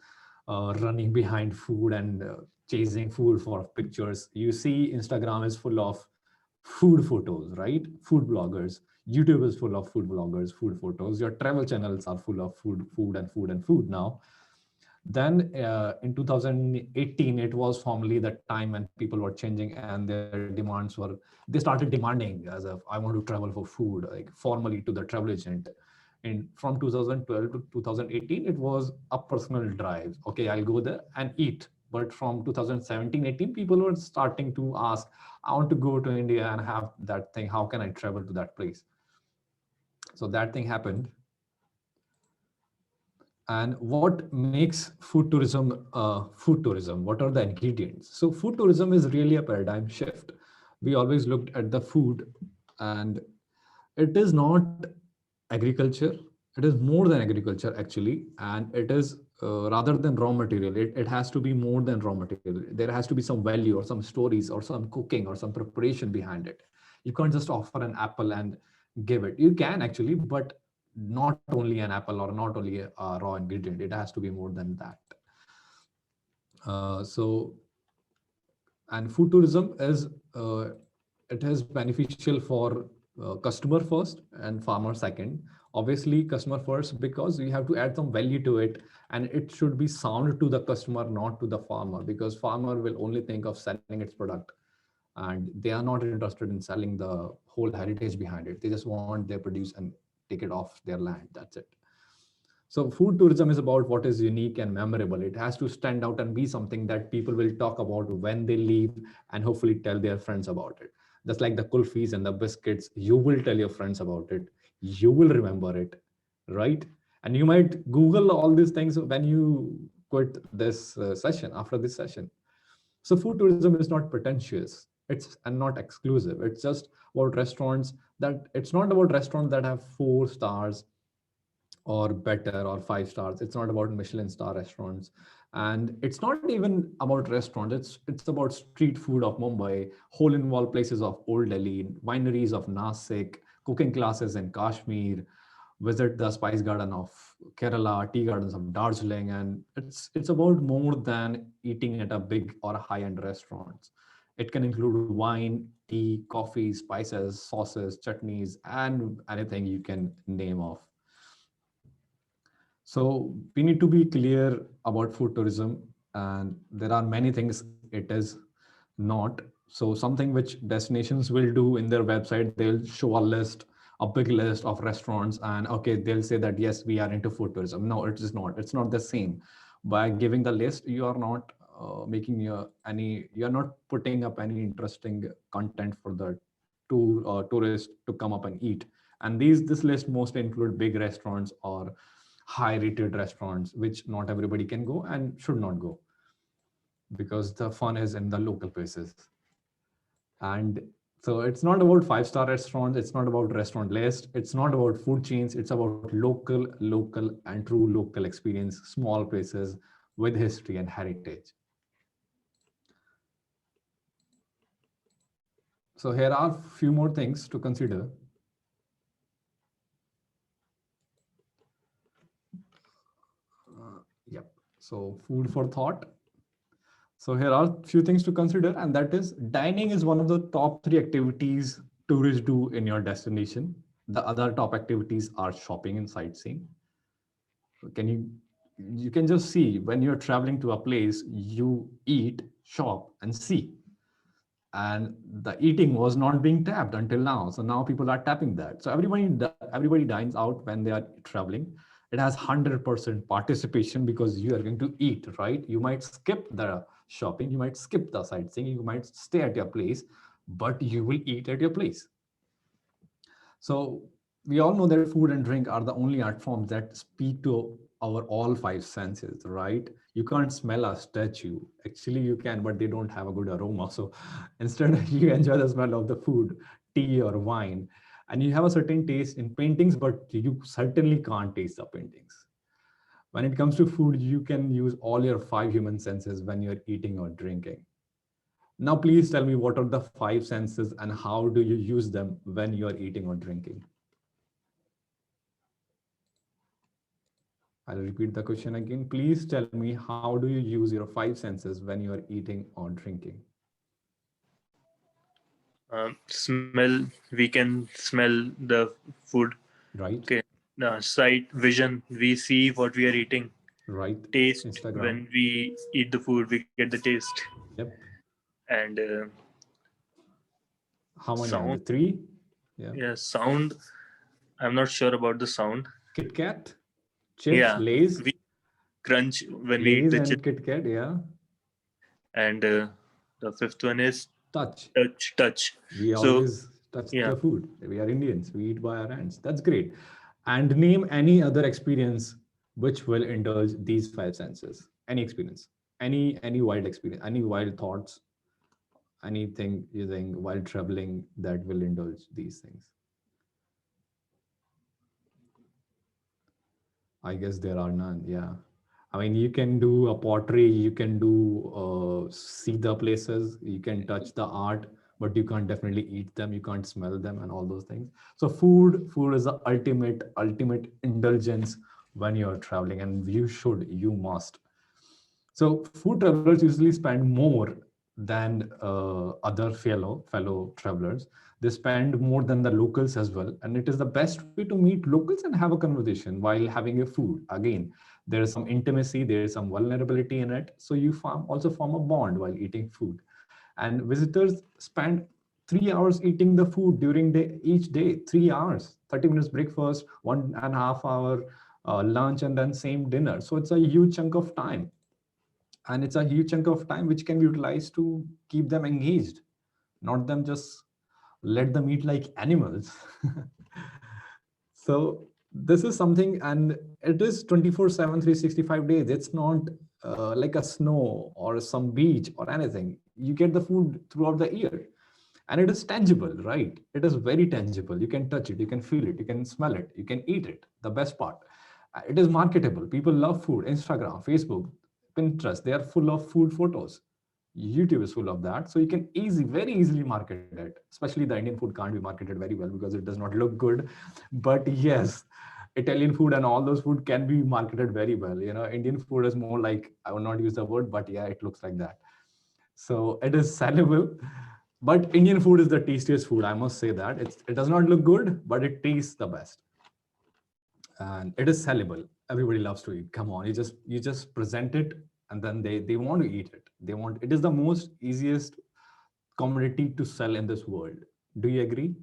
G: running behind food and chasing food for pictures. You see, Instagram is full of food photos, right? Food bloggers. YouTube is full of food bloggers, food photos. Your travel channels are full of food now. Then in 2018, it was formally the time when people were changing, and their demands they started demanding, as if I want to travel for food, like formally to the travel agent. And from 2012 to 2018, it was a personal drive. Okay, I'll go there and eat. But from 2017-18, people were starting to ask, I want to go to India and have that thing. How can I travel to that place? So that thing happened. And what makes food tourism food tourism? What are the ingredients? So food tourism is really a paradigm shift. We always looked at the food, and it is not agriculture. It is more than agriculture, actually. And it is rather than raw material, it has to be more than raw material. There has to be some value or some stories or some cooking or some preparation behind it. You can't just offer an apple and give it. You can actually, but not only an apple or not only a raw ingredient. It has to be more than that. And food tourism is it is beneficial for customer first and farmer second. Obviously customer first, because you have to add some value to it, and it should be sound to the customer, not to the farmer, because farmer will only think of selling its product. and they are not interested in selling the whole heritage behind it. They just want their produce and take it off their land. That's it. So food tourism is about what is unique and memorable. It has to stand out and be something that people will talk about when they leave and hopefully tell their friends about it. Just like the kulfis and the biscuits, you will tell your friends about it. You will remember it, right? And you might Google all these things when you quit this session, after this session. So food tourism is not pretentious. It's and not exclusive. It's just about restaurants that it's not about restaurants that have 4 stars or better or 5 stars. It's not about Michelin star restaurants, and it's not even about restaurants. It's about street food of Mumbai, hole in wall places of Old Delhi, wineries of Nasik, cooking classes in Kashmir, visit the spice garden of Kerala, tea gardens of Darjeeling, and it's about more than eating at a big or high end restaurants. It can include wine, tea, coffee, spices, sauces, chutneys, and anything you can name of. So we need to be clear about food tourism, and there are many things it is not. So something which destinations will do in their website, they'll show a list, a big list of restaurants, and okay, they'll say that yes, we are into food tourism. No, it is not. It's not the same. By giving the list, you are not making you're not putting up any interesting content for the tourist to come up and eat. And this list mostly include big restaurants or high rated restaurants, which not everybody can go and should not go, because the fun is in the local places. And so it's not about 5 star restaurants, it's not about restaurant list, it's not about food chains, it's about local and true local experience, small places with history and heritage. So here are a few more things to consider. Yep. So food for thought. So here are a few things to consider, and that is dining is one of the top 3 activities tourists do in your destination. The other top activities are shopping and sightseeing. So you can just see when you're traveling to a place, you eat, shop, and see. And the eating was not being tapped until now. So now people are tapping that. So everybody dines out when they are traveling. It has 100% participation because you are going to eat, right? You might skip the shopping, you might skip the sightseeing, you might stay at your place, but you will eat at your place. So we all know that food and drink are the only art forms that speak to our all 5 senses, right? You can't smell a statue. Actually, you can, but they don't have a good aroma. So instead, you enjoy the smell of the food, tea or wine, and you have a certain taste in paintings, but you certainly can't taste the paintings. When it comes to food, you can use all your 5 human senses when you're eating or drinking. Now, please tell me, what are the 5 senses and how do you use them when you are eating or drinking? I'll repeat the question again. Please tell me, how do you use your 5 senses when you are eating or drinking?
K: Smell, we can smell the food.
G: Right.
K: Okay. Sight, vision, we see what we are eating.
G: Right.
K: Taste,
G: Instagram.
K: when we eat the food, we get the taste.
G: Yep.
K: And
G: how many
K: sound?
G: are there? 3?
K: Yeah, sound. I'm not sure about the sound.
G: Kit Kat, chips,
K: Yeah,
G: Lays.
K: we crunch when we
G: Lays
K: eat the
G: and
K: chip.
G: Kit Kat, yeah.
K: And the 5th one is
G: touch.
K: Touch.
G: We always touch the food. We are Indians. We eat by our hands. That's great. And name any other experience which will indulge these 5 senses. Any experience, any wild experience, any wild thoughts, anything you think while traveling that will indulge these things. I guess there are none. Yeah. I mean, you can do a pottery, you can do see the places, you can touch the art, but you can't definitely eat them, you can't smell them and all those things. So food is the ultimate indulgence when you're traveling, and you must. So food travelers usually spend more than other fellow travelers. They spend more than the locals as well, and it is the best way to meet locals and have a conversation while having your food. Again, there is some intimacy, there is some vulnerability in it, so you also form a bond while eating food. And visitors spend 3 hours eating the food during each day. 3 hours, 30 minutes breakfast, 1.5 hour lunch, and then same dinner. So it's a huge chunk of time, and it's a huge chunk of time which can be utilized to keep them engaged, not them just let them eat like animals. So this is something, and it is 24/7, 365 days. It's not like a snow or some beach or anything. You get the food throughout the year, and it is tangible, right? It is very tangible. You can touch it, you can feel it, you can smell it, you can eat it. The best part, it is marketable. People love food. Instagram, Facebook, Pinterest, they are full of food photos. YouTube is full of that. So you can very easily market it. Especially the Indian food can't be marketed very well because it does not look good. But yes, Italian food and all those food can be marketed very well. You know, Indian food is more like, I will not use the word, but yeah, it looks like that. So it is sellable. But Indian food is the tastiest food. I must say that. It does not look good, but it tastes the best. And it is sellable. Everybody loves to eat. Come on, you just present it, and then they want to eat it. It is the most easiest commodity to sell in this world. Do you agree?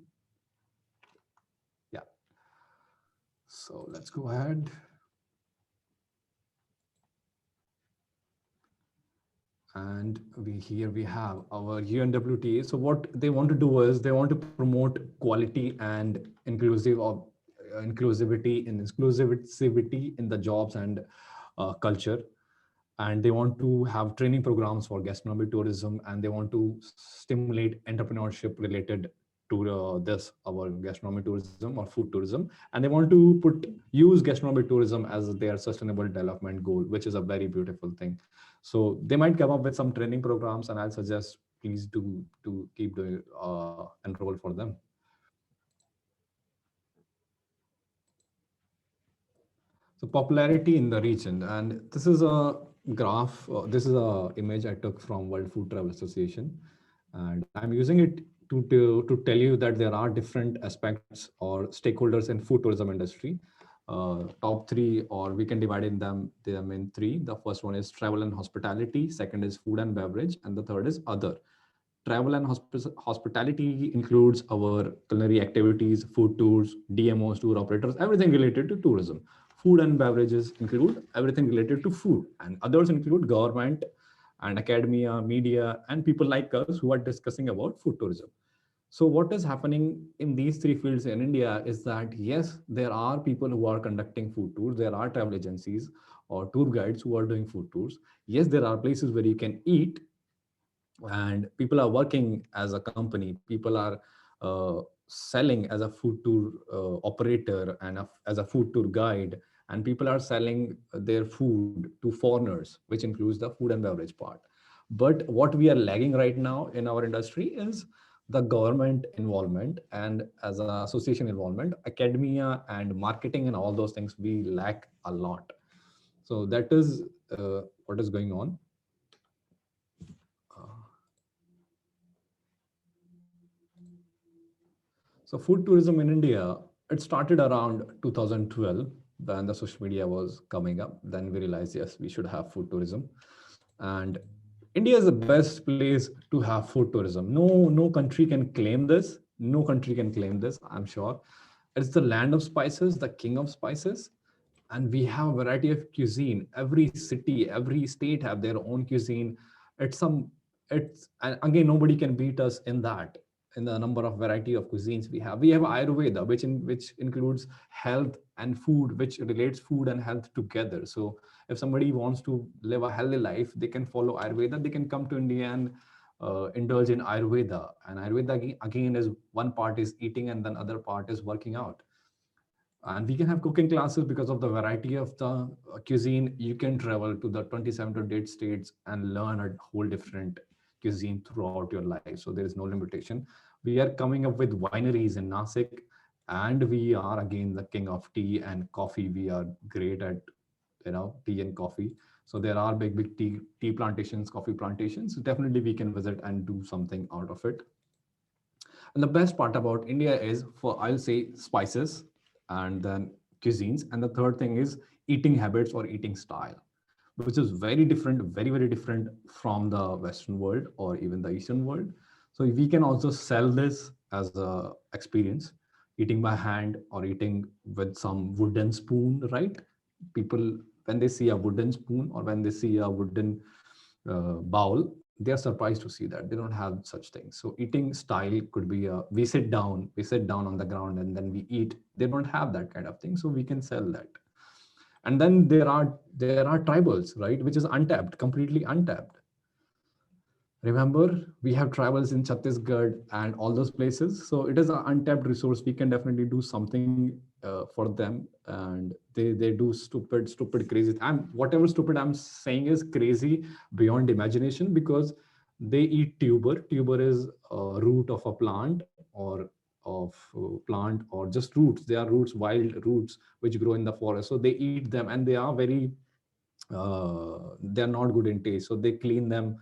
G: Yeah. So let's go ahead. And here we have our UNWTA. So what they want to do is they want to promote quality and inclusivity in the jobs and culture. And they want to have training programs for gastronomy tourism, and they want to stimulate entrepreneurship related to our gastronomy tourism or food tourism. And they want to use gastronomy tourism as their sustainable development goal, which is a very beautiful thing. So they might come up with some training programs, and I'll suggest please do to keep doing enroll for them. So popularity in the region, and this is a graph. This is a image I took from World Food Travel Association, and I'm using it to tell you that there are different aspects or stakeholders in food tourism industry. Top three, or we can divide them in three. The first one is travel and hospitality, second is food and beverage, and the third is other. Travel and hospitality includes our culinary activities, food tours, DMOs, tour operators, everything related to tourism. Food and beverages include everything related to food, and others include government and academia, media, and people like us who are discussing about food tourism. So what is happening in these three fields in India is that, yes, there are people who are conducting food tours. There are travel agencies or tour guides who are doing food tours. Yes, there are places where you can eat, and people are working as a company. People are selling as a food tour operator and as a food tour guide, and people are selling their food to foreigners, which includes the food and beverage part. But what we are lagging right now in our industry is the government involvement, and as an association involvement, academia and marketing and all those things, we lack a lot. So that is what is going on. So food tourism in India, it started around 2012 when the social media was coming up. Then we realized, yes, we should have food tourism. And India is the best place to have food tourism. No country can claim this. No country can claim this, I'm sure. It's the land of spices, the king of spices. And we have a variety of cuisine. Every city, every state have their own cuisine. And again, nobody can beat us in that, in the number of variety of cuisines we have. We have Ayurveda, which includes health and food, which relates food and health together. So if somebody wants to live a healthy life, they can follow Ayurveda. They can come to India and indulge in Ayurveda. And Ayurveda again is one part is eating, and then other part is working out. And we can have cooking classes because of the variety of the cuisine. You can travel to the 27 to 28 states and learn a whole different cuisine throughout your life. So there is no limitation. We are coming up with wineries in Nasik, and we are again the king of tea and coffee. We are great at tea and coffee. So there are big tea plantations, coffee plantations. So definitely we can visit and do something out of it. And the best part about India is, I'll say, spices, and then cuisines. And the third thing is eating habits or eating style. which is very different, very different from the Western world or even the Eastern world. So we can also sell this as a experience, eating by hand or eating with some wooden spoon, right? People, when they see a wooden spoon or when they see a wooden bowl, they are surprised to see that they don't have such things. So eating style could be we sit down on the ground and then we eat. They don't have that kind of thing, so we can sell that. And then there are tribals, right, which is untapped, completely untapped. Remember, we have tribals in Chhattisgarh and all those places. So it is an untapped resource. We can definitely do something for them. And they do stupid, crazy. Whatever stupid I'm saying is crazy beyond imagination, because they eat tuber. Tuber is a root of a plant or just roots. They are roots, wild roots, which grow in the forest. So they eat them, and they are they are not good in taste. So they clean them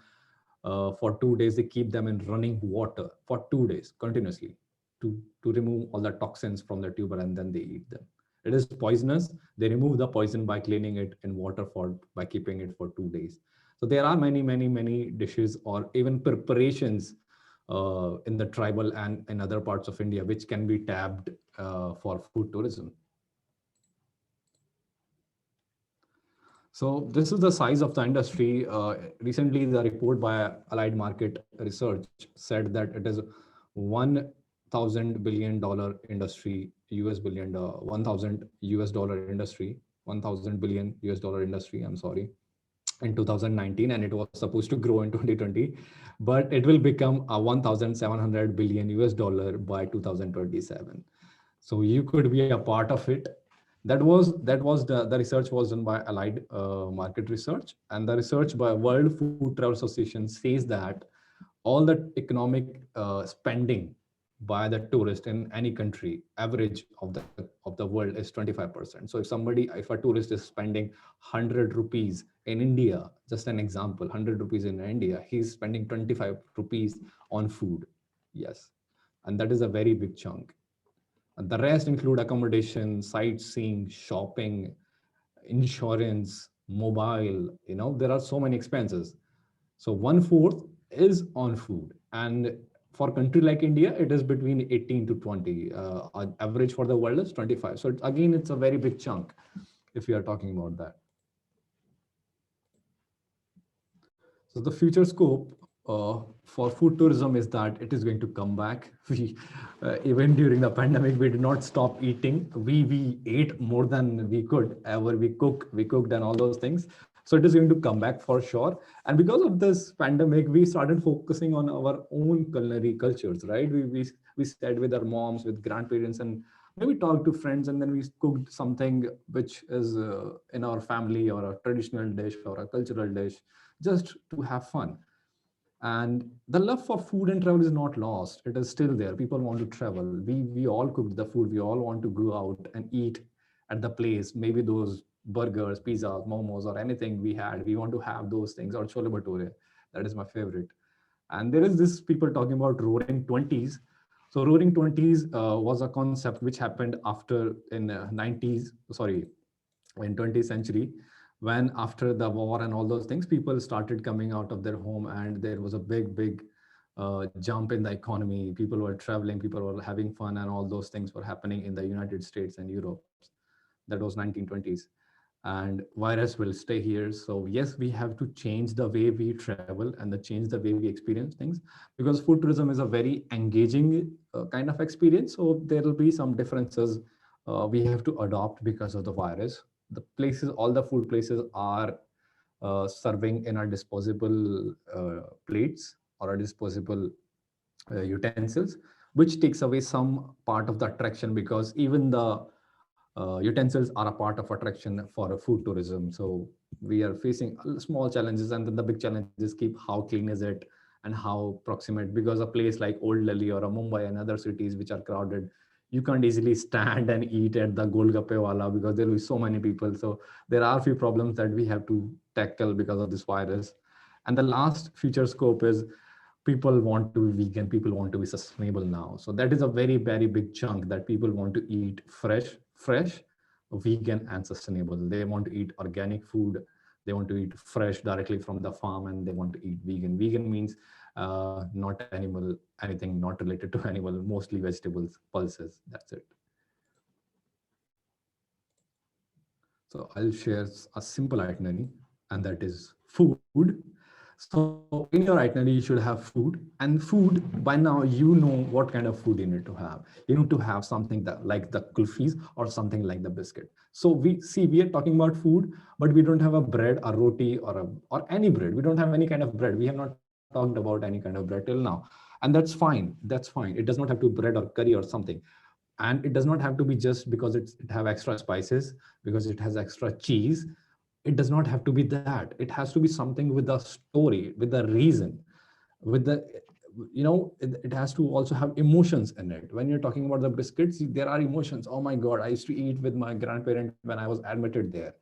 G: for 2 days. They keep them in running water for 2 days continuously to remove all the toxins from the tuber, and then they eat them. It is poisonous. They remove the poison by cleaning it in water by keeping it for 2 days. So there are many dishes or even preparations in the tribal and in other parts of India which can be tapped for food tourism. So this is the size of the industry. Recently, the report by Allied Market Research said that it is $1,000 billion industry, $1,000 industry, $1,000 billion industry. I'm sorry, in 2019, and it was supposed to grow in 2020, but it will become a $1,700 billion by 2027. So you could be a part of it. The research was done by Allied Market Research, and the research by World Food Travel Association says that all the economic spending by the tourist in any country, average of the world is 25%. So if a tourist is spending 100 rupees in India, just an example, 100 rupees in India, he's spending 25 rupees on food. Yes, and that is a very big chunk. The rest include accommodation, sightseeing, shopping, insurance, mobile. There are so many expenses. So 1/4 is on food. And for a country like India, it is between 18 to 20. Average for the world is 25. So again, it's a very big chunk if we are talking about that. So the future scope for food tourism is that it is going to come back. We even during the pandemic, we did not stop eating. We ate more than we could ever. We cooked and all those things. So it is going to come back for sure. And because of this pandemic, we started focusing on our own culinary cultures, right? We sat with our moms, with grandparents, and maybe talked to friends, and then we cooked something which is in our family, or a traditional dish or a cultural dish, just to have fun. And the love for food and travel is not lost. It is still there. People want to travel. We all cooked the food. We all want to go out and eat at the place. Maybe those burgers, pizzas, momos, or anything we had. We want to have those things, or chole bhature. That is my favorite. And there is this people talking about roaring 20s. So roaring 20s was a concept which happened after in 20th century, when after the war and all those things, people started coming out of their home, and there was a big jump in the economy. People were traveling, people were having fun, and all those things were happening in the United States and Europe. That was 1920s. And virus will stay here. So yes, we have to change the way we travel and change the way we experience things, because food tourism is a very engaging kind of experience. So there will be some differences we have to adopt because of the virus. All the food places are serving in our disposable plates or our disposable utensils, which takes away some part of the attraction, because even the utensils are a part of attraction for a food tourism. So we are facing small challenges, and then the big challenges keep how clean is it and how proximate, because a place like Old Delhi or a Mumbai and other cities which are crowded, you can't easily stand and eat at the Golgappe wala because there will be so many people. So there are a few problems that we have to tackle because of this virus. And the last future scope is people want to be vegan, people want to be sustainable now. So that is a very big chunk, that people want to eat fresh, vegan, and sustainable. They want to eat organic food. They want to eat fresh directly from the farm, and they want to eat vegan. Vegan means not animal, anything not related to animal, mostly vegetables, pulses. That's it. So I'll share a simple itinerary, and that is food. So in your itinerary, you should have food, and food, by now, you know what kind of food you need to have. You need to have something that like the kulfis or something like the biscuit. So we are talking about food, but we don't have a bread, a roti, or any bread. We don't have any kind of bread. We have not talked about any kind of bread till now. And that's fine. That's fine. It does not have to be bread or curry or something. And it does not have to be just because it have extra spices, because it has extra cheese. It does not have to be that. It has to be something with a story, with a reason, with the, it has to also have emotions in it. When you're talking about the biscuits, there are emotions. Oh my god, I used to eat with my grandparent when I was admitted there.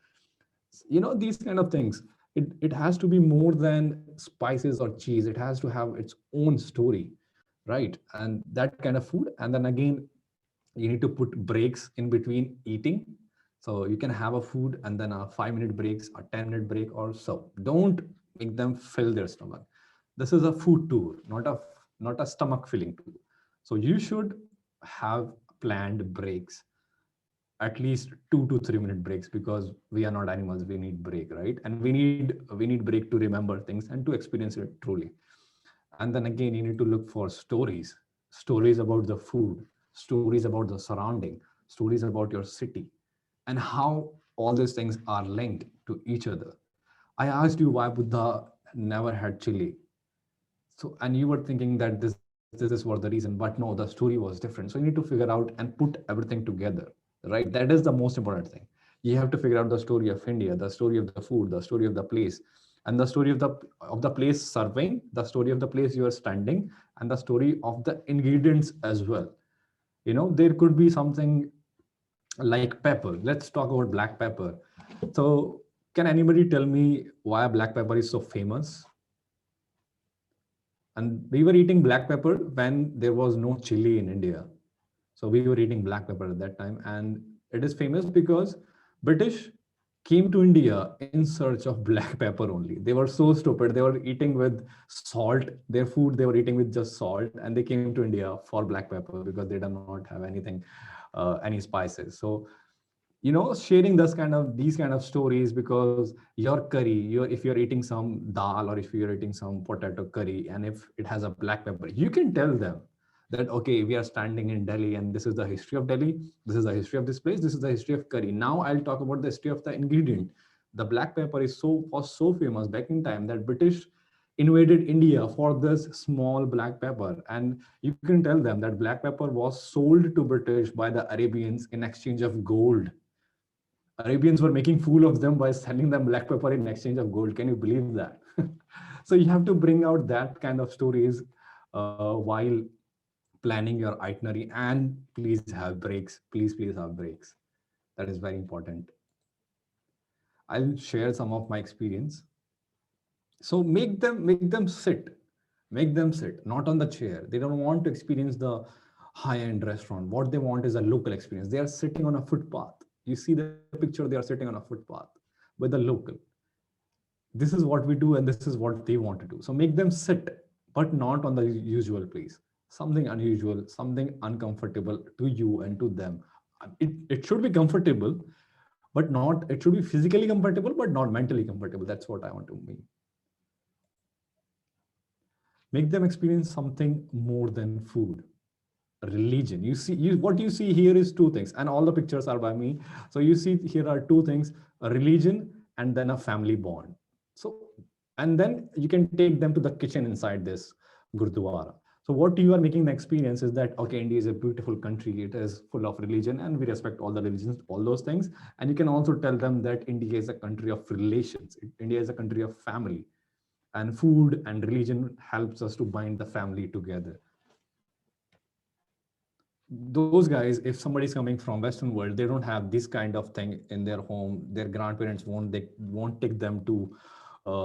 G: These kind of things. It has to be more than spices or cheese. It has to have its own story, right? And that kind of food. And then again, you need to put breaks in between eating. So you can have a food and then a 5-minute breaks, a 10-minute break or so. Don't make them fill their stomach. This is a food tour, not a stomach filling tour. So you should have planned breaks, at least 2 to 3 minute breaks, because we are not animals. We need break, right? And we need break to remember things and to experience it truly. And then again, you need to look for stories about the food, stories about the surrounding, stories about your city, and how all these things are linked to each other. I asked you why Buddha never had chili. So, and you were thinking that this was the reason, but no, the story was different. So you need to figure out and put everything together, right? That is the most important thing. You have to figure out the story of India, the story of the food, the story of the place, and the story of the place serving, the story of the place you are standing, and the story of the ingredients as well. There could be something like pepper. Let's talk about black pepper. So can anybody tell me why black pepper is so famous? And we were eating black pepper when there was no chili in India. So we were eating black pepper at that time. And it is famous because British came to India in search of black pepper only. They were so stupid. They were eating with salt. Their food, they were eating with just salt. And they came to India for black pepper because they do not have anything, any spices. So sharing these kind of stories, because your curry, if you're eating some dal, or if you're eating some potato curry, and if it has a black pepper, you can tell them that, okay, we are standing in Delhi, and this is the history of Delhi, this is the history of this place, this is the history of curry. Now I'll talk about the history of the ingredient. The black pepper was so famous back in time that British invaded India for this small black pepper. And you can tell them that black pepper was sold to British by the Arabians in exchange of gold. Arabians were making fool of them by selling them black pepper in exchange of gold. Can you believe that? So you have to bring out that kind of stories while planning your itinerary, and please have breaks. Please have breaks. That is very important. I'll share some of my experience. So make them sit, not on the chair. They don't want to experience the high-end restaurant. What they want is a local experience. They are sitting on a footpath. You see the picture, they are sitting on a footpath with a local. This is what we do, and this is what they want to do. So make them sit, but not on the usual place. Something unusual, something uncomfortable to you and to them. It should be comfortable, but not, it should be physically comfortable, but not mentally comfortable. That's what I want to mean. Make them experience something more than food. Religion. What you see here is two things, and all the pictures are by me. So you see here are two things: a religion and then a family bond. So, and then you can take them to the kitchen inside this Gurdwara. So what you are making the experience is that, okay, India is a beautiful country. It is full of religion, and we respect all the religions, all those things. And you can also tell them that India is a country of relations. India is a country of family, and food and religion helps us to bind the family together. Those guys, if somebody's coming from Western world, they don't have this kind of thing in their home. Their grandparents won't take them to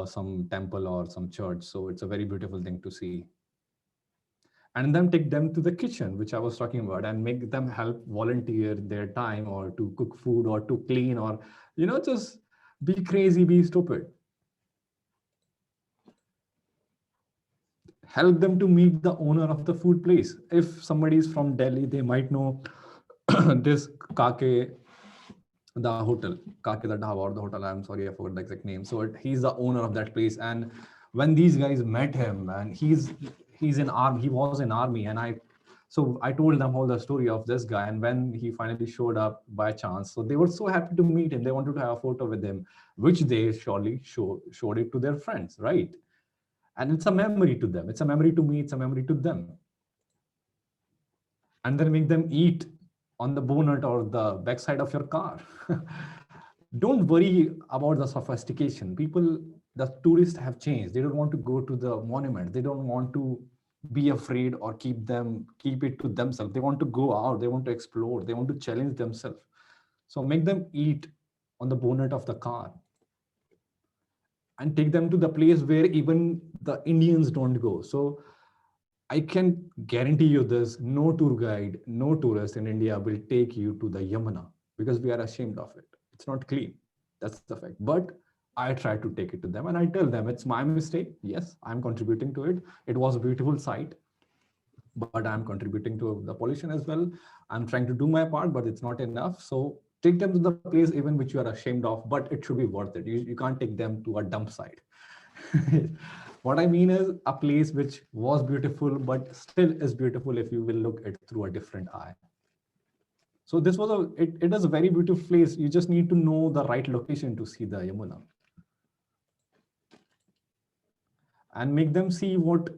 G: some temple or some church. So it's a very beautiful thing to see. And then take them to the kitchen, which I was talking about, and make them help volunteer their time, or to cook food, or to clean, or just Be crazy, be stupid. Help them to meet the owner of the food place. If somebody is from Delhi, they might know this Kake, the hotel, Kake the Dhaba or the hotel. I'm sorry, I forgot the exact name. So he's the owner of that place. And when these guys met him, and he's in army, he was in army, and I told them all the story of this guy. And when he finally showed up by chance, so they were so happy to meet him. They wanted to have a photo with him, which they surely showed it to their friends, right? And it's a memory to them. It's a memory to me. It's a memory to them. And then make them eat on the bonnet or the backside of your car. Don't worry about the sophistication. People, the tourists have changed. They don't want to go to the monument. They don't want to be afraid or keep it to themselves. They want to go out. They want to explore. They want to challenge themselves. So make them eat on the bonnet of the car. And take them to the place where even the Indians don't go. So I can guarantee you this, no tour guide, no tourist in India will take you to the Yamuna because we are ashamed of it. It's not clean. That's the fact. But I try to take it to them and I tell them it's my mistake. Yes, I'm contributing to it. It was a beautiful sight, but I'm contributing to the pollution as well. I'm trying to do my part, but it's not enough. So take them to the place even which you are ashamed of, but it should be worth it. You can't take them to a dump site. What I mean is a place which was beautiful, but still is beautiful if you will look at it through a different eye. So this was it is a very beautiful place. You just need to know the right location to see the Yamuna. And make them see what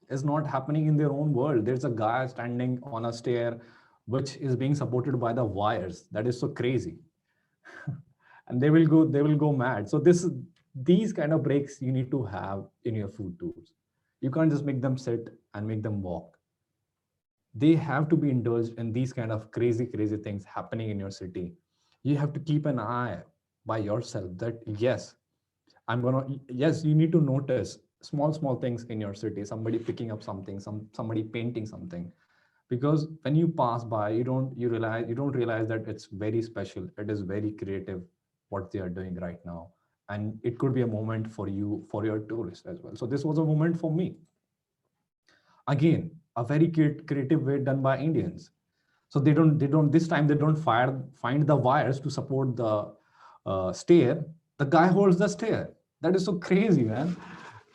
G: is not happening in their own world. There's a guy standing on a stair which is being supported by the wires. That is so crazy. And they will go mad. So these kind of breaks you need to have in your food tours. You can't just make them sit and make them walk. They have to be indulged in these kind of crazy things happening in your city. You have to keep an eye by yourself that yes, you need to notice small things in your city, somebody picking up something, somebody painting something. Because when you pass by, you don't realize that it's very special. It is very creative what they are doing right now. And it could be a moment for you, for your tourists as well. So this was a moment for me. Again, a very creative way done by Indians. So they don't this time they don't find the wires to support the stair. The guy holds the stair. That is so crazy, man.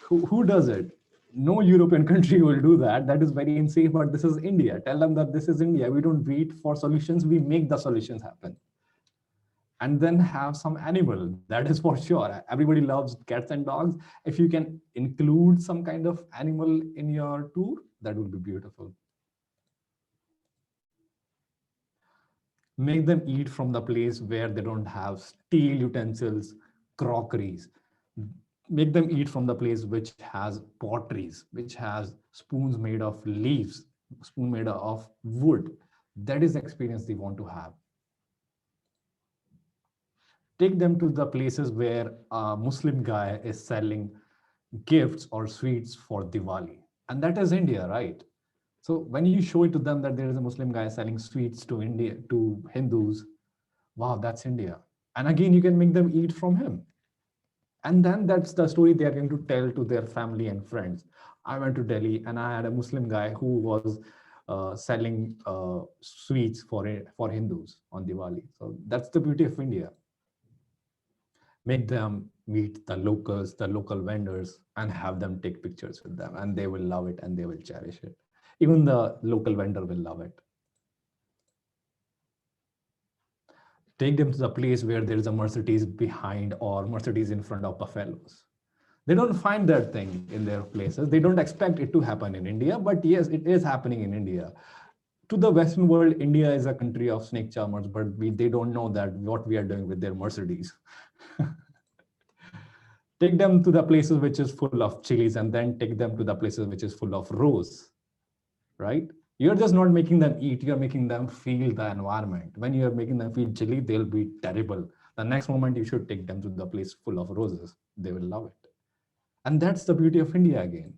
G: Who does it? No European country will do that. That is very unsafe, but this is India. Tell them that this is India. We don't wait for solutions. We make the solutions happen. And then have some animal. That is for sure. Everybody loves cats and dogs. If you can include some kind of animal in your tour, that would be beautiful. Make them eat from the place where they don't have steel utensils, crockeries. Make them eat from the place which has potteries, which has spoons made of leaves, spoon made of wood. That is the experience they want to have. Take them to the places where a Muslim guy is selling gifts or sweets for Diwali. And that is India, right? So when you show it to them that there is a Muslim guy selling sweets to Hindus, wow, that's India. And again, you can make them eat from him. And then that's the story they are going to tell to their family and friends. I went to Delhi and I had a Muslim guy who was selling sweets for Hindus on Diwali. So that's the beauty of India. Make them meet the locals, the local vendors, and have them take pictures with them. And they will love it and they will cherish it. Even the local vendor will love it. Take them to the place where there is a Mercedes behind or Mercedes in front of buffaloes. They don't find that thing in their places. They don't expect it to happen in India, but yes, it is happening in India. To the Western world, India is a country of snake charmers, but they don't know that what we are doing with their Mercedes. Take them to the places which is full of chilies and then take them to the places which is full of rose, right? You're just not making them eat, you're making them feel the environment. When you're making them feel chilly, they'll be terrible. The next moment you should take them to the place full of roses. They will love it. And that's the beauty of India again.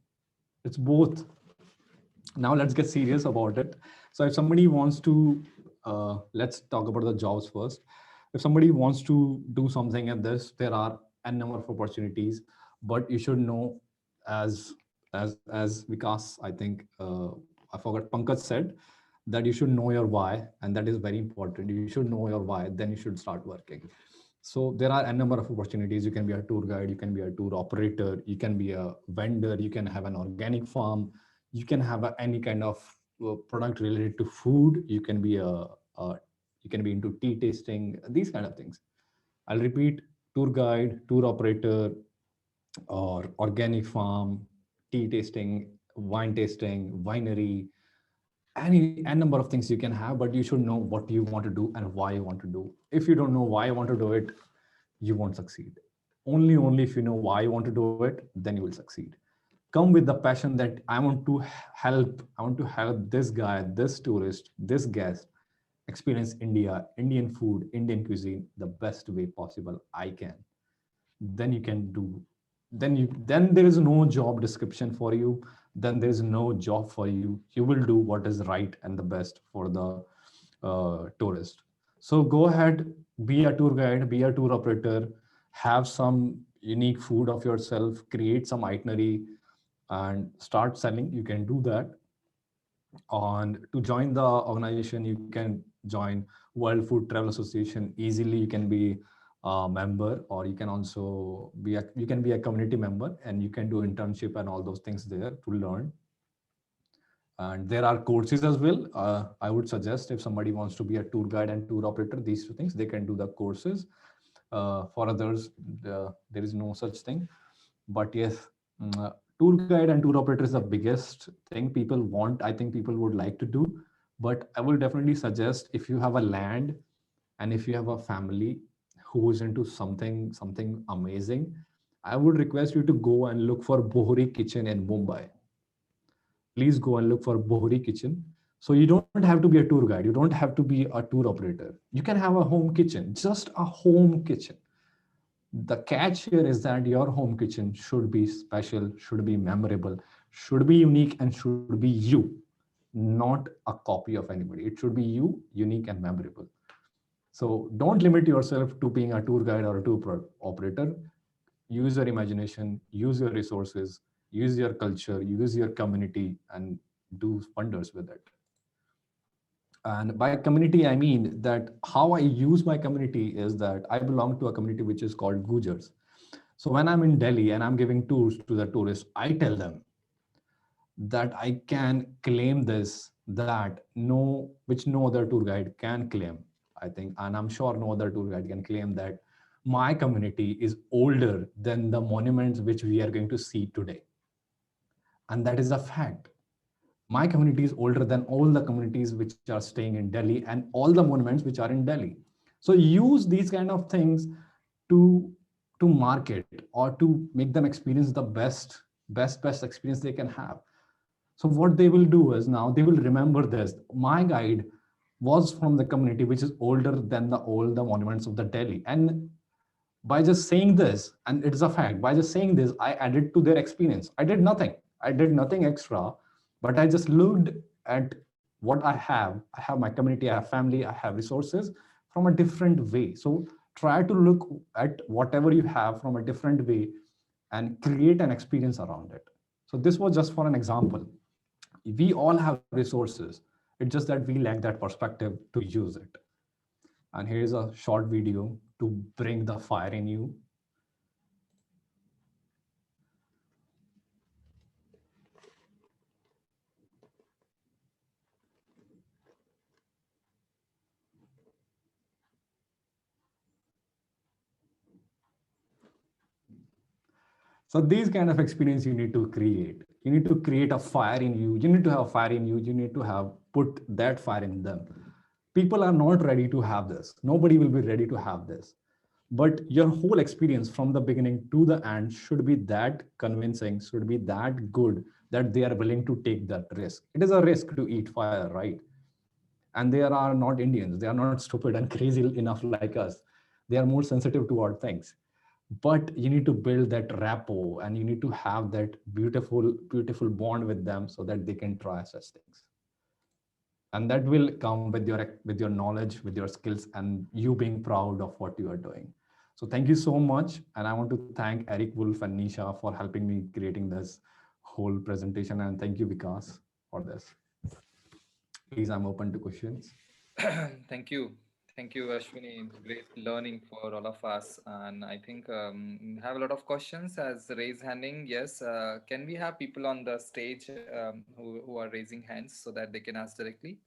G: It's both. Now let's get serious about it. So if somebody wants to, let's talk about the jobs first. If somebody wants to do something at this, there are a number of opportunities, but you should know, as Vikas, I think, I forgot, Pankaj said, that you should know your why, and that is very important. You should know your why, then you should start working. So there are a number of opportunities. You can be a tour guide, you can be a tour operator, you can be a vendor, you can have an organic farm, you can have any kind of product related to food, you can be you can be into tea tasting, these kind of things. I'll repeat: tour guide, tour operator, or organic farm, tea tasting, wine tasting, winery, any a number of things you can have, but you should know what you want to do and why you want to do. If you don't know why you want to do it, you won't succeed. Only if you know why you want to do it, then you will succeed. Come with the passion that I want to help this guy, this tourist, this guest experience India, Indian food, Indian cuisine the best way possible I can. Then you can do, then there is no job description for you, then there is no job for you. You will do what is right and the best for the tourist. So go ahead, be a tour guide, be a tour operator, have some unique food of yourself, create some itinerary and start selling. You can do that. And to join the organization, you can join World Food Travel Association easily. You can be a member, or you can also be a community member, and you can do internship and all those things there to learn. And there are courses as well. I would suggest, if somebody wants to be a tour guide and tour operator, these two things, they can do the courses. For others, there is no such thing. But yes, tour guide and tour operator is the biggest thing people want. I think people would like to do. But I will definitely suggest, if you have a land and if you have a family who is into something amazing, I would request you to go and look for Bohri Kitchen in Mumbai. Please go and look for Bohri Kitchen. So you don't have to be a tour guide. You don't have to be a tour operator. You can have a home kitchen, just a home kitchen. The catch here is that your home kitchen should be special, should be memorable, should be unique, and should be you, not a copy of anybody. It should be you, unique and memorable. So don't limit yourself to being a tour guide or a tour operator. Use your imagination, use your resources, use your culture, use your community, and do wonders with it. And by community, I mean that how I use my community is that I belong to a community which is called Gujars. So when I'm in Delhi and I'm giving tours to the tourists, I tell them that I can claim this, which no other tour guide can claim, I think. And I'm sure no other tour guide can claim that my community is older than the monuments which we are going to see today. And that is a fact. My community is older than all the communities which are staying in Delhi and all the monuments which are in Delhi. So use these kind of things to market or to make them experience the best experience they can have. So what they will do is, now they will remember this. My guide was from the community which is older than all the monuments of the Delhi. And by just saying this, and it is a fact, by just saying this, I added to their experience. I did nothing extra, but I just looked at what I have. I have my community, I have family, I have resources from a different way. So try to look at whatever you have from a different way and create an experience around it. So this was just for an example. We all have resources. It's just that we lack that perspective to use it. And here's a short video to bring the fire in you. So these kind of experience you need to create. You need to create a fire in you. You need to have fire in you. You need to have put that fire in them. People are not ready to have this. Nobody will be ready to have this. But your whole experience from the beginning to the end should be that convincing, should be that good that they are willing to take that risk. It is a risk to eat fire, right? And they are not Indians. They are not stupid and crazy enough like us. They are more sensitive toward things. But you need to build that rapport and you need to have that beautiful bond with them so that they can try such things. And that will come with your knowledge, with your skills, and you being proud of what you are doing. So thank you so much. And I want to thank Eric, Wolf, and Nisha for helping me creating this whole presentation. And thank you, Vikas, for this. Please, I'm open to questions.
B: Thank you. Thank you, Ashwini. Great learning for all of us. And I think have a lot of questions as raise handing. Yes. Can we have people on the stage who are raising hands so that they can ask directly?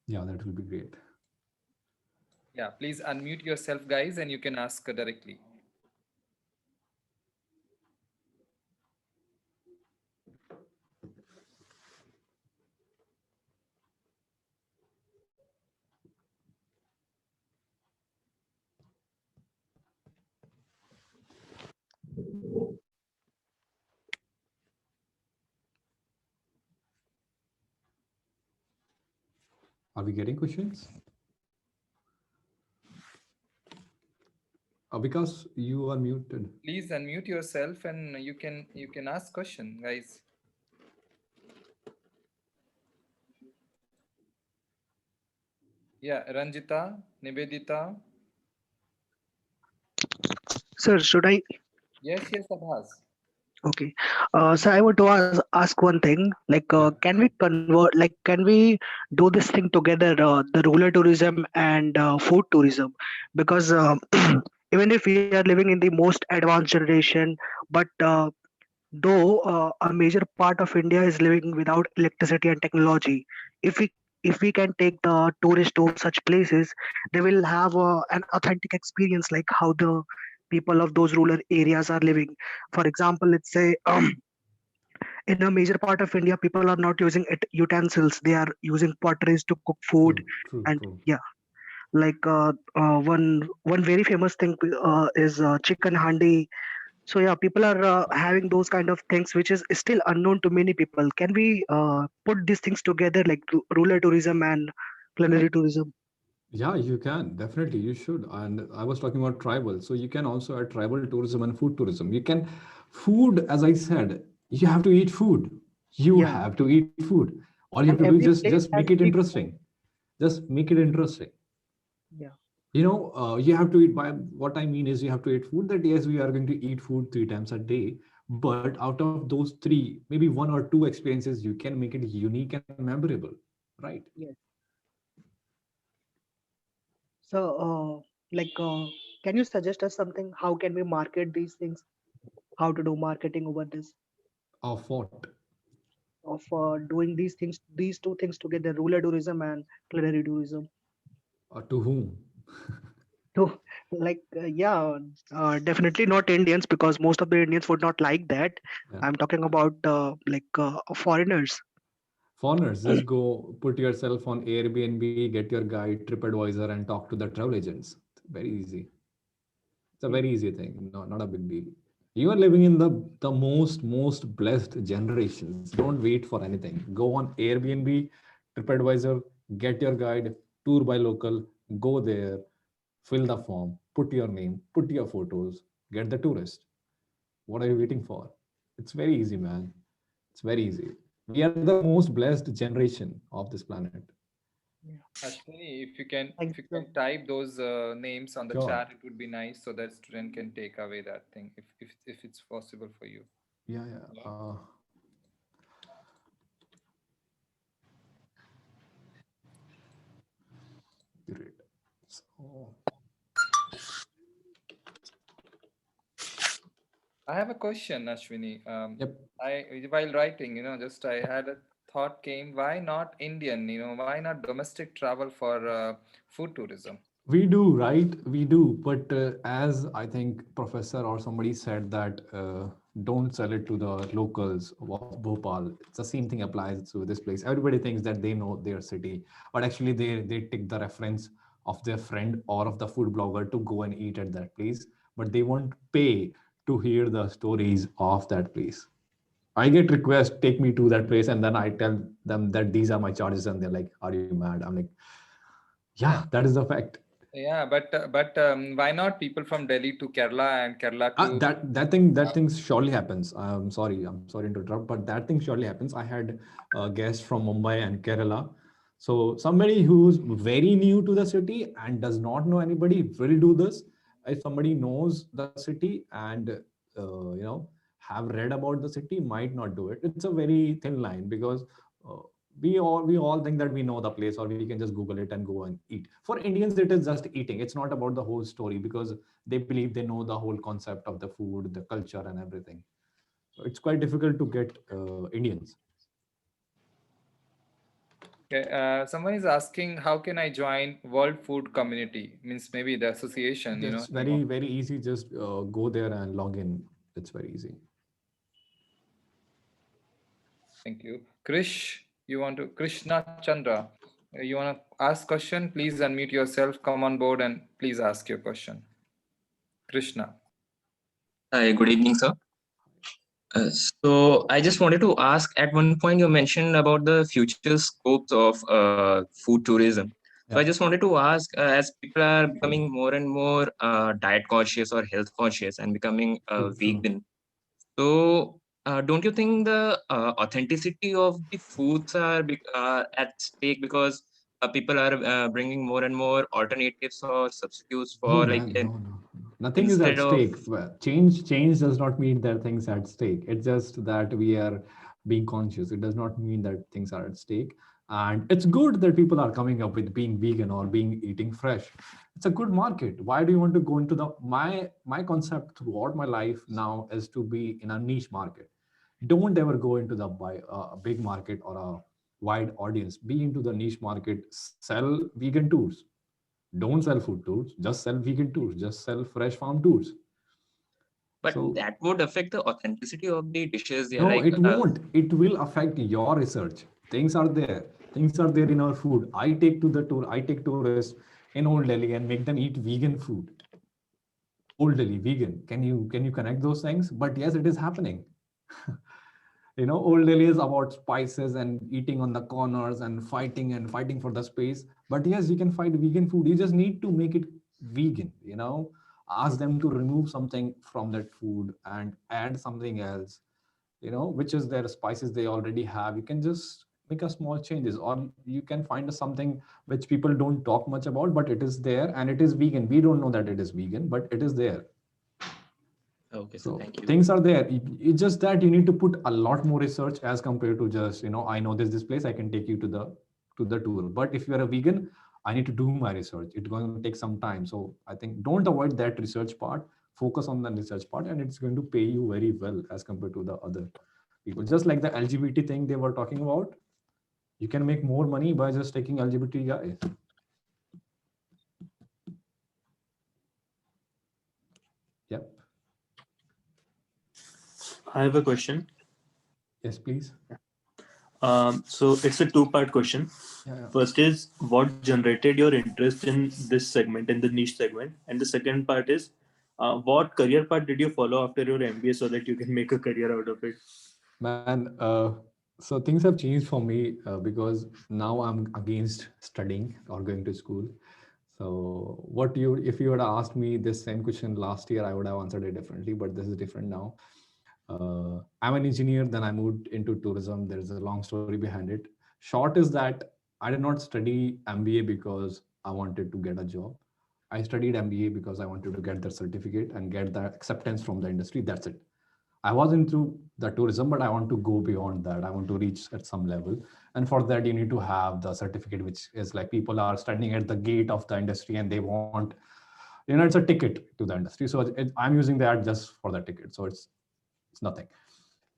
G: Yeah, that will be great.
B: Yeah, please unmute yourself, guys, and you can ask directly.
G: Are we getting questions? Because you are muted.
B: Please unmute yourself and you can ask question, guys. Yeah, Ranjita, Nivedita.
O: Sir, should I?
B: Yes, Abhas.
O: Okay. So I would ask one thing, like, can we convert, like, can we do this thing together, the rural tourism and food tourism? Because even if we are living in the most advanced generation, but though a major part of India is living without electricity and technology, if we can take the tourist to such places, they will have an authentic experience, like how the people of those rural areas are living. For example, let's say in a major part of India, people are not using utensils; they are using potteries to cook food, and yeah, like one very famous thing is chicken handi. So yeah, people are having those kind of things, which is still unknown to many people. Can we put these things together, like rural tourism and culinary tourism?
G: Yeah, you can. Definitely, you should. And I was talking about tribal. So you can also add tribal tourism and food tourism. You can, food, as I said, you have to eat food. You
O: Yeah.
G: have to eat food. All you have
O: And
G: to do is
O: every
G: just
O: place has
G: make it
O: the
G: interesting. Just make it interesting.
O: yeah.
G: You know, you have to eat. By what I mean is, you have to eat food. That yes, we are going to eat food 3 times a day. But out of those three, maybe 1 or 2 experiences, you can make it unique and memorable, right?
O: Yes. So, like, can you suggest us something? How can we market these things? How to do marketing over this?
G: Of what?
O: Of doing these things, these two things together, rural tourism and culinary tourism.
G: To whom?
O: So, like, yeah, definitely not Indians, because most of the Indians would not like that.
G: Yeah.
O: I'm talking about foreigners.
G: Foreigners, just go put yourself on Airbnb, get your guide, TripAdvisor, and talk to the travel agents. Very easy. It's a very easy thing, not a big deal. You are living in the most blessed generations. Don't wait for anything. Go on Airbnb, TripAdvisor, get your guide, tour by local, go there, fill the form, put your name, put your photos, get the tourist. What are you waiting for? It's very easy, man. It's very easy. We are the most blessed generation of this planet.
B: Ashwini,
O: Thank
B: if you
O: you.
B: can type those names on the
G: Sure.
B: chat, it would be nice so that student can take away that thing if it's possible for you.
G: Yeah. Great. So,
B: I have a question, Ashwini.
G: yep.
B: While writing, just I had a thought came, why not Indian? Why not domestic travel for food tourism?
G: We do, right? We do. But as I think professor or somebody said that don't sell it to the locals of Bhopal. It's the same thing applies to this place. Everybody thinks that they know their city, but actually they take the reference of their friend or of the food blogger to go and eat at that place, but they won't pay to hear the stories of that place. I get requests, take me to that place, and then I tell them that these are my charges, and they're like, "Are you mad?" I'm like, "Yeah, that is the fact."
B: Yeah, but why not people from Delhi to Kerala and Kerala to
G: That thing surely happens. I'm sorry to interrupt, but that thing surely happens. I had guests from Mumbai and Kerala. So somebody who's very new to the city and does not know anybody will do this. If somebody knows the city and have read about the city, might not do it. It's a very thin line, because uh, we all think that we know the place, or we can just Google it and go and eat. For Indians, it is just eating. It's not about the whole story, because they believe they know the whole concept of the food, the culture, and everything. So it's quite difficult to get Indians.
B: Okay, someone is asking, how can I join World Food Community? Means maybe the association,
G: It's very, very easy. Just go there and log in. It's very easy.
B: Thank you. Krishna Chandra, you want to ask question? Please unmute yourself, come on board and please ask your question. Krishna.
P: Hi, good evening, sir. So I just wanted to ask, at one point you mentioned about the future scopes of food tourism. So I just wanted to ask, as people are becoming more and more diet conscious or health conscious and becoming vegan, so don't you think the authenticity of the foods are at stake, because people are bringing more and more alternatives or substitutes
G: No,
P: for
G: man, no. Nothing is at stake. Change does not mean that things are at stake. It's just that we are being conscious. It does not mean that things are at stake. And it's good that people are coming up with being vegan or being eating fresh. It's a good market. Why do you want to go into the my concept throughout my life now is to be in a niche market. Don't ever go into the big market or a wide audience. Be into the niche market. Sell vegan tours. Don't sell food tours, just sell vegan tours, just sell fresh farm tours.
P: But that would affect the authenticity of the dishes.
G: No, like, it won't. It will affect your research. Things are there. Things are there in our food. I take tourists in Old Delhi and make them eat vegan food. Old Delhi, vegan. Can you connect those things? But yes, it is happening. Old Delhi is about spices and eating on the corners and fighting for the space. But yes, you can find vegan food. You just need to make it vegan, ask them to remove something from that food and add something else, which is their spices they already have. You can just make a small changes, or you can find something which people don't talk much about, but it is there and it is vegan. We don't know that it is vegan, but it is there.
P: Okay,
G: so
P: thank you.
G: Things are there. It's just that you need to put a lot more research as compared to just, I know this place, I can take you to the tour. But if you're a vegan, I need to do my research. It's going to take some time. So I think don't avoid that research part. Focus on the research part, and it's going to pay you very well as compared to the other people. Just like the LGBT thing they were talking about, you can make more money by just taking LGBT guys. Yep.
K: I have a question.
G: Yes, please.
K: So it's a two-part question.
G: Yeah.
K: First is, what generated your interest in this segment, in the niche segment? And the second part is, what career path did you follow after your MBA so that you can make a career out of it?
G: Man, so things have changed for me because now I'm against studying or going to school. So if you had asked me this same question last year, I would have answered it differently, but this is different now. I'm an engineer, then I moved into tourism. There's a long story behind it. Short is that I did not study MBA because I wanted to get a job. I studied MBA because I wanted to get the certificate and get the acceptance from the industry. That's it. I was into the tourism, but I want to go beyond that. I want to reach at some level. And for that, you need to have the certificate, which is like people are standing at the gate of the industry and they want, it's a ticket to the industry. So I'm using that just for the ticket. So it's nothing.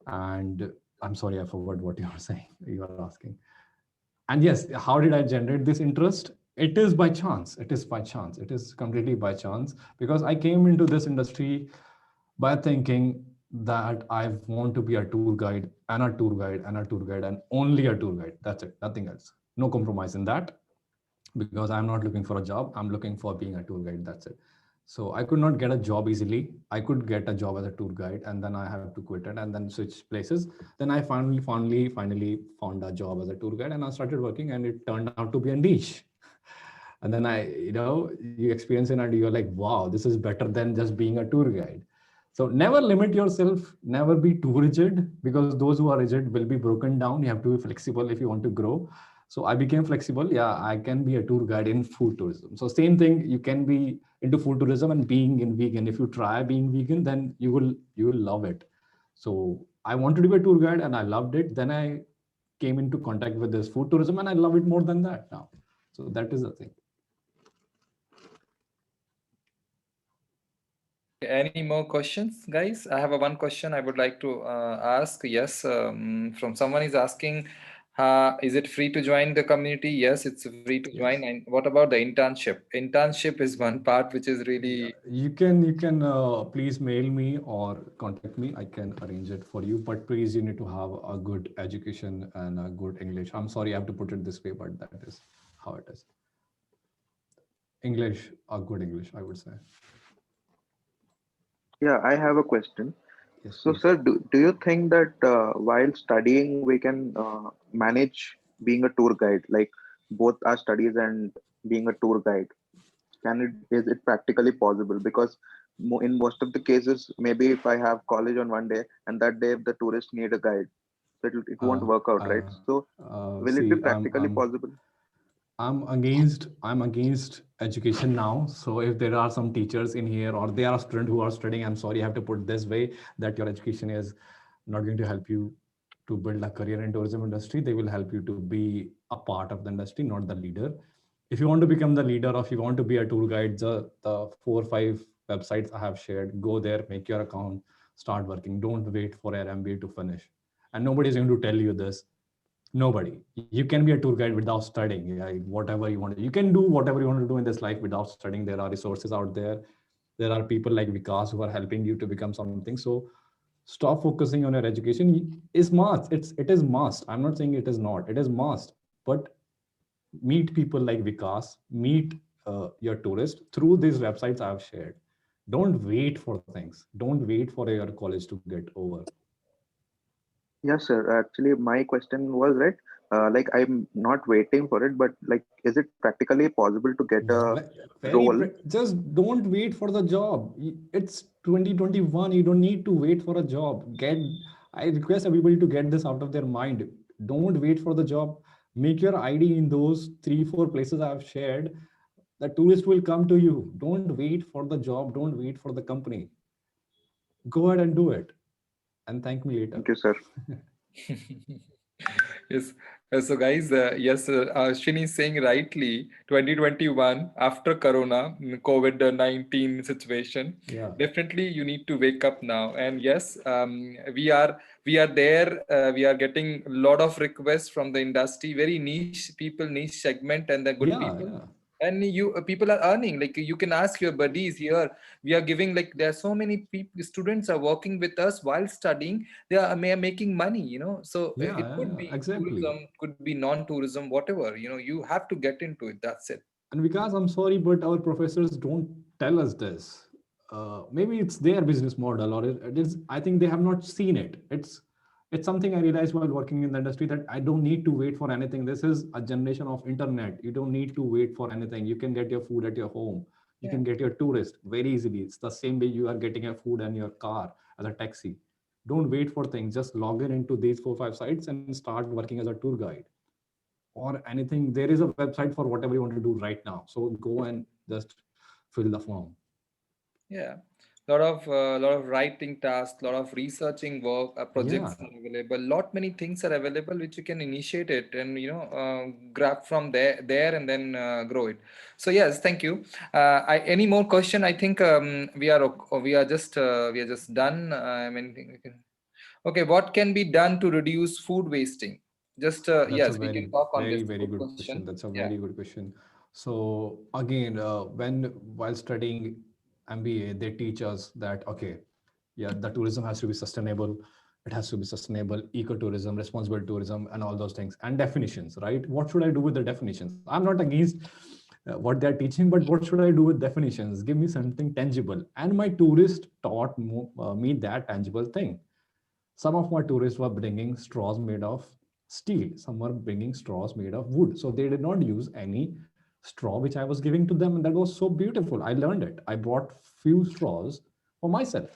G: And I'm sorry, I forgot what you were saying. You were asking. And yes, how did I generate this interest? It is by chance. It is by chance. It is completely by chance, because I came into this industry by thinking that I want to be a tour guide and a tour guide and a tour guide and only a tour guide. That's it, nothing else. No compromise in that, because I'm not looking for a job. I'm looking for being a tour guide. That's it. So I could not get a job easily. I could get a job as a tour guide, and then I have to quit it and then switch places. Then I finally found a job as a tour guide, and I started working, and it turned out to be a niche. And then you experience it and you're like, wow, this is better than just being a tour guide. So never limit yourself, never be too rigid, because those who are rigid will be broken down. You have to be flexible if you want to grow. So I became flexible. Yeah, I can be a tour guide in food tourism. So same thing, you can be into food tourism and being in vegan. If you try being vegan, then you will love it. So I wanted to be a tour guide and I loved it. Then I came into contact with this food tourism and I love it more than that now. So that is the thing.
B: Any more questions, guys? I have a one question I would like to ask. Yes, from someone is asking, is it free to join the community? Yes, it's free to join. And what about the internship? Internship is one part which is really.
G: You can please mail me or contact me. I can arrange it for you. But please, you need to have a good education and a good English. I'm sorry, I have to put it this way, but that is how it is. English, a good English, I would say.
N: Yeah, I have a question.
G: Yes,
N: So,
G: please.
N: sir, do you think that while studying, we can manage being a tour guide, like both our studies and being a tour guide? Is it practically possible? Because in most of the cases, maybe if I have college on one day and that day the tourists need a guide, so it won't work out, right? So, will it be
G: See,
N: practically possible?
G: I'm against education now. So if there are some teachers in here or there are students who are studying, I'm sorry, I have to put this way that your education is not going to help you to build a career in tourism industry. They will help you to be a part of the industry, not the leader. If you want to become the leader or if you want to be a tour guide, the 4 or 5 websites I have shared, go there, make your account, start working. Don't wait for your MBA to finish. And nobody is going to tell you this. Nobody. You can be a tour guide without studying. Yeah, whatever you want to. You can do whatever you want to do in this life without studying. There are resources out there. There are people like Vikas who are helping you to become something. So stop focusing on your education. Is must. It is must. I'm not saying it is not. It is must. But meet people like Vikas. Meet your tourist through these websites I've shared. Don't wait for things. Don't wait for your college to get over.
N: Yes, sir. Actually, my question was right. Like, I'm not waiting for it, but like, is it practically possible to get a role?
G: Just don't wait for the job. It's 2021. You don't need to wait for a job. I request everybody to get this out of their mind. Don't wait for the job. Make your ID in those 3-4 places I've shared. The tourist will come to you. Don't wait for the job. Don't wait for the company. Go ahead and do it. And thank me later.
N: Thank you, sir.
B: Yes. So guys, yes, Ashwini is saying rightly, 2021 after Corona, COVID-19 situation, definitely you need to wake up now. And yes, we are there. We are getting a lot of requests from the industry, very niche people, niche segment, and the good people. And you people are earning. Like you can ask your buddies here. We are giving, like, there are so many people, students are working with us while studying. They are making money, so it could be
G: exactly.
B: tourism, could be non-tourism, whatever, you have to get into it. That's it.
G: And because I'm sorry, but our professors don't tell us this. Maybe it's their business model, or it is. I think they have not seen it. It's something I realized while working in the industry, that I don't need to wait for anything. This is a generation of internet. You don't need to wait for anything. You can get your food at your home. You can get your tourist very easily. It's the same way you are getting your food and your car as a taxi. Don't wait for things. Just log in into these 4-5 sites and start working as a tour guide or anything. There is a website for whatever you want to do right now. So go and just fill the form.
B: Yeah. Lot of writing tasks, lot of researching work, projects are available. Many things are available which you can initiate it and grab from there and then grow it. So yes, thank you. Any more question? I think we are just done. Okay, what can be done to reduce food wasting? Just yes, we can talk on this.
G: Very good question. That's a very good question. So again, while studying MBA, they teach us that, okay, the tourism has to be sustainable. It has to be sustainable, ecotourism, responsible tourism, and all those things, and definitions, right? What should I do with the definitions? I'm not against what they're teaching, but what should I do with definitions? Give me something tangible. And my tourist taught me that tangible thing. Some of my tourists were bringing straws made of steel. Some were bringing straws made of wood. So they did not use any straw which I was giving to them. And that was so beautiful. I learned it. I brought few straws for myself.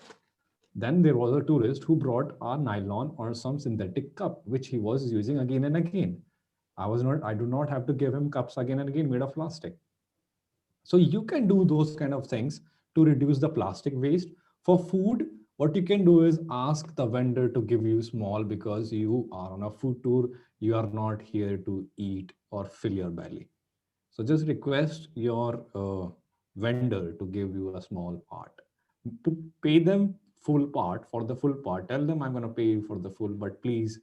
G: Then there was a tourist who brought a nylon or some synthetic cup, which he was using again and again. I do not have to give him cups again and again made of plastic. So you can do those kind of things to reduce the plastic waste. For food, what you can do is ask the vendor to give you small, because you are on a food tour. You are not here to eat or fill your belly. So just request your vendor to give you a small part. To pay them full part for the full part. Tell them I'm going to pay you for the full, but please,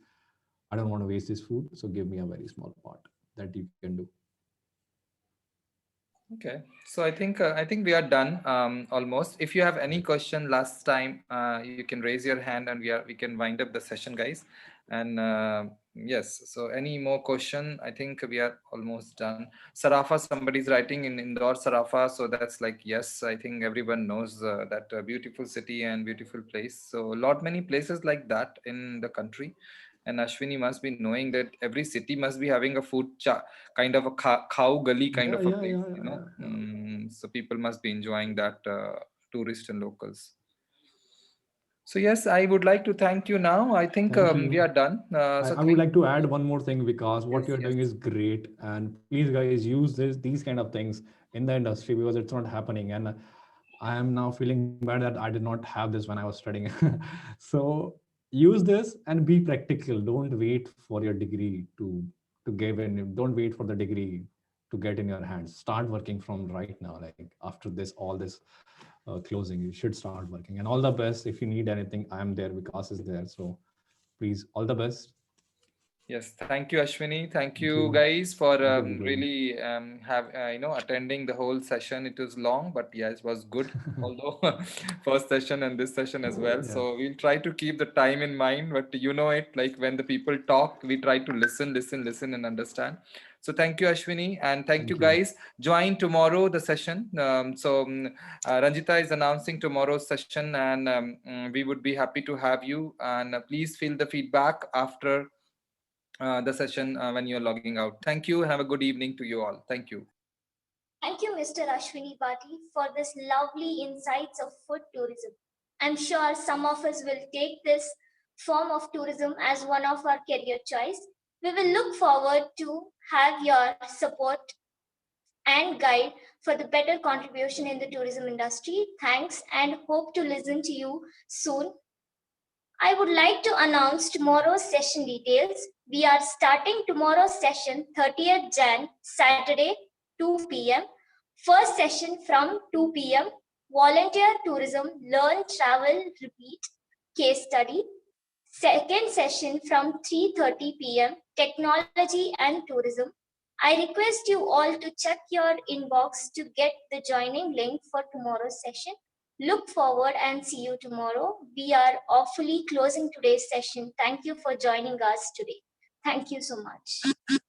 G: I don't want to waste this food. So give me a very small part that you can do.
B: Okay, so I think we are done almost. If you have any question last time, you can raise your hand and we can wind up the session, guys. And yes, so any more question? I think we are almost done. Sarafa, somebody's writing in Indore, Sarafa. So that's like, yes, I think everyone knows that beautiful city and beautiful place. So a lot many places like that in the country. And Ashwini must be knowing that every city must be having a food kind of a cow gully kind of a place, you know. So people must be enjoying that, tourists and locals. So yes, I would like to thank you now. I think we are done.
G: I would like to add one more thing, because what you're doing is great, and please guys use these kind of things in the industry, because it's not happening. And I am now feeling bad that I did not have this when I was studying. So use this and be practical. Don't wait for your degree to give in. Don't wait for the degree to get in your hands. Start working from right now. Like after this, all this closing, you should start working. And all the best. If you need anything, I am there. Vikas is there. So please, all the best.
B: Yes, thank you, Ashwini. Thank you, guys, for really attending the whole session. It was long, but yeah, it was good. Although first session and this session as well. So we'll try to keep the time in mind. But you know it, like when the people talk, we try to listen, and understand. So thank you, Ashwini, and thank you, guys. Join tomorrow the session. Ranjita is announcing tomorrow's session, and we would be happy to have you. And please fill the feedback after the session when you're logging out. Thank you. Have a good evening to you all. Thank you.
A: Thank you, Mr. Ashwini Bhati, for this lovely insights of food tourism. I'm sure some of us will take this form of tourism as one of our career choice. We will look forward to have your support and guide for the better contribution in the tourism industry. Thanks, and hope to listen to you soon. I would like to announce tomorrow's session details. We are starting tomorrow's session 30th Jan, Saturday, 2 p.m. First session from 2 p.m. Volunteer tourism, learn, travel, repeat, case study. Second session from 3:30 p.m. Technology and tourism. I request you all to check your inbox to get the joining link for tomorrow's session. Look forward and see you tomorrow. We are awfully closing today's session. Thank you for joining us today. Thank you so much.